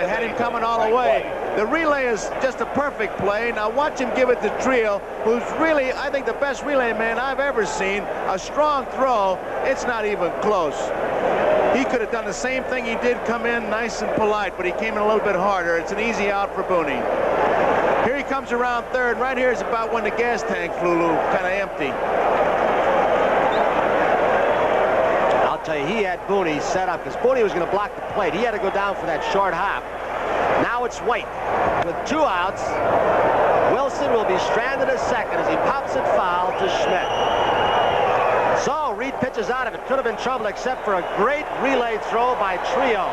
had him coming all the way. The relay is just a perfect play. Now watch him give it to Trio, who's really, I think, the best relay man I've ever seen. A strong throw. It's not even close. He could have done the same thing he did, come in nice and polite, but he came in a little bit harder. It's an easy out for Booney. Here he comes around third. Right here is about when the gas tank flew kind of empty. I'll tell you, he had Booney set up because Booney was going to block the plate. He had to go down for that short hop. Now it's White with 2 outs. Wilson will be stranded at second as he pops it foul to Schmidt. So Reed pitches out of it. Could have been trouble except for a great relay throw by Trio.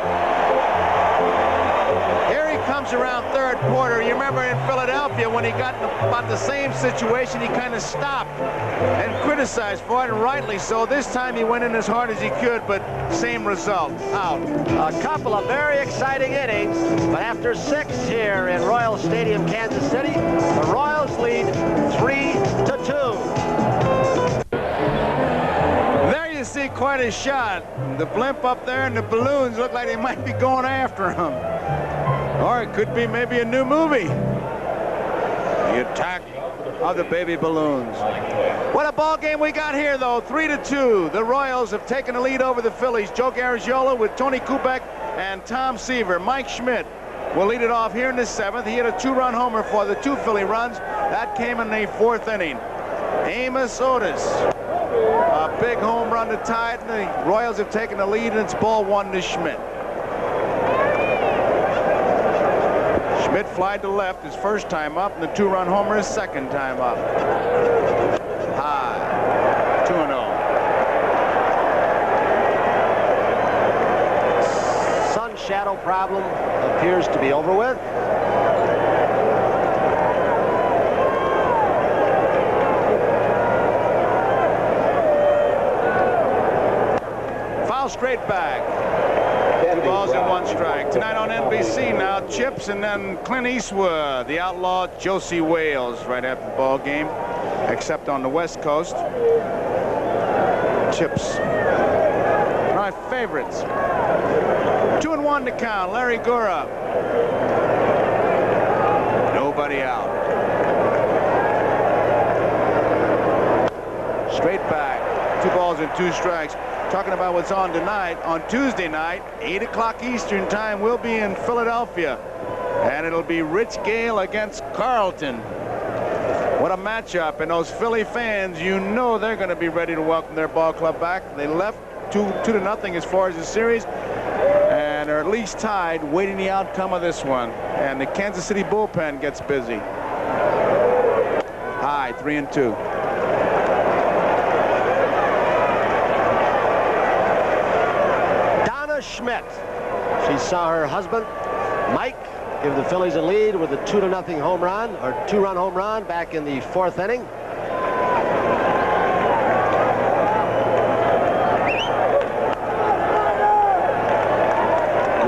Here he comes around third, Porter. You remember in Philadelphia when he got in about the same situation, he kind of stopped and criticized for it, and rightly so. This time he went in as hard as he could, but same result, out. A couple of very exciting innings, but after 6 here in Royal Stadium, Kansas City, the Royals lead 3-2. You see quite a shot. The blimp up there and the balloons look like they might be going after him. Or it could be maybe a new movie. The attack of the baby balloons. What a ball game we got here, though. 3-2. The Royals have taken the lead over the Phillies. Joe Garagiola with Tony Kubek and Tom Seaver. Mike Schmidt will lead it off here in the 7th. He hit a 2-run homer for the 2 Philly runs. That came in the 4th inning. Amos Otis. A big home run to tie it, and the Royals have taken the lead, and it's ball 1 to Schmidt. Schmidt flied to left his first time up, and the 2-run homer his second time up. High. 2-0. Sun shadow problem appears to be over with. Straight back. 2 balls and 1 strike. Tonight on NBC now, Chips and then Clint Eastwood, the outlaw Josie Wales, right after the ball game, except on the West Coast. Chips. All right, favorites. 2-1 to count. Larry Gura. Nobody out. Straight back. 2 balls and 2 strikes. Talking about what's on tonight, on Tuesday night, 8 o'clock Eastern time, we'll be in Philadelphia. And it'll be Rich Gale against Carlton. What a matchup. And those Philly fans, you know they're going to be ready to welcome their ball club back. They left 2-0 as far as the series, and are at least tied, waiting the outcome of this one. And the Kansas City bullpen gets busy. High, 3-2. Schmidt. She saw her husband, Mike, give the Phillies a lead with a 2-0 home run, or 2-run home run back in the 4th inning.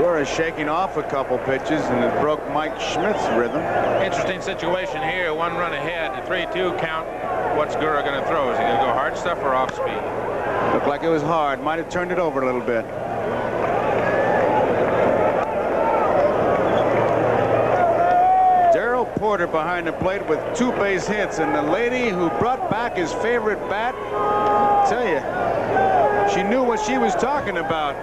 Gura shaking off a couple pitches, and it broke Mike Schmidt's rhythm. Interesting situation here. 1 run ahead, the 3-2 count. What's Gura going to throw? Is he going to go hard stuff or off speed? Looked like it was hard. Might have turned it over a little bit. Porter behind the plate with 2 base hits, and the lady who brought back his favorite bat, I tell you, she knew what she was talking about.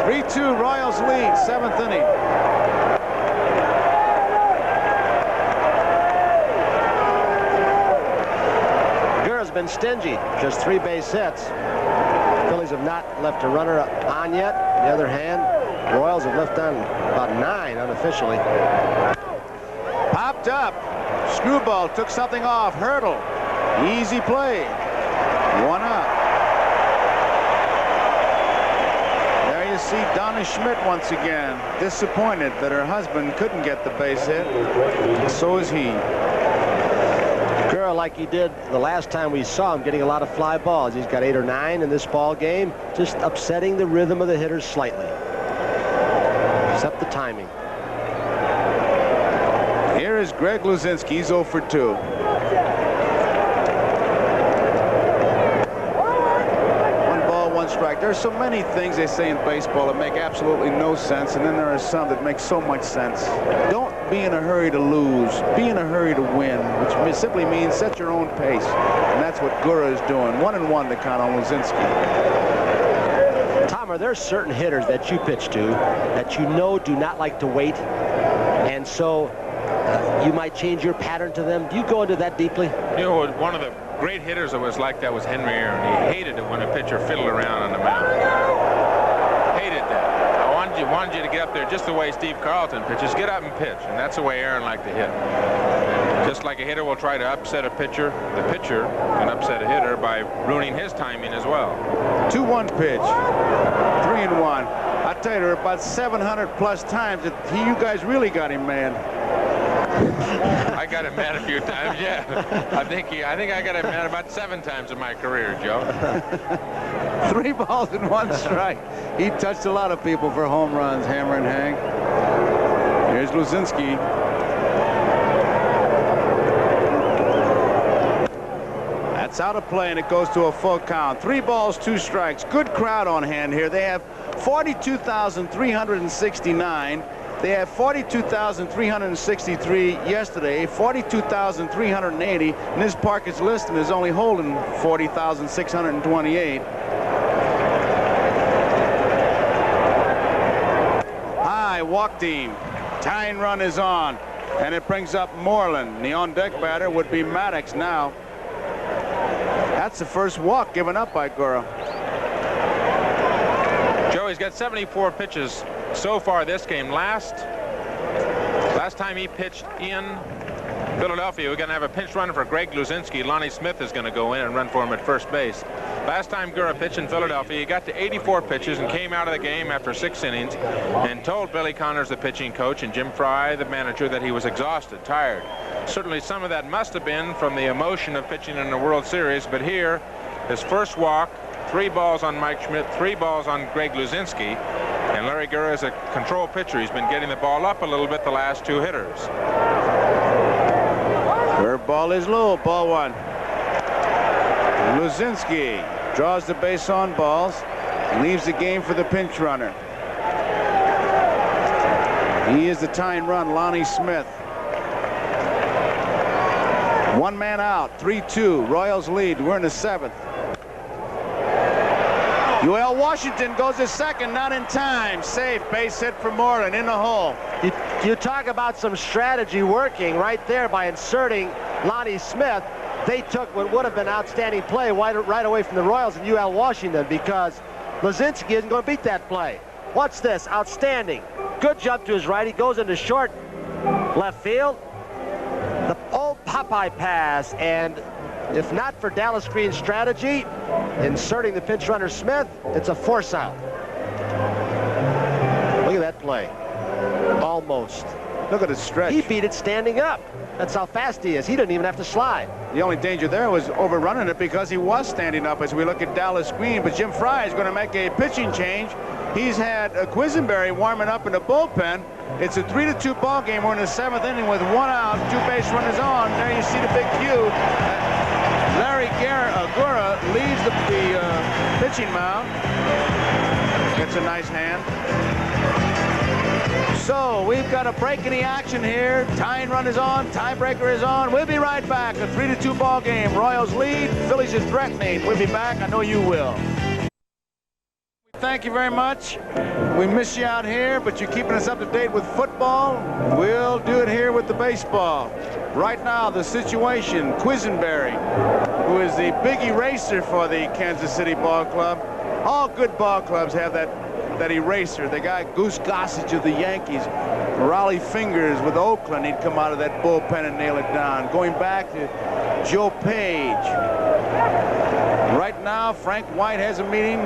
3-2 Royals lead, 7th inning. Gura's been stingy, just 3 base hits. Phillies have not left a runner on yet. On the other hand, Royals have left on about 9 unofficially. Popped up. Screwball took something off. Hurdle. Easy play. 1 up. There you see Donna Schmidt once again, disappointed that her husband couldn't get the base hit. So is he. Gurra, like he did the last time we saw him, getting a lot of fly balls. He's got 8 or 9 in this ball game, just upsetting the rhythm of the hitters slightly. Except the timing. Here is Greg Luzinski. He's 0 for 2. Strike. There's so many things they say in baseball that make absolutely no sense, and then there are some that make so much sense. Don't be in a hurry to lose. Be in a hurry to win, which simply means set your own pace. And that's what Gurra is doing. 1-1 to count on Luzinski. Tom, are there certain hitters that you pitch to that you know do not like to wait, and so you might change your pattern to them? Do you go into that deeply? You know, one of the great hitters that was like that was Henry Aaron. He hated it when a pitcher fiddled around on the mound. Hated that. I wanted you to get up there just the way Steve Carlton pitches. Get up and pitch, and that's the way Aaron liked to hit. Just like a hitter will try to upset a pitcher, the pitcher can upset a hitter by ruining his timing as well. 2-1 pitch. 3-1. I tell you, there are about 700 plus times that you guys really got him mad. I got him mad a few times, yeah. I think I got him mad about 7 times in my career, Joe. 3 balls and 1 strike. He touched a lot of people for home runs, Hammer and Hang. Here's Luzinski. That's out of play, and it goes to a full count. 3 balls, 2 strikes. Good crowd on hand here. They have 42,369. They have 42,363 yesterday, 42,380, and this park is listed as only holding 40,628. High, walked him. Tying run is on, and it brings up Moreland. The on-deck batter would be Maddox now. That's the first walk given up by Gurra. Joe, he's got 74 pitches so far this game. Last time he pitched in Philadelphia, we're going to have a pinch runner for Greg Luzinski. Lonnie Smith is going to go in and run for him at first base. Last time Gurra pitched in Philadelphia, he got to 84 pitches and came out of the game after 6 innings and told Billy Connors, the pitching coach, and Jim Fry, the manager, that he was exhausted, tired. Certainly some of that must have been from the emotion of pitching in the World Series, but here, his first walk, 3 balls on Mike Schmidt, 3 balls on Greg Luzinski. And Larry Gurra is a control pitcher. He's been getting the ball up a little bit the last 2 hitters. Curve ball is low, ball 1. Luzinski draws the base on balls, leaves the game for the pinch runner. He is the tying run, Lonnie Smith. 1 man out, 3-2. Royals lead. We're in the 7th. UL Washington goes to second, not in time. Safe, base hit for Moreland in the hole. You talk about some strategy working right there by inserting Lonnie Smith. They took what would have been outstanding play right away from the Royals and UL Washington, because Luzinski isn't going to beat that play. What's this? Outstanding. Good jump to his right. He goes into short left field. The old Popeye pass, and if not for Dallas Green's strategy, inserting the pinch runner Smith, it's a force out. Look at that play. Almost. Look at his stretch. He beat it standing up. That's how fast he is. He didn't even have to slide. The only danger there was overrunning it because he was standing up as we look at Dallas Green. But Jim Fry is going to make a pitching change. He's had Quisenberry warming up in the bullpen. It's a 3-2 ball game. We're in the 7th inning with 1 out, 2 base runners on. There you see the big cue. Larry Gurra leaves the pitching mound. Gets a nice hand. So we've got a break in the action here. Tying run is on. Tiebreaker is on. We'll be right back. A 3-2 ball game. Royals lead. Phillies is threatening. We'll be back. I know you will. Thank you very much. We miss you out here, but you're keeping us up to date with football. We'll do it here with the baseball. Right now, the situation, Quisenberry, who is the big eraser for the Kansas City Ball Club. All good ball clubs have that that eraser, the guy Goose Gossage of the Yankees, Raleigh Fingers with Oakland, he'd come out of that bullpen and nail it down. Going back to Joe Page. Right now, Frank White has a meeting.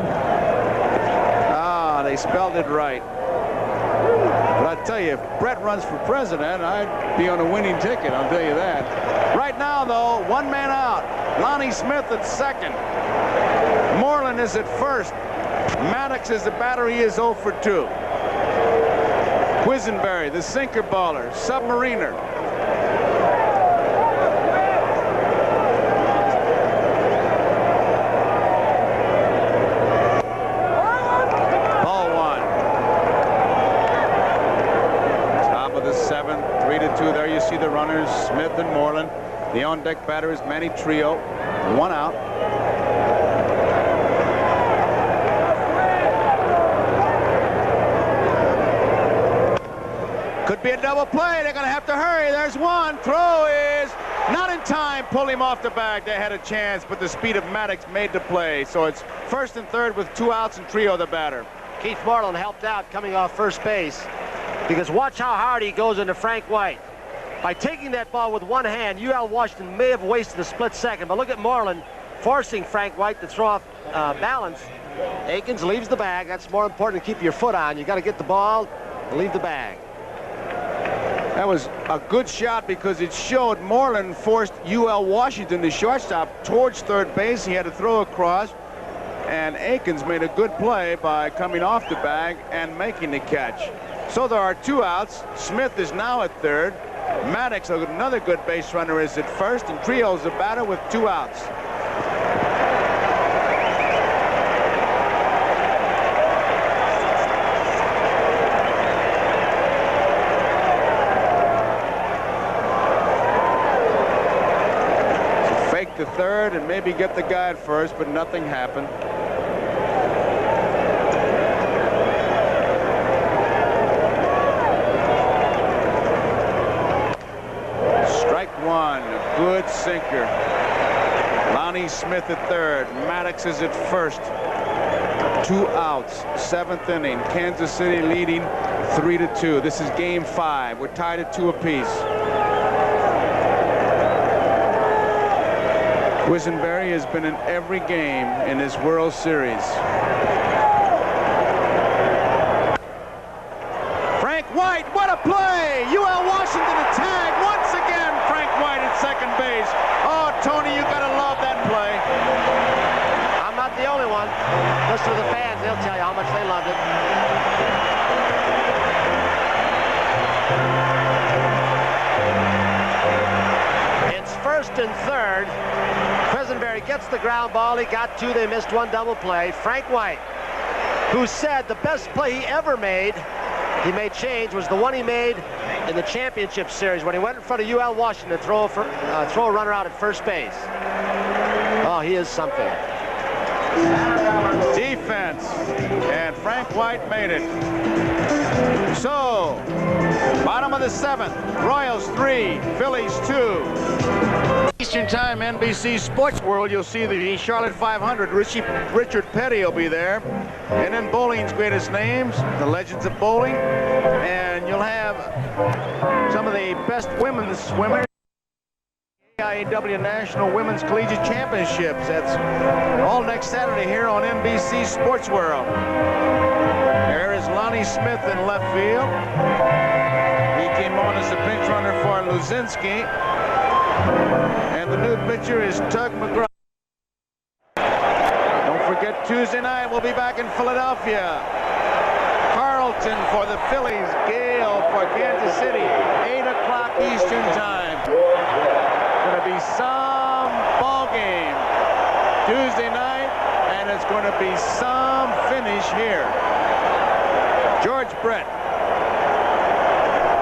Ah, they spelled it right. But I tell you, if Brett runs for president, I'd be on a winning ticket, I'll tell you that. Right now, though, one man out. Lonnie Smith at second. Moreland is at first. Maddox is the batter. He is 0 for 2. Quisenberry, the sinker baller, submariner. Ball one. Top of the 7th, 3-2. There you see the runners, Smith and Moreland. The on-deck batter is Manny Trio. 1 out. Could be a double play. They're going to have to hurry. There's one. Throw is not in time. Pull him off the bag. They had a chance, but the speed of Maddox made the play. So it's 1st and 3rd with 2 outs and Trio the batter. Keith Moreland helped out coming off first base, because watch how hard he goes into Frank White. By taking that ball with one hand, UL Washington may have wasted a split second, but look at Moreland forcing Frank White to throw off balance. Akins leaves the bag. That's more important than keep your foot on. You got to get the ball and leave the bag. That was a good shot because it showed Moreland forced UL Washington, the shortstop, towards third base. He had to throw across, and Akins made a good play by coming off the bag and making the catch. So there are 2 outs. Smith is now at third. Maddox, another good base runner, is at first, and Trio's the batter with 2 outs. To third and maybe get the guy at first, but nothing happened. Strike one, good sinker. Lonnie Smith at third. Maddox is at first. 2 outs, 7th inning. Kansas City leading 3-2. This is game 5. We're tied at 2 apiece. Quisenberry has been in every game in this World Series. Frank White, what a play! UL Washington a tag once again. Frank White at second base. Oh, Tony, you gotta love that play. I'm not the only one. Listen to the fans. They'll tell you how much they loved it. It's 1st and 3rd. Quisenberry gets the ground ball. He got 2. They missed 1 double play. Frank White, who said the best play he ever made, he made change, was the one he made in the championship series when he went in front of UL Washington to throw a runner out at first base. Oh, he is something. Defense, and Frank White made it. So, bottom of the 7th, Royals 3, Phillies 2. Eastern Time, NBC Sports World, you'll see the Charlotte 500. Richard Petty will be there. And then bowling's greatest names, the legends of bowling. And you'll have some of the best women's swimmers. IAW National Women's Collegiate Championships. That's all next Saturday here on NBC Sports World. There is Lonnie Smith in left field. He came on as a pinch runner for Luzinski. And the new pitcher is Tug McGraw. Don't forget, Tuesday night we'll be back in Philadelphia. Carlton for the Phillies, Gale for Kansas City, 8 o'clock Eastern Time. Going to be some ball game Tuesday night, and it's going to be some finish here. George Brett.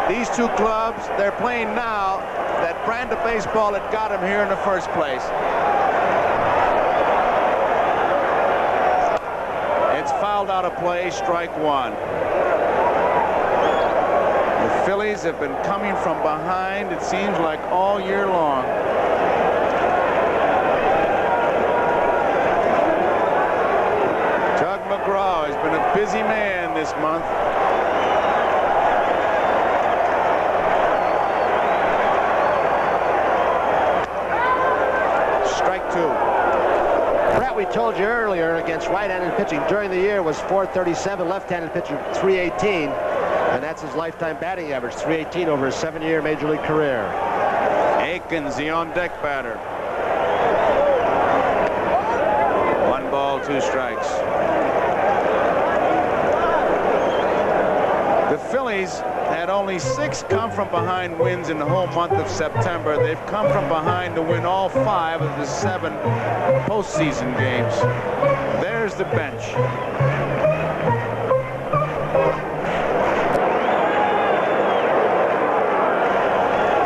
These 2 clubs, they're playing now that brand of baseball that got them here in the first place. It's fouled out of play, strike 1. The Phillies have been coming from behind, it seems like, all year long. Tug McGraw McGraw has been a busy man this month. Strike 2. Brett, we told you earlier, against right-handed pitching during the year was .437, left-handed pitcher .318, and that's his lifetime batting average, .318 over his 7-year Major League career. Aikens, the on-deck batter. 1 ball, 2 strikes. The Phillies had only 6 come-from-behind wins in the whole month of September. They've come from behind to win all 5 of the 7 postseason games. There's the bench.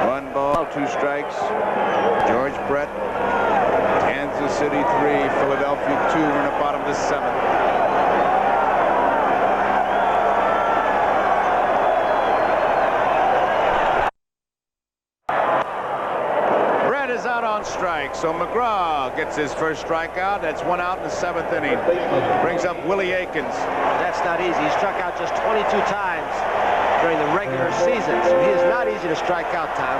One ball, 2 strikes. George Brett, Kansas City 3, Philadelphia 2. We're in the bottom of the 7th. Strike. So McGraw gets his first strikeout. That's 1 out in the 7th inning. Brings up Willie Aikens. That's not easy. He struck out just 22 times during the regular season, so he is not easy to strike out, Tom.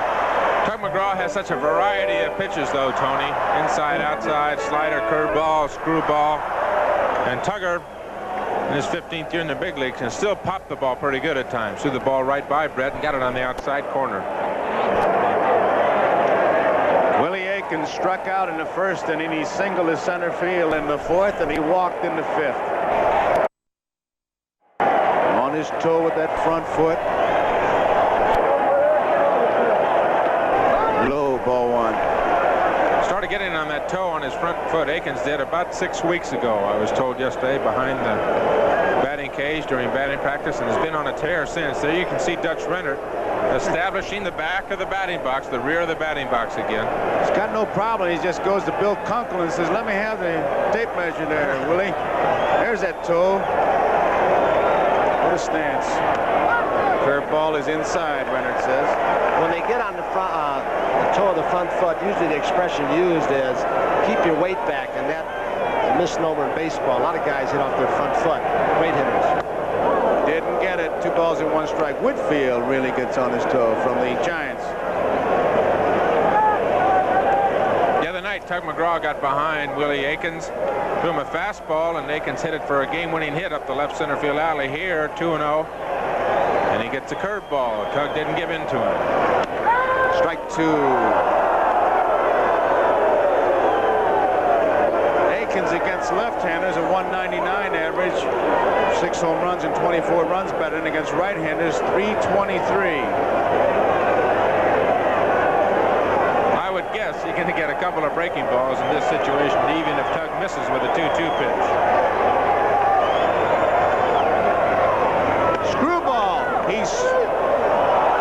Tug McGraw has such a variety of pitches, though, Tony. Inside, outside, slider, curveball, screwball. And Tugger, in his 15th year in the big leagues, can still pop the ball pretty good at times. Threw the ball right by Brett and got it on the outside corner. Willie Aikens struck out in the 1st inning. He singled to center field in the 4th, and he walked in the 5th. On his toe with that front foot. Low, ball 1. Started getting on that toe on his front foot. Aikens did about 6 weeks ago, I was told yesterday, behind the batting cage during batting practice, and has been on a tear since. There you can see Dutch Renner establishing the back of the batting box, the rear of the batting box again. He's got no problem. He just goes to Bill Kunkel and says, let me have the tape measure there, Willie. There's that toe. What a stance. Curveball is inside, Renner says. When they get on the front, the toe of the front foot, usually the expression used is keep your weight back, and that's a misnomer in baseball. A lot of guys hit off their front foot, great hitters. Didn't get it. 2 balls and 1 strike. Whitfield really gets on his toe from the Giants. The other night, Tug McGraw got behind Willie Aikens, threw him a fastball, and Aikens hit it for a game-winning hit up the left center field alley here, 2-0. And he gets a curveball. Tug didn't give in to him. Strike 2. Aikens against left-handers, a 199 average. 6 home runs and 24 runs better than against right-handers, 323. I would guess you're going to get a couple of breaking balls in this situation, even if Tug misses with a 2-2 pitch. Screwball. He's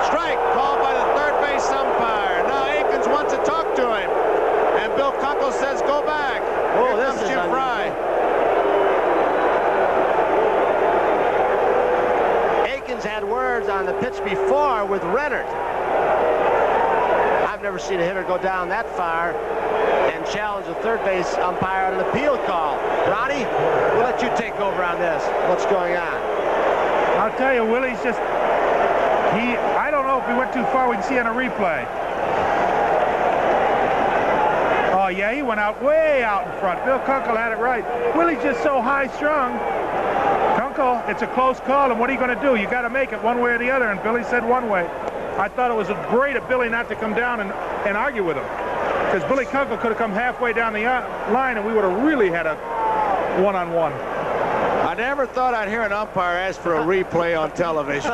strike called by the third base umpire. Now Aikens wants to talk to him, and Bill Kunkel says, go back. Oh, Here this comes is Jim Fry. Had words on the pitch before with Rennert. I've never seen a hitter go down that far and challenge the third base umpire on an appeal call. Ronnie, we'll let you take over on this. What's going on? I'll tell you, Willie's just, I don't know if he went too far. We can see on a replay. Oh, yeah, he went out way out in front. Bill Kunkel had it right. Willie's just so high-strung. Kunkel, it's a close call, and what are you going to do? You got to make it one way or the other, and Billy said one way. I thought it was great of Billy not to come down and argue with him, because Billy Kunkel could have come halfway down the line, and we would have really had a one-on-one. I never thought I'd hear an umpire ask for a replay on television.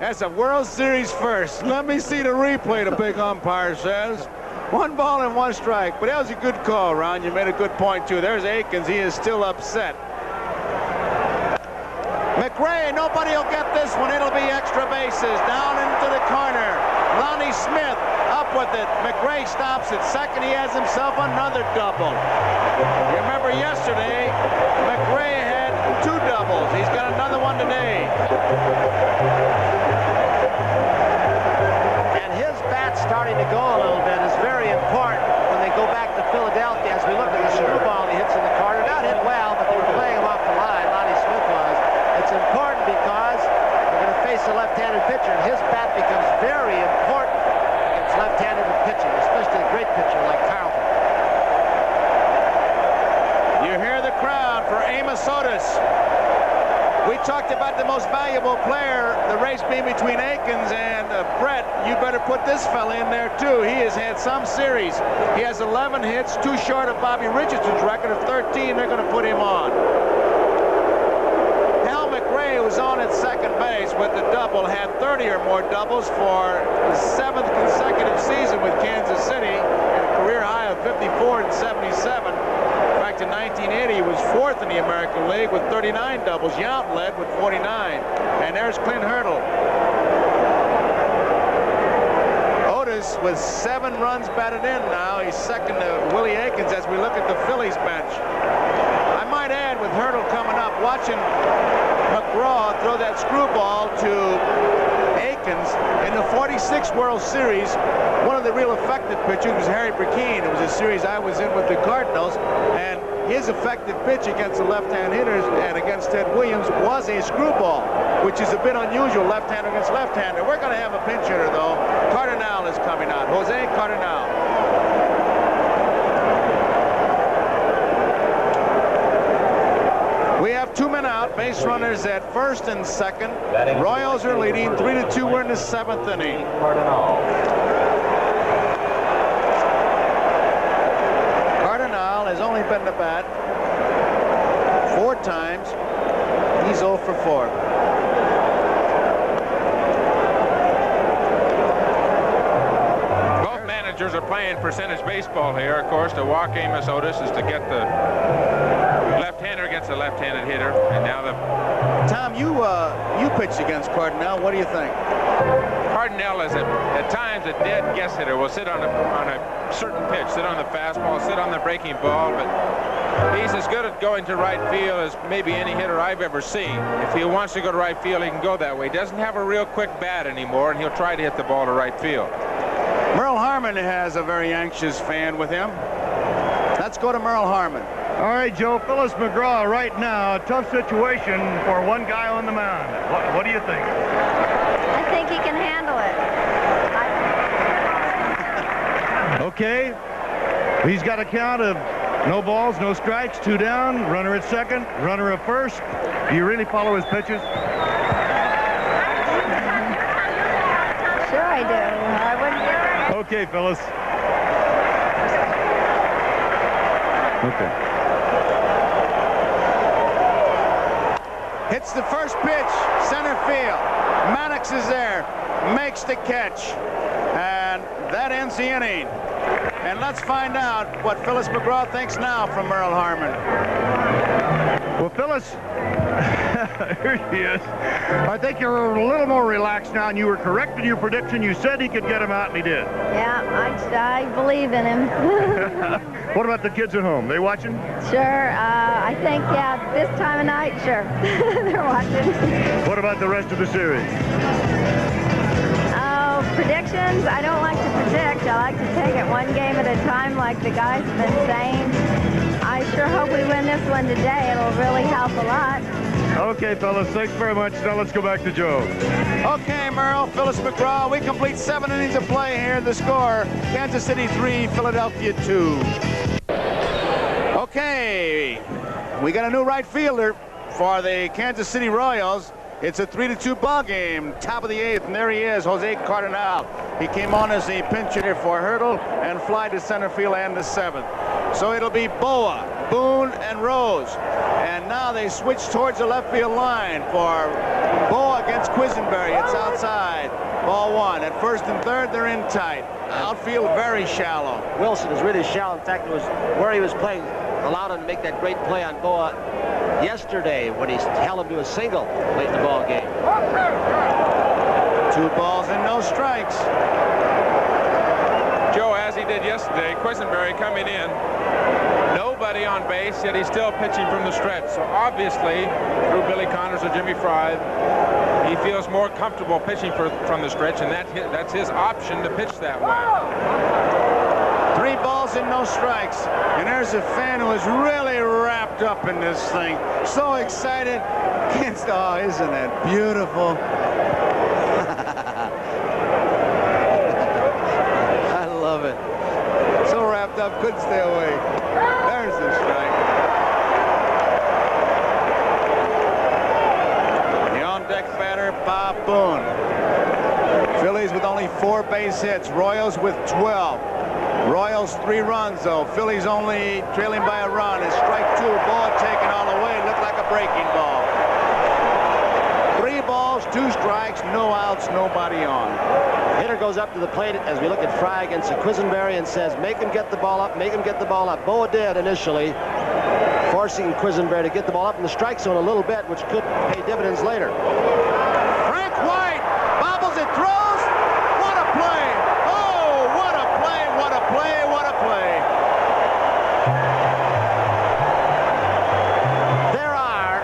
That's a World Series first. Let me see the replay, the big umpire says. 1 ball and 1 strike. But that was a good call, Ron. You made a good point, too. There's Aikens. He is still upset. McRae, nobody will get this one. It'll be extra bases. Down into the corner. Lonnie Smith up with it. McRae stops at second. He has himself another double. You remember yesterday, McRae had 2 doubles. He's got another one today. And his bat starting to go a little bit is very important when they go back to Philadelphia. As we look at the screwball he hits in the corner, not hit well, but they were playing him off the line. face a left-handed pitcher, and his bat becomes very important against left-handed pitching, especially a great pitcher like Carlton. You hear the crowd for Amos Otis. We talked about the most valuable player, the race being between Aikens and Brett. You better put this fella in there, too. He has had some series. He has 11 hits, 2 short of Bobby Richardson's record of 13. They're going to put him on. Hal McRae was on at second base with the double, had 30 or more doubles for the 7th consecutive season with Kansas City, and a career high of 54 and 77. In 1980, he was 4th in the American League with 39 doubles. Yount led with 49. And there's Clint Hurdle. Otis with 7 runs batted in now. He's second to Willie Aikens as we look at the Phillies bench. I might add, with Hurdle coming up, watching McGraw throw that screwball to Aikens in the 46 World Series. One of the real effective pitchers was Harry Burkeen. It was a series I was in with the Cardinals, and his effective pitch against the left-hand hitters and against Ted Williams was a screwball, which is a bit unusual, left-hander against left-hander. We're going to have a pinch hitter, though. Cardinal is coming out. Jose Cardinal. We have 2 men out, base runners at first and second. Royals are leading 3-2. We're in the 7th inning. Cardinal has only been to bat 4 times. He's 0 for 4. Both managers are playing percentage baseball here. Of course, to walk Amos Otis is to get the left-hander against a left-handed hitter, and now the... Tom, you pitched against Cardinal. What do you think? Cardinal is at times a dead guess hitter. Will sit on a certain pitch, sit on the fastball, sit on the breaking ball, but he's as good at going to right field as maybe any hitter I've ever seen. If he wants to go to right field, he can go that way. He doesn't have a real quick bat anymore, and he'll try to hit the ball to right field. Merle Harmon has a very anxious fan with him. Let's go to Merle Harmon. All right, Joe, Phyllis McGraw right now, a tough situation for one guy on the mound. What do you think? I think he can handle it. Okay. He's got a count of no balls, no strikes, 2 down, runner at second, runner at first. Do you really follow his pitches? Sure I do. I wouldn't. Okay, Phyllis. Okay. Hits the first pitch, center field. Maddox is there, makes the catch, and that ends the inning. And let's find out what Phyllis McGraw thinks now from Merle Harmon. Well, Phyllis, here she is. I think you're a little more relaxed now, and you were correct in your prediction. You said he could get him out, and he did. Yeah, I believe in him. What about the kids at home? They watching? Sure. I think, yeah, this time of night, sure. They're watching. What about the rest of the series? Oh, predictions? I don't like to predict. I like to take it one game at a time, like the guys have been saying. I sure hope we win this one today. It'll really help a lot. Okay, fellas, thanks very much. Now let's go back to Joe. Okay, Merle, Phyllis McGraw. We complete 7 innings of play here. The score, Kansas City 3, Philadelphia 2. Okay, we got a new right fielder for the Kansas City Royals. It's a 3-2 ball game, top of the 8th, and there he is, Jose Cardinal. He came on as a pinch hitter for Hurdle and fly to center field and the 7th. So it'll be Boa, Boone, and Rose. And now they switch towards the left field line for Boa against Quisenberry. It's outside, ball 1. At first and third, they're in tight. Outfield very shallow. Wilson is really shallow. In fact, it was where he was playing allowed him to make that great play on Boa yesterday when he held him to a single late in the ball game. 2 balls and no strikes. Joe, as he did yesterday, Quisenberry coming in, nobody on base, yet he's still pitching from the stretch. So obviously, through Billy Connors or Jimmy Fry, he feels more comfortable pitching from the stretch, and that's his option to pitch that way. 3 balls and no strikes. And there's a fan who is really wrapped up in this thing. So excited. Oh, isn't that beautiful? up, couldn't stay away. There's the strike. The on-deck batter, Bob Boone. Phillies with only 4 base hits. Royals with 12. Royals 3 runs, though. Phillies only trailing by a run. It's strike 2. Ball taken all the way. Looked like a breaking ball. 3 balls, 2 strikes, no outs, nobody on. Hitter goes up to the plate as we look at Fry against Quisenberry and says, make him get the ball up, make him get the ball up. Boa did initially, forcing Quisenberry to get the ball up in the strike zone a little bit, which could pay dividends later. Frank White bobbles it, throws. What a play! Oh, what a play, what a play, what a play. There are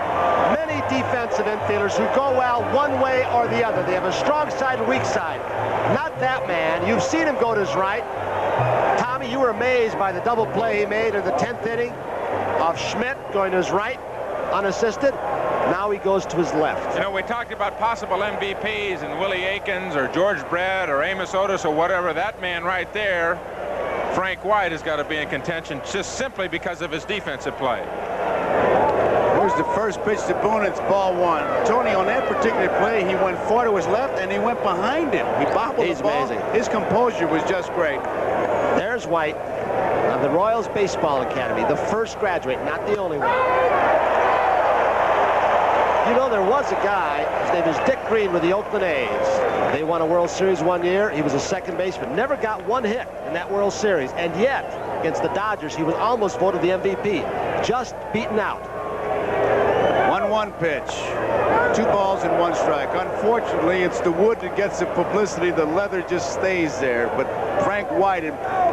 many defensive infielders who go well one way or the other. They have a strong side and weak side. Not that man. You've seen him go to his right. Tommy, you were amazed by the double play he made in the 10th inning of Schmidt going to his right, unassisted. Now he goes to his left. You know, we talked about possible MVPs and Willie Aikens or George Brett or Amos Otis or whatever. That man right there, Frank White, has got to be in contention just simply because of his defensive play. Here's the first pitch to Boone. It's ball 1. Tony, on that particular play, he went far to his left and he went behind him. He bobbled the ball. Amazing. His composure was just great. There's White of the Royals Baseball Academy, the first graduate, not the only one. You know, there was a guy, his name is Dick Green with the Oakland A's. They won a World Series one year. He was a second baseman, never got 1 hit in that World Series. And yet, against the Dodgers, he was almost voted the MVP. Just beaten out. 1-1 pitch. 2 balls and 1 strike. Unfortunately, it's the wood that gets the publicity. The leather just stays there. But Frank White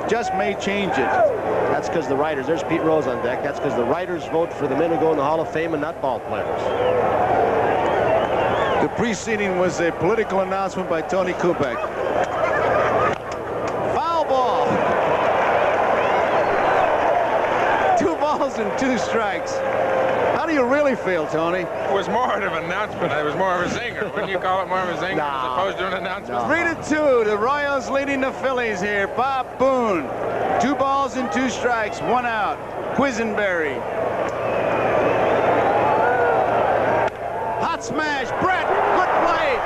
just may change it. That's because the writers, there's Pete Rose on deck. That's because the writers vote for the men who go in the Hall of Fame and not ball players. The preceding was a political announcement by Tony Kubek. Foul ball. 2 balls and 2 strikes. How do you really feel, Tony? It was more of an announcement. It was more of a zinger. Wouldn't you call it more of a zinger as opposed to an announcement? 3-2. The Royals leading the Phillies here. Bob Boone. 2 balls and 2 strikes. 1 out. Quisenberry. Hot smash. Brett. Good play.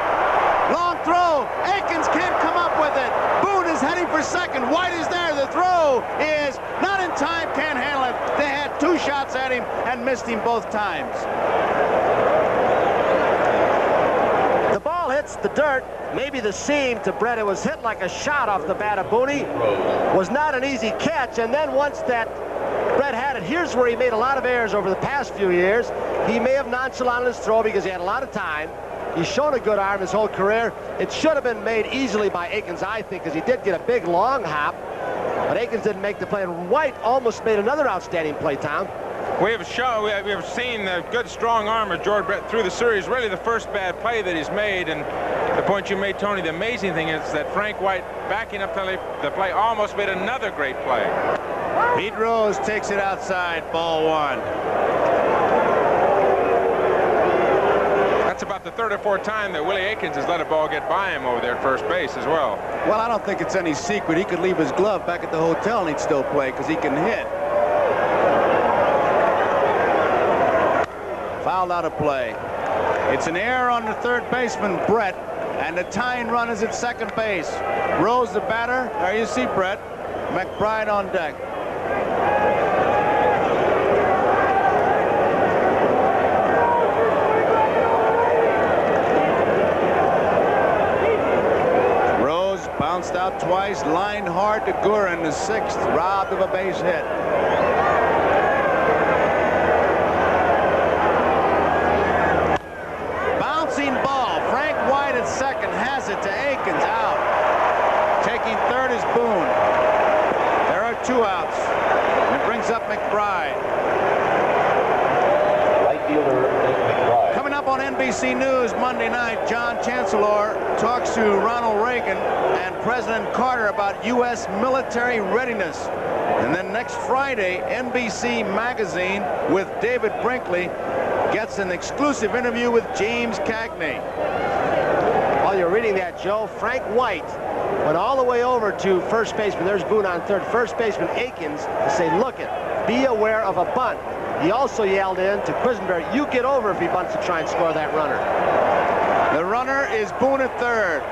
Long throw. Aikens can't come up with it. Boone is heading for second. White is there. The throw is not in time. Can't handle it. They had 2 shots at him and missed him both times. The ball hits the dirt, maybe the seam to Brett. It was hit like a shot off the bat of Booney. Was not an easy catch, and then once that Brett had it, here's where he made a lot of errors over the past few years. He may have nonchalanted his throw because he had a lot of time. He's shown a good arm his whole career. It should have been made easily by Aikens, I think, because he did get a big long hop. But Aikens didn't make the play, and White almost made another outstanding play, Tom. We have seen the good, strong arm of George Brett through the series. Really the first bad play that he's made, and the point you made, Tony, the amazing thing is that Frank White, backing up the play, almost made another great play. Pete Rose takes it outside, ball 1. That's about the 3rd or 4th time that Willie Aikens has let a ball get by him over there at first base as well. Well, I don't think it's any secret. He could leave his glove back at the hotel and he'd still play because he can hit. Fouled out of play. It's an error on the 3rd baseman, Brett, and the tying run is at second base. Rose, the batter. There you see Brett. McBride on deck. Bounced out twice, lined hard to Guerin, the 6th, robbed of a base hit. Bouncing ball. Frank White at second has it to Aikens, out. Taking 3rd is Boone. There are 2 outs. It brings up McBride. Right fielder McBride. Coming up on NBC News Monday night, John Chancellor talks to Ronald Reagan and President Carter about U.S. military readiness. And then next Friday, NBC Magazine with David Brinkley gets an exclusive interview with James Cagney. While you're reading that, Joe, Frank White went all the way over to first baseman. There's Boone on third. First baseman Akins to say, look it, be aware of a bunt. He also yelled in to Quisenberry, you get over if he bunts to try and score that runner. The runner is Boone at third.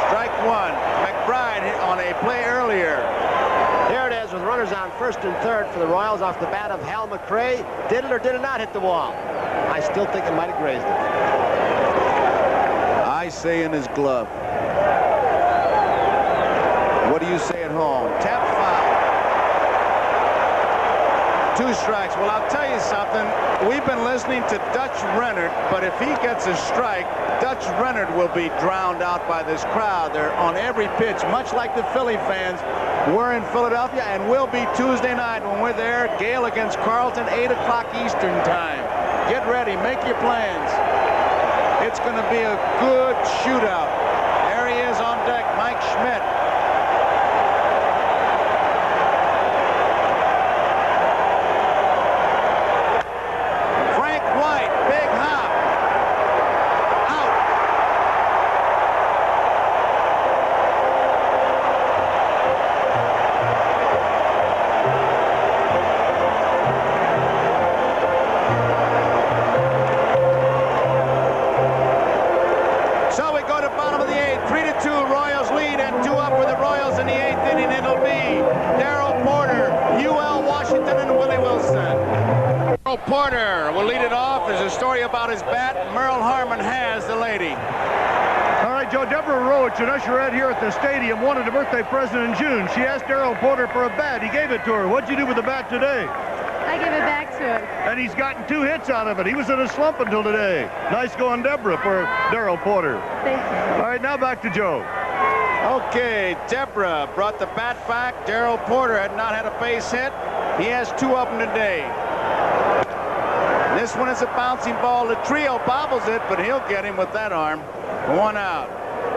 Strike one. McBride hit on a play earlier. There it is with runners on first and third for the Royals off the bat of Hal McRae. Did it or did it not hit the wall? I still think it might have grazed it. I say in his glove. What do you say at home? Tap foul. 2 strikes. Well, I'll tell you something. We've been listening to Dutch Rennert, but if he gets a strike, Dutch Rennert will be drowned out by this crowd. They're on every pitch, much like the Philly fans. We're in Philadelphia and we'll be Tuesday night when we're there. Gale against Carlton, 8 o'clock Eastern time. Get ready. Make your plans. It's going to be a good shootout. There he is on deck, Mike Schmidt. Porter will lead it off. There's a story about his bat. Merle Harmon has the lady. All right, Joe, Deborah Roach, an usherette here at the stadium, wanted a birthday present in June. She asked Darrell Porter for a bat. He gave it to her. What'd you do with the bat today? I gave it back to him. And he's gotten 2 hits out of it. He was in a slump until today. Nice going, Deborah, for Darrell Porter. Thank you. All right, now back to Joe. Okay, Deborah brought the bat back. Darrell Porter had not had a base hit. He has 2 of them today. This one is a bouncing ball. The trio bobbles it, but he'll get him with that arm. 1 out.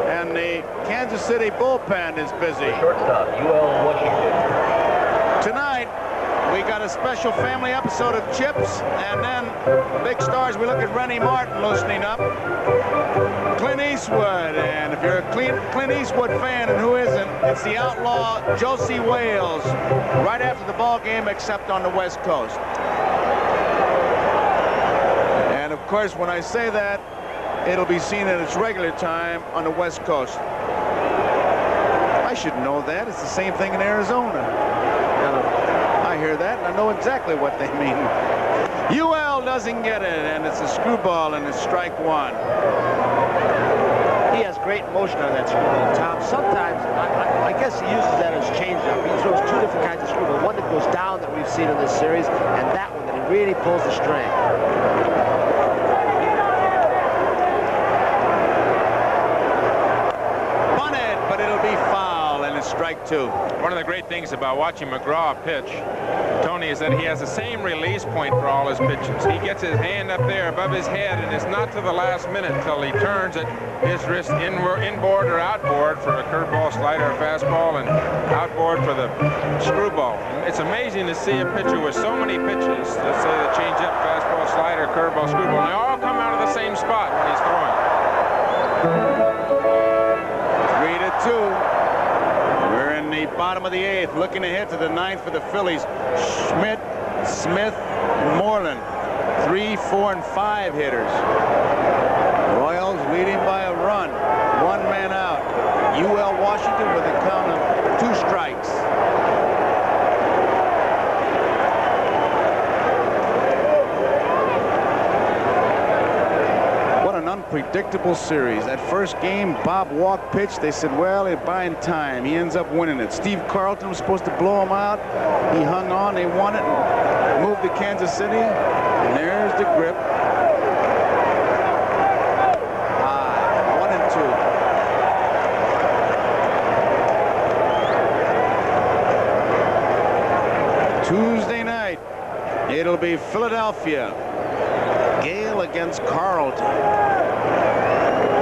And the Kansas City bullpen is busy. Shortstop, UL Washington. Tonight, we got a special family episode of Chips, and then big stars. We look at Rennie Martin loosening up. Clint Eastwood, and if you're a Clint Eastwood fan, and who isn't, it's the outlaw Josie Wales right after the ball game, except on the West Coast. And of course, when I say that, it'll be seen at its regular time on the West Coast. I should know that. It's the same thing in Arizona. I hear that, and I know exactly what they mean. UL doesn't get it, and it's a screwball, and it's strike 1. He has great motion on that screwball, Tom. Sometimes, I guess he uses that as changeup. He throws 2 different kinds of screwball. One that goes down that we've seen in this series, and that one that he really pulls the string. Bunted, but it'll be foul, and it's strike 2. One of the great things about watching McGraw pitch, Tony, is that he has the same release point for all his pitches. He gets his hand up there above his head, and it's not to the last minute until he turns it, his wrist inboard or outboard for a curveball, slider, or fastball, and outboard for the screwball. It's amazing to see a pitcher with so many pitches, let's say the changeup, fastball, slider, curveball, screwball, and they all come out of the same spot when he's throwing. 3-2. We're in the bottom of the 8th, looking ahead to the 9th for the Phillies. Schmidt, Smith, and Moreland. 3, 4, and 5 hitters. Royals leading by a run. 1 man out. UL Washington with a count of 2 strikes. Unpredictable series. That first game, Bob Walk pitched. They said, well, they're buying time. He ends up winning it. Steve Carlton was supposed to blow him out. He hung on. They won it and moved to Kansas City. And there's the grip. 1-2. Tuesday night, it'll be Philadelphia. Gale against Carlton.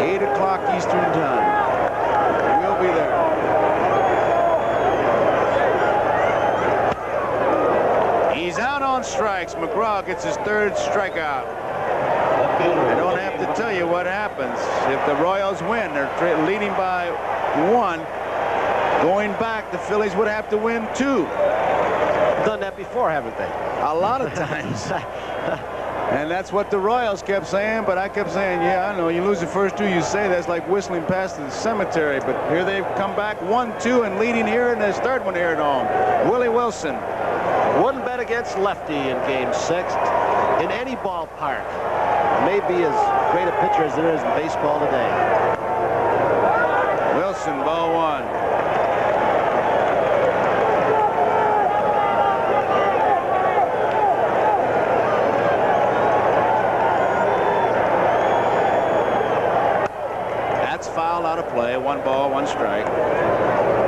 8 o'clock Eastern time. We'll be there. He's out on strikes. McGraw gets his 3rd strikeout. I don't have to I'll tell you what happens. If the Royals win, they're leading by 1. Going back, the Phillies would have to win 2. Done that before, haven't they? A lot of times. And that's what the Royals kept saying, but I kept saying, yeah, I know. You lose the first 2, you say that's like whistling past the cemetery. But here they've come back 1-2 and leading here, and this third one here at home. Willie Wilson. Wouldn't bet against lefty in Game 6 in any ballpark. Maybe as great a pitcher as there is in baseball today. Wilson, ball 1. Foul out of play. 1 ball, 1 strike.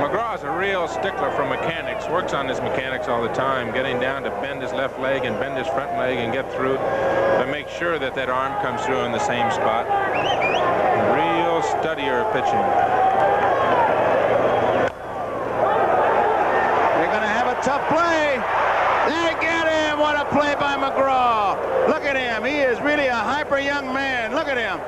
McGraw's a real stickler for mechanics. Works on his mechanics all the time, getting down to bend his left leg and bend his front leg and get through to make sure that that arm comes through in the same spot. Real studier of pitching. They're going to have a tough play. They get him. What a play by McGraw. Look at him. He is really a hyper young man. Look at him.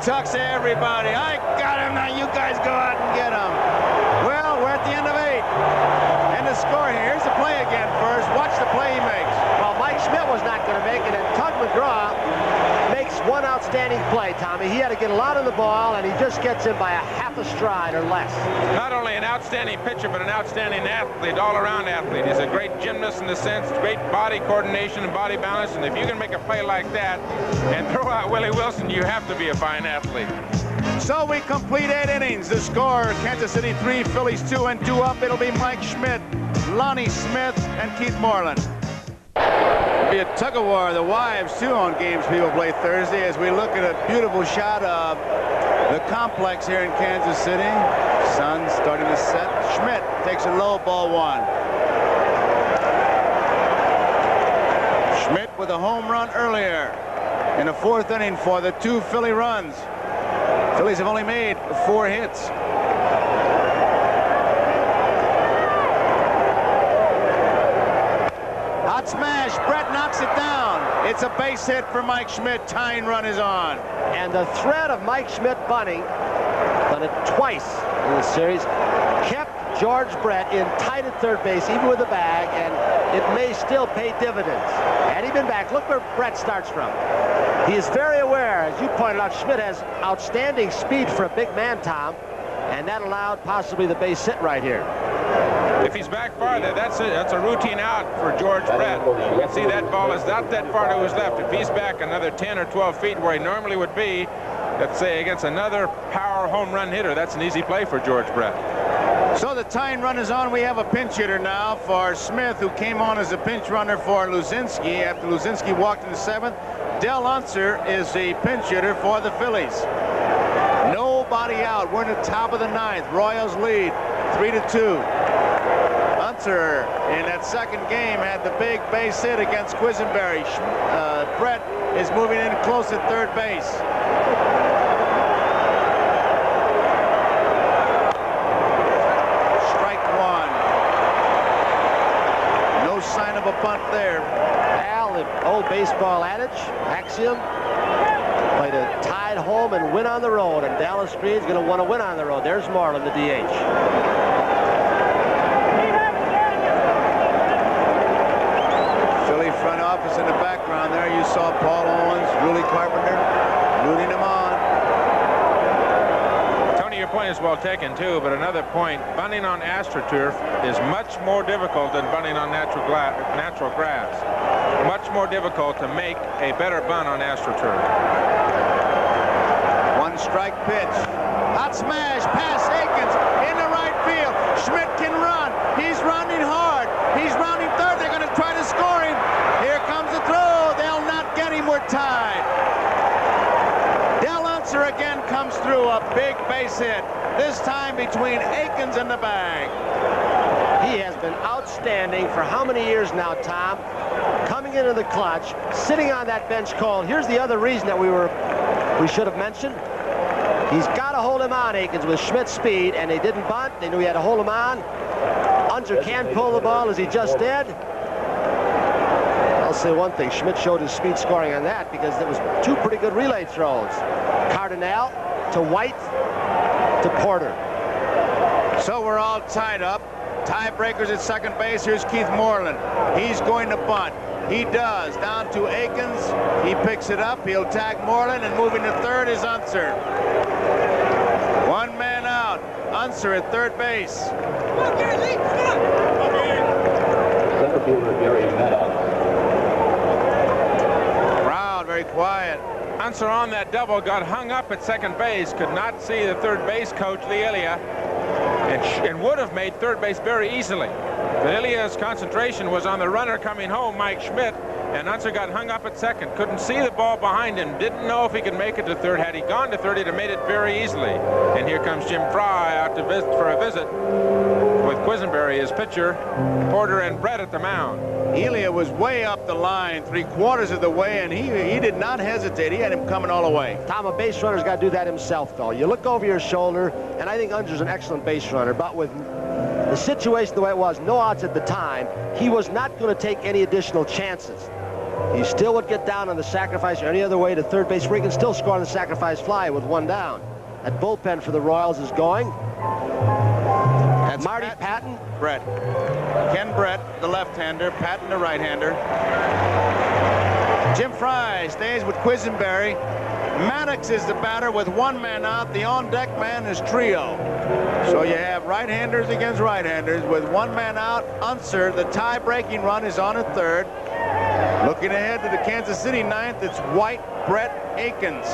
Tucks everybody. I got him. Now you guys go out and get him. Well, we're at the end of 8. And the score here. Here's the play again first. Watch the play he makes. Well, Mike Schmidt was not going to make it, and Tug McGraw makes one outstanding play, Tommy. He had to get a lot of the ball, and he just gets in by a half a stride or less. Not only an outstanding pitcher, but an outstanding athlete, all-around athlete. He's a great gymnast in the sense, great body coordination and body balance, and if you can make a play like that and throw out Willie Wilson, you have to be a fine athlete. So we complete 8 innings. The score, Kansas City 3, Phillies 2, and 2 up. It'll be Mike Schmidt, Lonnie Smith, and Keith Moreland. It'll be a tug-of-war. The wives, too, on games people play Thursday as we look at a beautiful shot of the complex here in Kansas City. Sun starting to set. Schmidt takes a low, ball 1. Schmidt with a home run earlier in the 4th inning for the 2 Philly runs. Phillies have only made 4 hits. Hot smash. Brett knocks it down. It's a base hit for Mike Schmidt. Tying run is on. And the threat of Mike Schmidt bunting, done it twice in the series, kept George Brett in tight at third base, even with the bag, and it may still pay dividends. Had he been back, look where Brett starts from. He is very aware, as you pointed out, Schmidt has outstanding speed for a big man, Tom, and that allowed possibly the base hit right here. If he's back farther, that's a routine out for George Brett. You can see that ball is not that far to his left. If he's back another 10 or 12 feet where he normally would be, let's say against another power home run hitter, that's an easy play for George Brett. So the tying run is on. We have a pinch hitter now for Smith, who came on as a pinch runner for Luzinski after Luzinski walked in the 7th. Del Unser is the pinch hitter for the Phillies. Nobody out. We're in the top of the 9th. Royals lead 3-2. Unser in that second game had the big base hit against Quisenberry. Brett is moving in close at third base. Strike 1. No sign of a bunt there. Al, the old baseball adage, axiom, play to tie it home and win on the road, and Dallas Green's going to want to win on the road. There's Moreland, the DH. Philly front office in the background there. You saw Paul Owens, Rudy Carpenter, rooting him on. Tony, your point is well taken, too, but another point, bunting on AstroTurf is much more difficult than bunting on natural grass. Much more difficult to make a better bunt on AstroTurf. 1 strike pitch. Hot smash past Akins in the right field. Schmidt can run. He's rounding hard. He's rounding third. They're going to try to score him. Here comes the throw. They'll not get him. We're tied. Del Unser again comes through. A big base hit. This time between Akins and the bag. He has been outstanding for how many years now, Tom? Coming into the clutch, sitting on that bench call. Here's the other reason that we should have mentioned. He's got to hold him on, Akins, with Schmidt's speed, and they didn't bunt. They knew he had to hold him on. Unser can pull the ball as he just did. I'll say one thing, Schmidt showed his speed scoring on that because there was two pretty good relay throws. Cardinal to White to Porter. So we're all tied up. Tiebreakers at second base. Here's Keith Moreland. He's going to bunt. He does. Down to Akins. He picks it up. He'll tag Moreland, and moving to third is Unser. One man out. Unser at third base. Crowd very quiet. Unser on that double got hung up at second base. Could not see the third base coach, Lee Ilya, and would have made third base very easily. But Ilya's concentration was on the runner coming home, Mike Schmidt, and Unser got hung up at second. Couldn't see the ball behind him. Didn't know if he could make it to third. Had he gone to third, he'd have made it very easily. And here comes Jim Fry out to visit for a visit with Quisenberry as pitcher, Porter and Brett at the mound. Ilya was way up the line, 3/4 of the way, and he did not hesitate. He had him coming all the way. Tom, a base runner's got to do that himself, though. You look over your shoulder, and I think Unser's an excellent base runner, but with the situation the way it was, no outs at the time, he was not going to take any additional chances. He still would get down on the sacrifice or any other way to third base where he can still score on the sacrifice fly with one down. That bullpen for the Royals is going. That's Marty Patton. Brett. Ken Brett, the left-hander. Patton, the right-hander. Jim Fry stays with Quisenberry. Maddox is the batter with one man out. The on-deck man is Trio. So you have right-handers against right-handers with one man out. Unser, the tie-breaking run, is on at third. Looking ahead to the Kansas City ninth, it's White, Brett, Akins.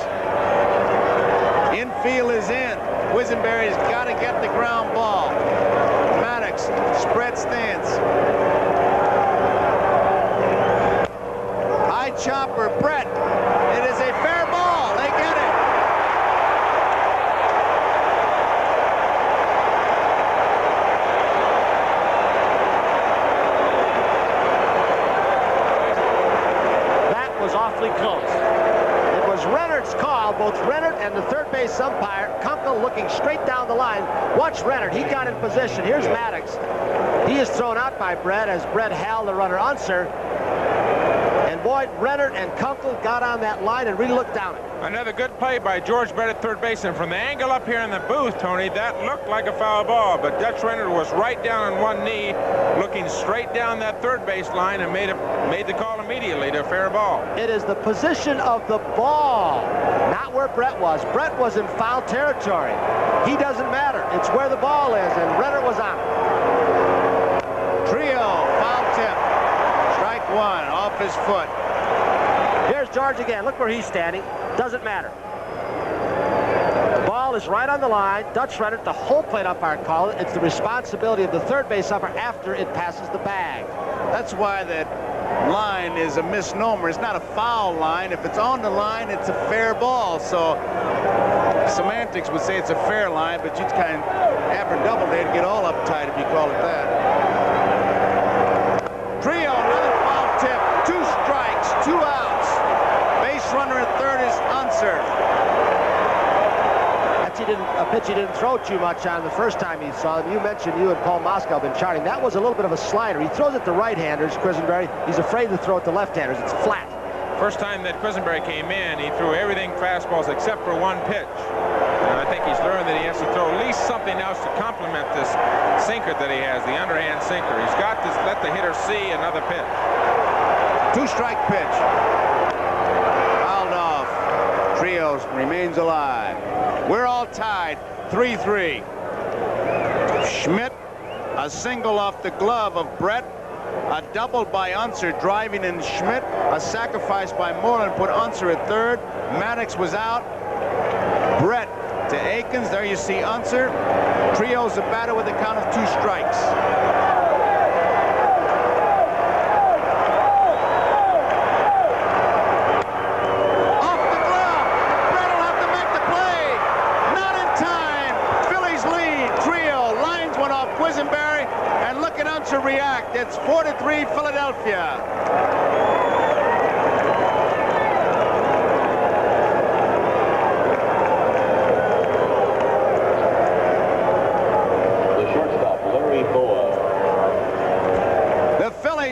Infield is in. Quisenberry's got to get the ground ball. Maddox, spread stance. High chopper, Brett. It is a fair ball. They get it. That was awfully close. It was Rennert's call. Both Rennert and the third base umpire, Kunkel looking straight down the line. Watch Rennert. He got in position. Here's Maddox. He is thrown out by Brett as Brett held the runner Unser. And boy, Rennert and Kunkel got on that line and really looked down it. Another good play by George Brett at third base, and from the angle up here in the booth, Tony, that looked like a foul ball, but Dutch Rennert was right down on one knee, looking straight down that third base line, and made the call immediately to a fair ball. It is the position of the ball, not where Brett was. Brett was in foul territory. He doesn't matter. It's where the ball is, and Rennert was on it. Trio, foul tip. Strike one, off his foot. Here's George again. Look where he's standing. Doesn't matter. The ball is right on the line. Dutch Rennert, the whole plate umpire call it. It's the responsibility of the third base umpire after it passes the bag. That's why that line is a misnomer. It's not a foul line. If it's on the line, it's a fair ball. So semantics would say it's a fair line, but you'd kind of after Doubleday to get all uptight if you call it that. Trio, another foul tip. 2 strikes, 2 outs. Base runner at third is Unser. That's a pitch he didn't throw too much on the first time he saw him. You mentioned you and Paul Moskow have been charting. That was a little bit of a slider. He throws it to right-handers, Quisenberry. He's afraid to throw it to left-handers. It's flat. First time that Quisenberry came in, he threw everything fastballs except for one pitch. And I think he's learned that he has to throw at least something else to complement this sinker that he has, the underhand sinker. He's got to let the hitter see another pitch. 2-strike pitch. Fouled off. Trio remains alive. We're all tied, 3-3. Schmidt, a single off the glove of Brett. A double by Unser driving in Schmidt. A sacrifice by Moreland put Unser at third. Maddox was out. Brett to Akins. There you see Unser. Trio's a batter with a count of 2 strikes. Off the glove. Brett will have to make the play. Not in time. Phillies lead. Trio lines one off Quisenberry. And look at Unser react. It's 4-3 Philadelphia.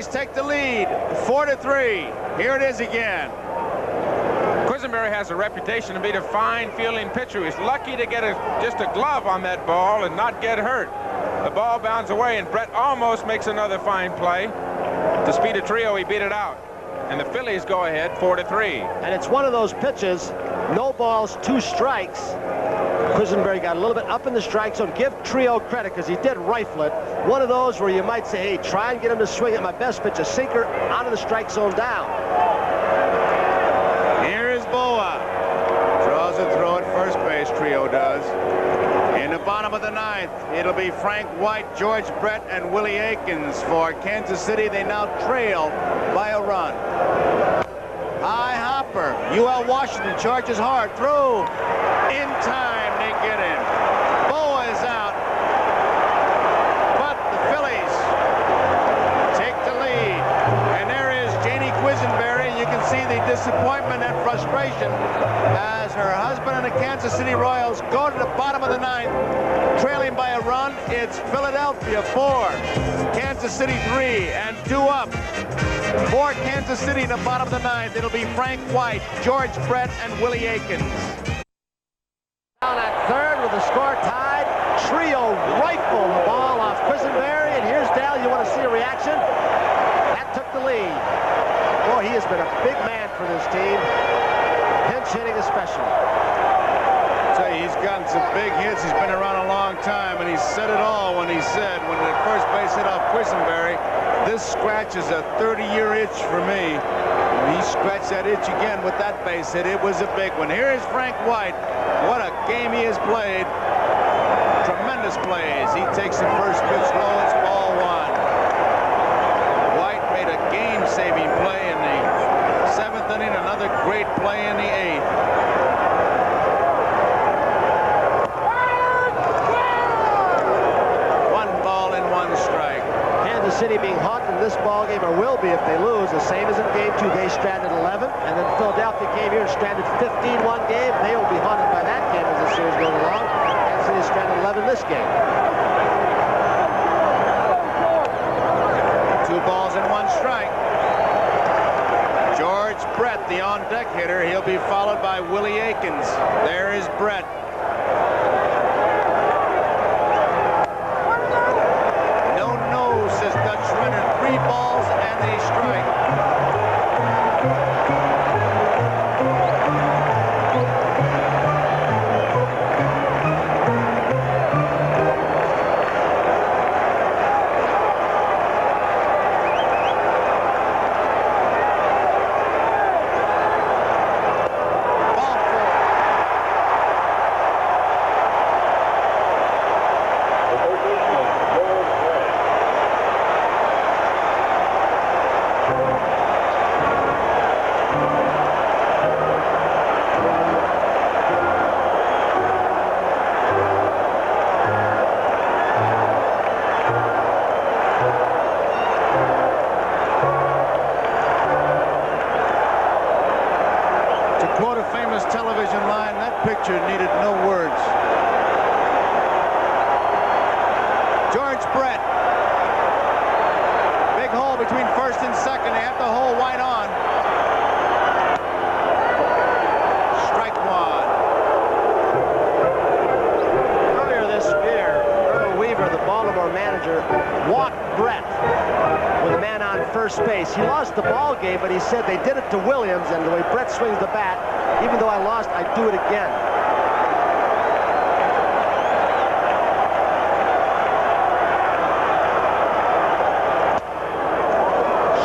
Phillies take the lead, 4-3. Here it is again. Quisenberry has a reputation to be a fine fielding pitcher. He's lucky to get just a glove on that ball and not get hurt. The ball bounds away, and Brett almost makes another fine play. To speed a trio, he beat it out. And the Phillies go ahead 4-3. And it's one of those pitches, no balls, 2 strikes. Quisenberry got a little bit up in the strike zone. Give Trio credit because he did rifle it. One of those where you might say, hey, try and get him to swing at my best pitch, a sinker onto the strike zone down. Here is Boa. Draws a throw at first base, Trio does. In the bottom of the 9th, it'll be Frank White, George Brett, and Willie Aikens for Kansas City. They now trail by a run. High hopper. UL Washington charges hard. Through. In time, they get him. Boa is out. But the Phillies take the lead. And there is Janie Quisenberry. You can see the disappointment and frustration as her husband and the Kansas City Royals go to the bottom of the 9th, trailing by a run. It's Philadelphia 4, Kansas City 3, and 2 up. For Kansas City in the bottom of the 9th, it'll be Frank White, George Brett, and Willie Aikens. Down at third with the score tied. Trio rifle the ball off Quisenberry, and here's Dal. You want to see a reaction? That took the lead. Boy, he has been a big man for this team. Pinch hitting especially. Tell you, he's gotten some big hits. He's been around a long time, and he said it all when he said, when the first base hit off Quisenberry, this scratch is a 30-year itch for me. And he scratched that itch again with that base hit. It was a big one. Here is Frank White. What a game he has played. Tremendous plays. He takes the first pitch low. It's ball 1. White made a game-saving play in the 7th inning. Another great play in the 8th. Kansas City being haunted in this ball game, or will be if they lose, the same as in Game 2. They stranded 11, and then Philadelphia came here and stranded 15 one game. They will be haunted by that game as the series goes along. Kansas City stranded 11 this game. 2 balls and 1 strike. George Brett, the on-deck hitter. He'll be followed by Willie Aikens. There is Brett. Says Dutch runner, 3 balls and a strike. Picture needed no words. George Brett. Big hole between first and second. They have to hold White on. Strike 1. Earlier this year, Earl Weaver, the Baltimore manager, walked Brett with a man on first base. He lost the ball game, but he said they did it to Williams, and the way Brett swings the bat, even though I lost, I'd do it again.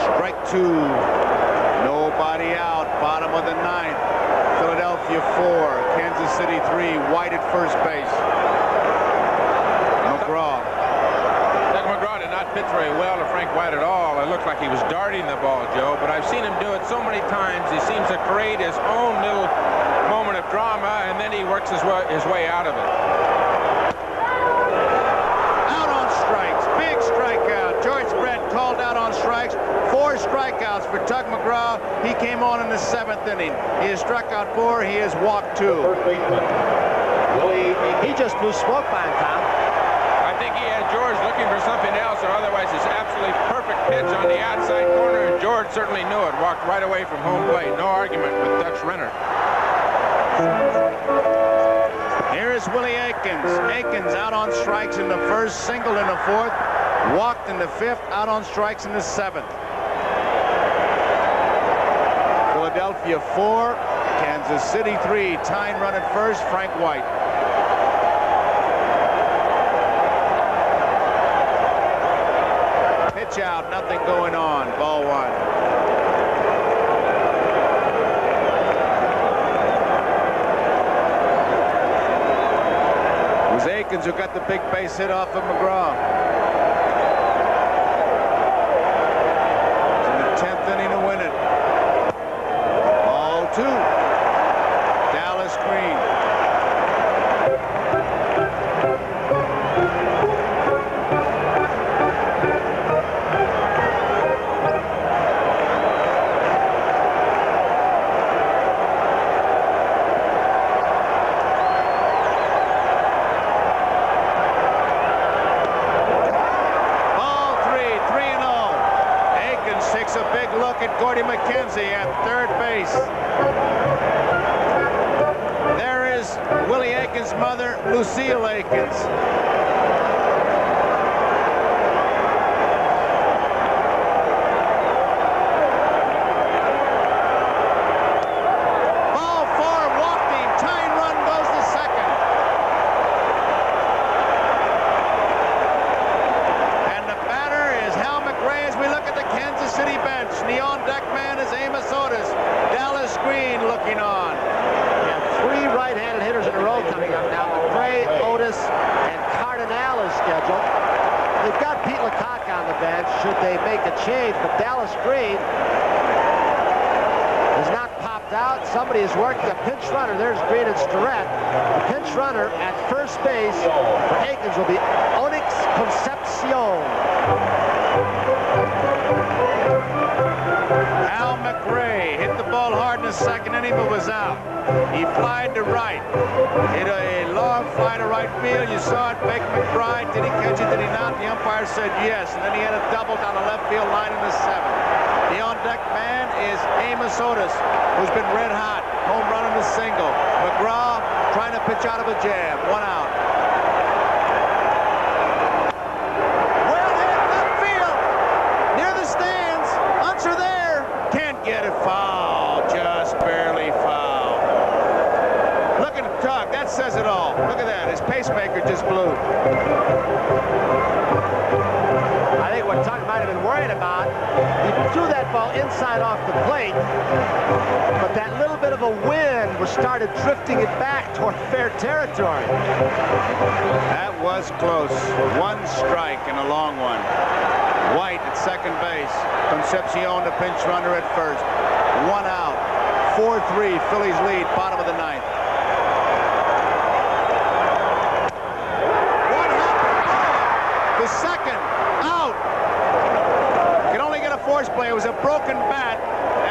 Strike 2. Nobody out. Bottom of the 9th. Philadelphia 4. Kansas City 3. White at first base. McGraw. Doug McGraw did not pitch very well to Frank White at all. It looked like he was darting the ball, Joe, but I've seen him do it so many times. He seems to create his own little moment of drama, and then he works his way out of it. Out on strikes. Big strikeout. George Brett called out on strikes. 4 strikeouts for Tug McGraw. He came on in the 7th inning. He has struck out 4. He has walked 2. He just blew smoke by him, Tom. I think he had George looking for something else, or otherwise it's absolutely perfect pitch on the outside certainly knew it. Walked right away from home plate. No argument with Dutch Renner. Here is Willie Aikens. Aikens out on strikes in the first, singled in the fourth, walked in the fifth, out on strikes in the seventh. Philadelphia 4, Kansas City 3. Tying run at first, Frank White. Pitch out, nothing going on. Ball one. It was Aikens who got the big base hit off of McGraw. It's in the 10th inning to win it. Ball two. Dallas Green. Gordy McKenzie at third base. There is Willie Aikens' mother, Lucille Aikens. Ball four, walked him. Tying run goes to second. And the batter is Hal McRae as we look at the Kansas City bench. The on-deck man is Amos Otis. Dallas Green looking on. And three right-handed hitters in a row coming up now. McRae, Otis, and Cardinal is scheduled. They've got Pete Lecoq on the bench should they make a change, but Dallas Green has not popped out. Somebody is working a pinch runner. There's Green and Starrett. The pinch runner at first base for Aikens will be Onyx Concepcion. Al McRae hit the ball hard in the second inning, but was out. He flied to right. Hit a long fly to right field. You saw it. Beck McBride. Did he catch it? Did he not? The umpire said yes. And then he had a double down the left field line in the seventh. The on-deck man is Amos Otis, who's been red hot. Home run in the single. McGraw trying to pitch out of a jam. One out. Well hit left field. Near the stands. Hunts are there. Can't get it. Foul. Just barely foul. Look at Tug. That says it all. Look at that. His pacemaker just blew. I think what Tug might have been worried about, he threw that ball inside off the plate, but that little bit of a wind started drifting it back toward fair territory. That was close. One strike and a long one. White at second base. Concepcion, the pinch runner at first. One out. 4-3. Phillies lead. Bottom of the ninth. One hop. The second out. Could only get a force play. It was a broken bat,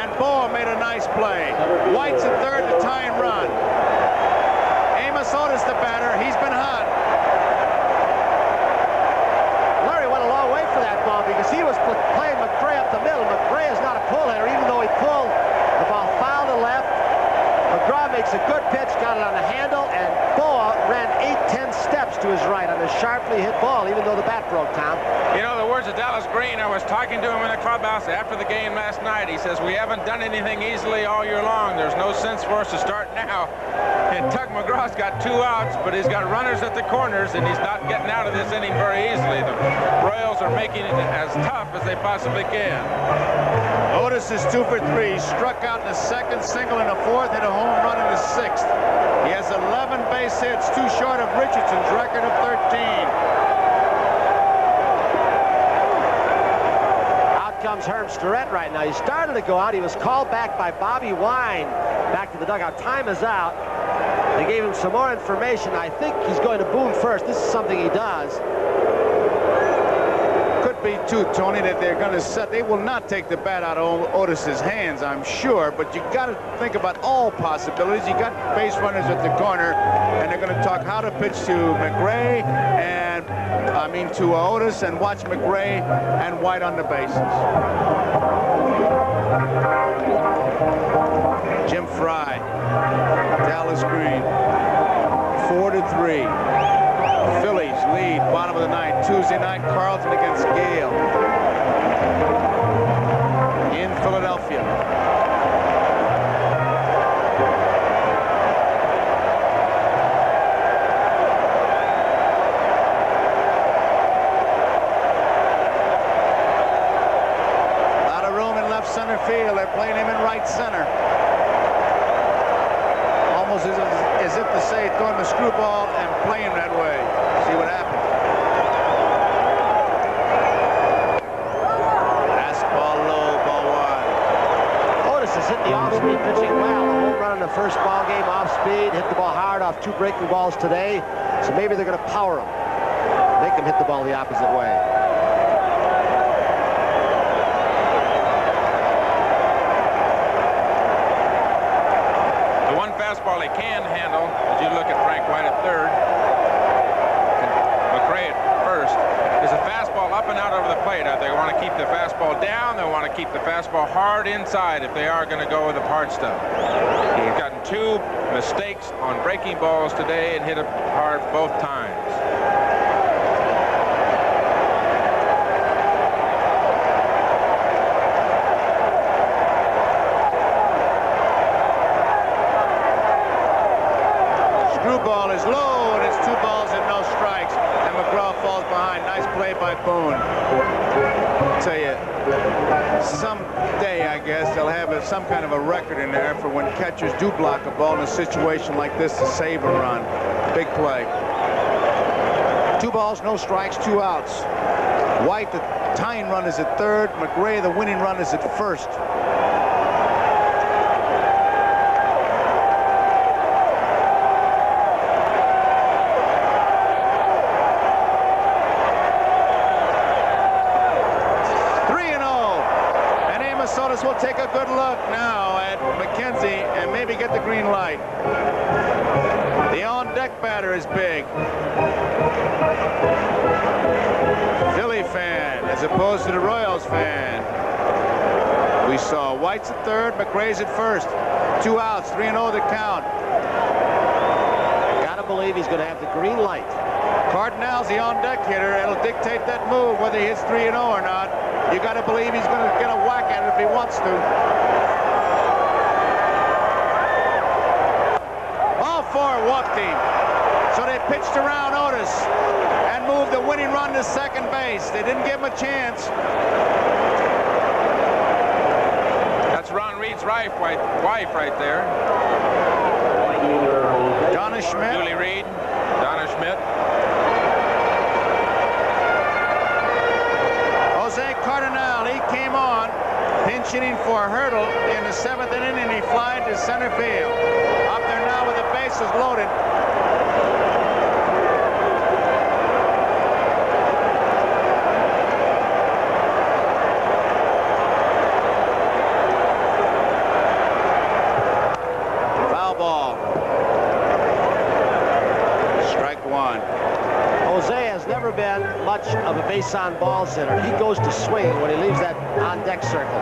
and Boa made a nice play. White's at third, the tying run. Amos Otis, the batter. He's been hot. Because he was playing McRae up the middle. McRae is not a pull hitter, even though he pulled the ball foul to left. McGraw makes a good pitch, got it on the handle, and Boa ran 8-10 steps to his right on a sharply hit ball, even though the bat broke, Tom. You know, the words of Dallas Green, I was talking to him in the clubhouse after the game last night. He says, we haven't done anything easily all year long. There's no sense for us to start now. And Tug McGraw's got 2 outs, but he's got runners at the corners, and he's not getting out of this inning very easily. The Royals are making it as tough as they possibly can. Otis is 2 for 3. Struck out in the second, single in the fourth, hit a home run in the sixth. He has 11 base hits, 2 short of Richardson's record of 13. Out comes Herm Starrett right now. He started to go out. He was called back by Bobby Wine back to the dugout. Time is out. They gave him some more information. I think he's going to Boone first. This is something he does. Could be too, Tony, that they're going to set. They will not take the bat out of Otis's hands, I'm sure. But you got to think about all possibilities. You got base runners at the corner, and they're going to talk how to pitch to McRae and to Otis, and watch McRae and White on the bases. Jim Fry, Dallas Green, 4-3. Phillies lead, bottom of the ninth. Tuesday night, Carlton against Gale in Philadelphia. Center field. They're playing him in right center. Almost as if to say throwing the screwball and playing that way. See what happens. Fastball low, ball one. Otis has hit the off-speed pitching well. A home run in the first ball game off speed. Hit the ball hard off 2 breaking balls today. So maybe they're going to power him. Make him hit the ball the opposite way. Fastball he can handle, as you look at Frank White at third, and McRae at first, is a fastball up and out over the plate. They want to keep the fastball down. They want to keep the fastball hard inside if they are going to go with the hard stuff. He's gotten 2 mistakes on breaking balls today and hit it hard both times. Ball is low, and it's 2 balls and no strikes. And McGraw falls behind. Nice play by Boone. I'll tell you, someday, I guess, they'll have some kind of a record in there for when catchers do block a ball in a situation like this to save a run. Big play. 2 balls, no strikes, 2 outs. White, the tying run is at third. McRae, the winning run is at first. We'll take a good look now at McKenzie and maybe get the green light. The on-deck batter is big. Philly fan as opposed to the Royals fan. We saw White's at third, McRae's at first. 2 outs, 3-0 the count. Gotta believe he's going to have the green light. Cardinal's the on-deck hitter. It'll dictate that move, whether he hits 3-0 or not. You got to believe he's going to get a whack at it if he wants to. All 4 walked him. So they pitched around Otis and moved the winning run to second base. They didn't give him a chance. That's Ron Reed's wife right there. Donna Schmidt. Julie Reed. Donna Schmidt. Jose Cardinal, he came on, pinch hitting for Hurdle in the 7th inning, and he flied to center field. Up there now with the bases loaded. Foul ball. Strike 1. Jose has never been much of a base-on-balls hitter. He goes to swing when he leaves that on-deck circle.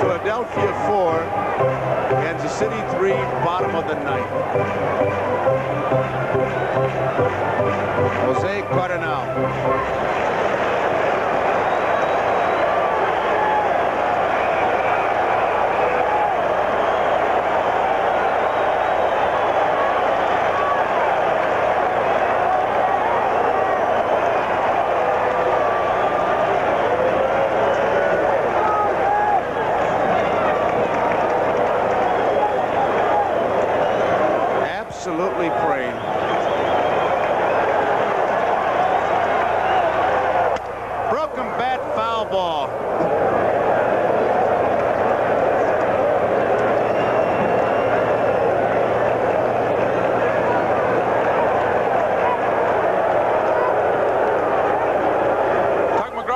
Philadelphia 4, Kansas City 3, bottom of the ninth. Jose Cardinal. absolutely pray. Broken bat, foul ball.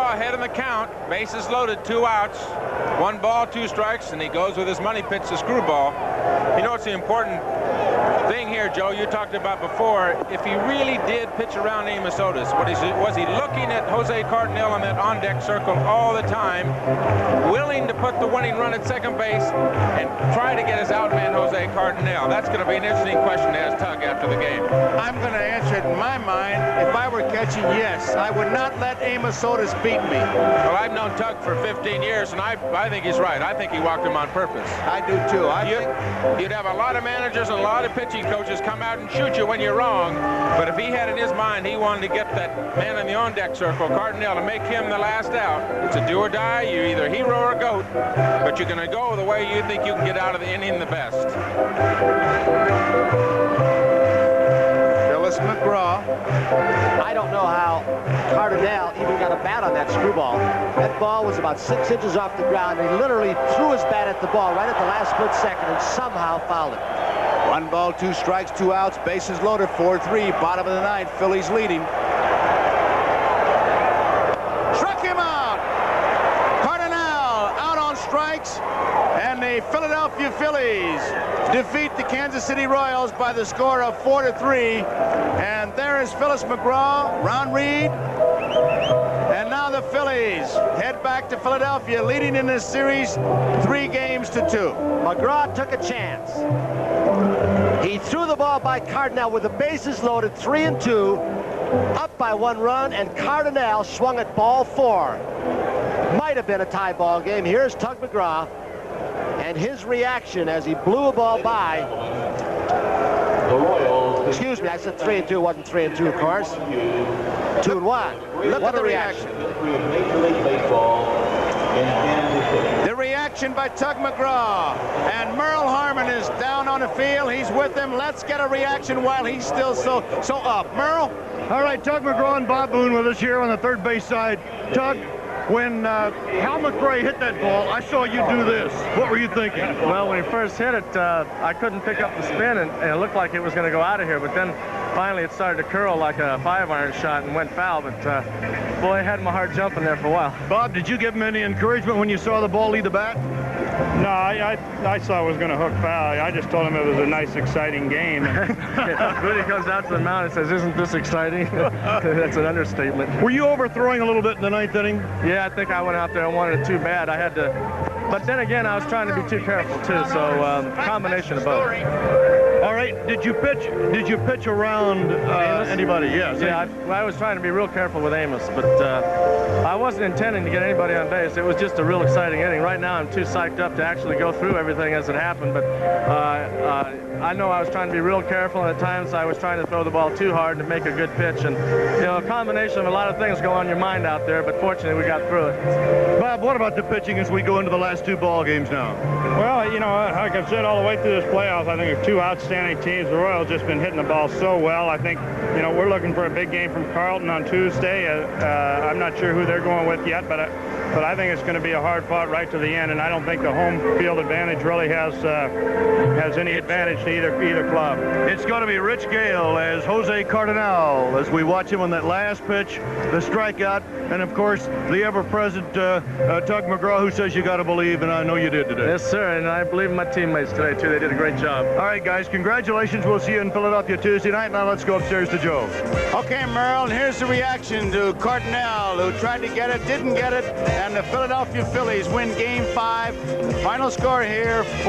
Ahead in the count, bases loaded, 2 outs, 1 ball, 2 strikes, and he goes with his money pitch to Screwball. You know what's the important thing here, Joe, you talked about before, if he really did pitch around Amos Otis, was he looking at Jose Cardinal in that on-deck circle all the time, willing to put the winning run at second base and try to get his outman Jose Cardinal? That's going to be an interesting question to ask Tug after the game. I'm going to answer it in my mind. If I were catching, yes. I would not let Amos Otis beat me. Well, I've known Tug for 15 years, and I think he's right. I think he walked him on purpose. I do, too. You'd have a lot of managers and a lot of pitching coaches come out and shoot you when you're wrong, but if he had in his mind he wanted to get that man in the on-deck circle, Cardinal, to make him the last out, it's a do or die. You're either hero or goat, but you're going to go the way you think you can get out of the inning the best. Phillips McGraw. I don't know how Cardinal even got a bat on that Screwball. That ball was about 6 inches off the ground, and he literally threw his bat at the ball right at the last split second and somehow fouled it. 1 ball, 2 strikes, 2 outs, bases loaded, 4-3, bottom of the 9th, Phillies leading. Struck him out! Cardinal out on strikes, and the Philadelphia Phillies defeat the Kansas City Royals by the score of 4-3. And there is Phillips McGraw, Ron Reed, and now the Phillies head back to Philadelphia, leading in this series 3-2. McGraw took a chance. He threw the ball by Cardinal with the bases loaded, 3-2, up by 1 run, and Cardinal swung at ball 4. Might have been a tie ball game. Here's Tug McGraw and his reaction as he blew a ball by. Excuse me, I said 3-2. It wasn't 3-2, of course. 2-1. Look at the reaction. The reaction by Tug McGraw, and Merle Harmon is down on the field. He's with him. Let's get a reaction while he's still so up. Merle? All right, Tug McGraw and Bob Boone with us here on the third base side. Tug, when Hal McRae hit that ball, I saw you do this. What were you thinking? Well, when he first hit it, I couldn't pick up the spin, and it looked like it was going to go out of here, but then finally it started to curl like a 5-iron shot and went foul, but boy, I had my heart jumping there for a while. Bob, did you give him any encouragement when you saw the ball leave the bat? No, I saw it was going to hook foul. I just told him it was a nice, exciting game. Rudy comes out to the mound and says, "Isn't this exciting?" That's an understatement. Were you overthrowing a little bit in the 9th inning? Yeah, I think I went out there and wanted it too bad. I had to, but then again, I was trying to be too careful too. So combination of both. All right. Did you pitch around anybody? Yes. Yeah, I was trying to be real careful with Amos, but I wasn't intending to get anybody on base. It was just a real exciting inning. Right now, I'm too psyched up to actually go through everything as it happened, but I know I was trying to be real careful, and at times I was trying to throw the ball too hard to make a good pitch, and you know, a combination of a lot of things go on your mind out there, but fortunately we got through it. Bob, what about the pitching as we go into the last 2 ball games now? Well, you know, like I've said all the way through this playoffs, I think 2 outstanding teams. The Royals just been hitting the ball so well. I think, you know, we're looking for a big game from Carlton on Tuesday. I'm not sure who they're going with yet, but I think it's going to be a hard fought right to the end, and I don't think the home field advantage really has any advantage to either club. It's going to be Rich Gale as Jose Cardinal as we watch him on that last pitch, the strikeout, and of course the ever-present Tug McGraw, who says you got to believe, and I know you did today. Yes, sir, and I believe in my teammates today too. They did a great job. All right, guys, congratulations. We'll see you in Philadelphia Tuesday night. Now let's go upstairs to Joe. Okay, Merle, and here's the reaction to Cardinal, who tried to get it, didn't get it, and the Philadelphia Phillies win Game 5. The final score here, 4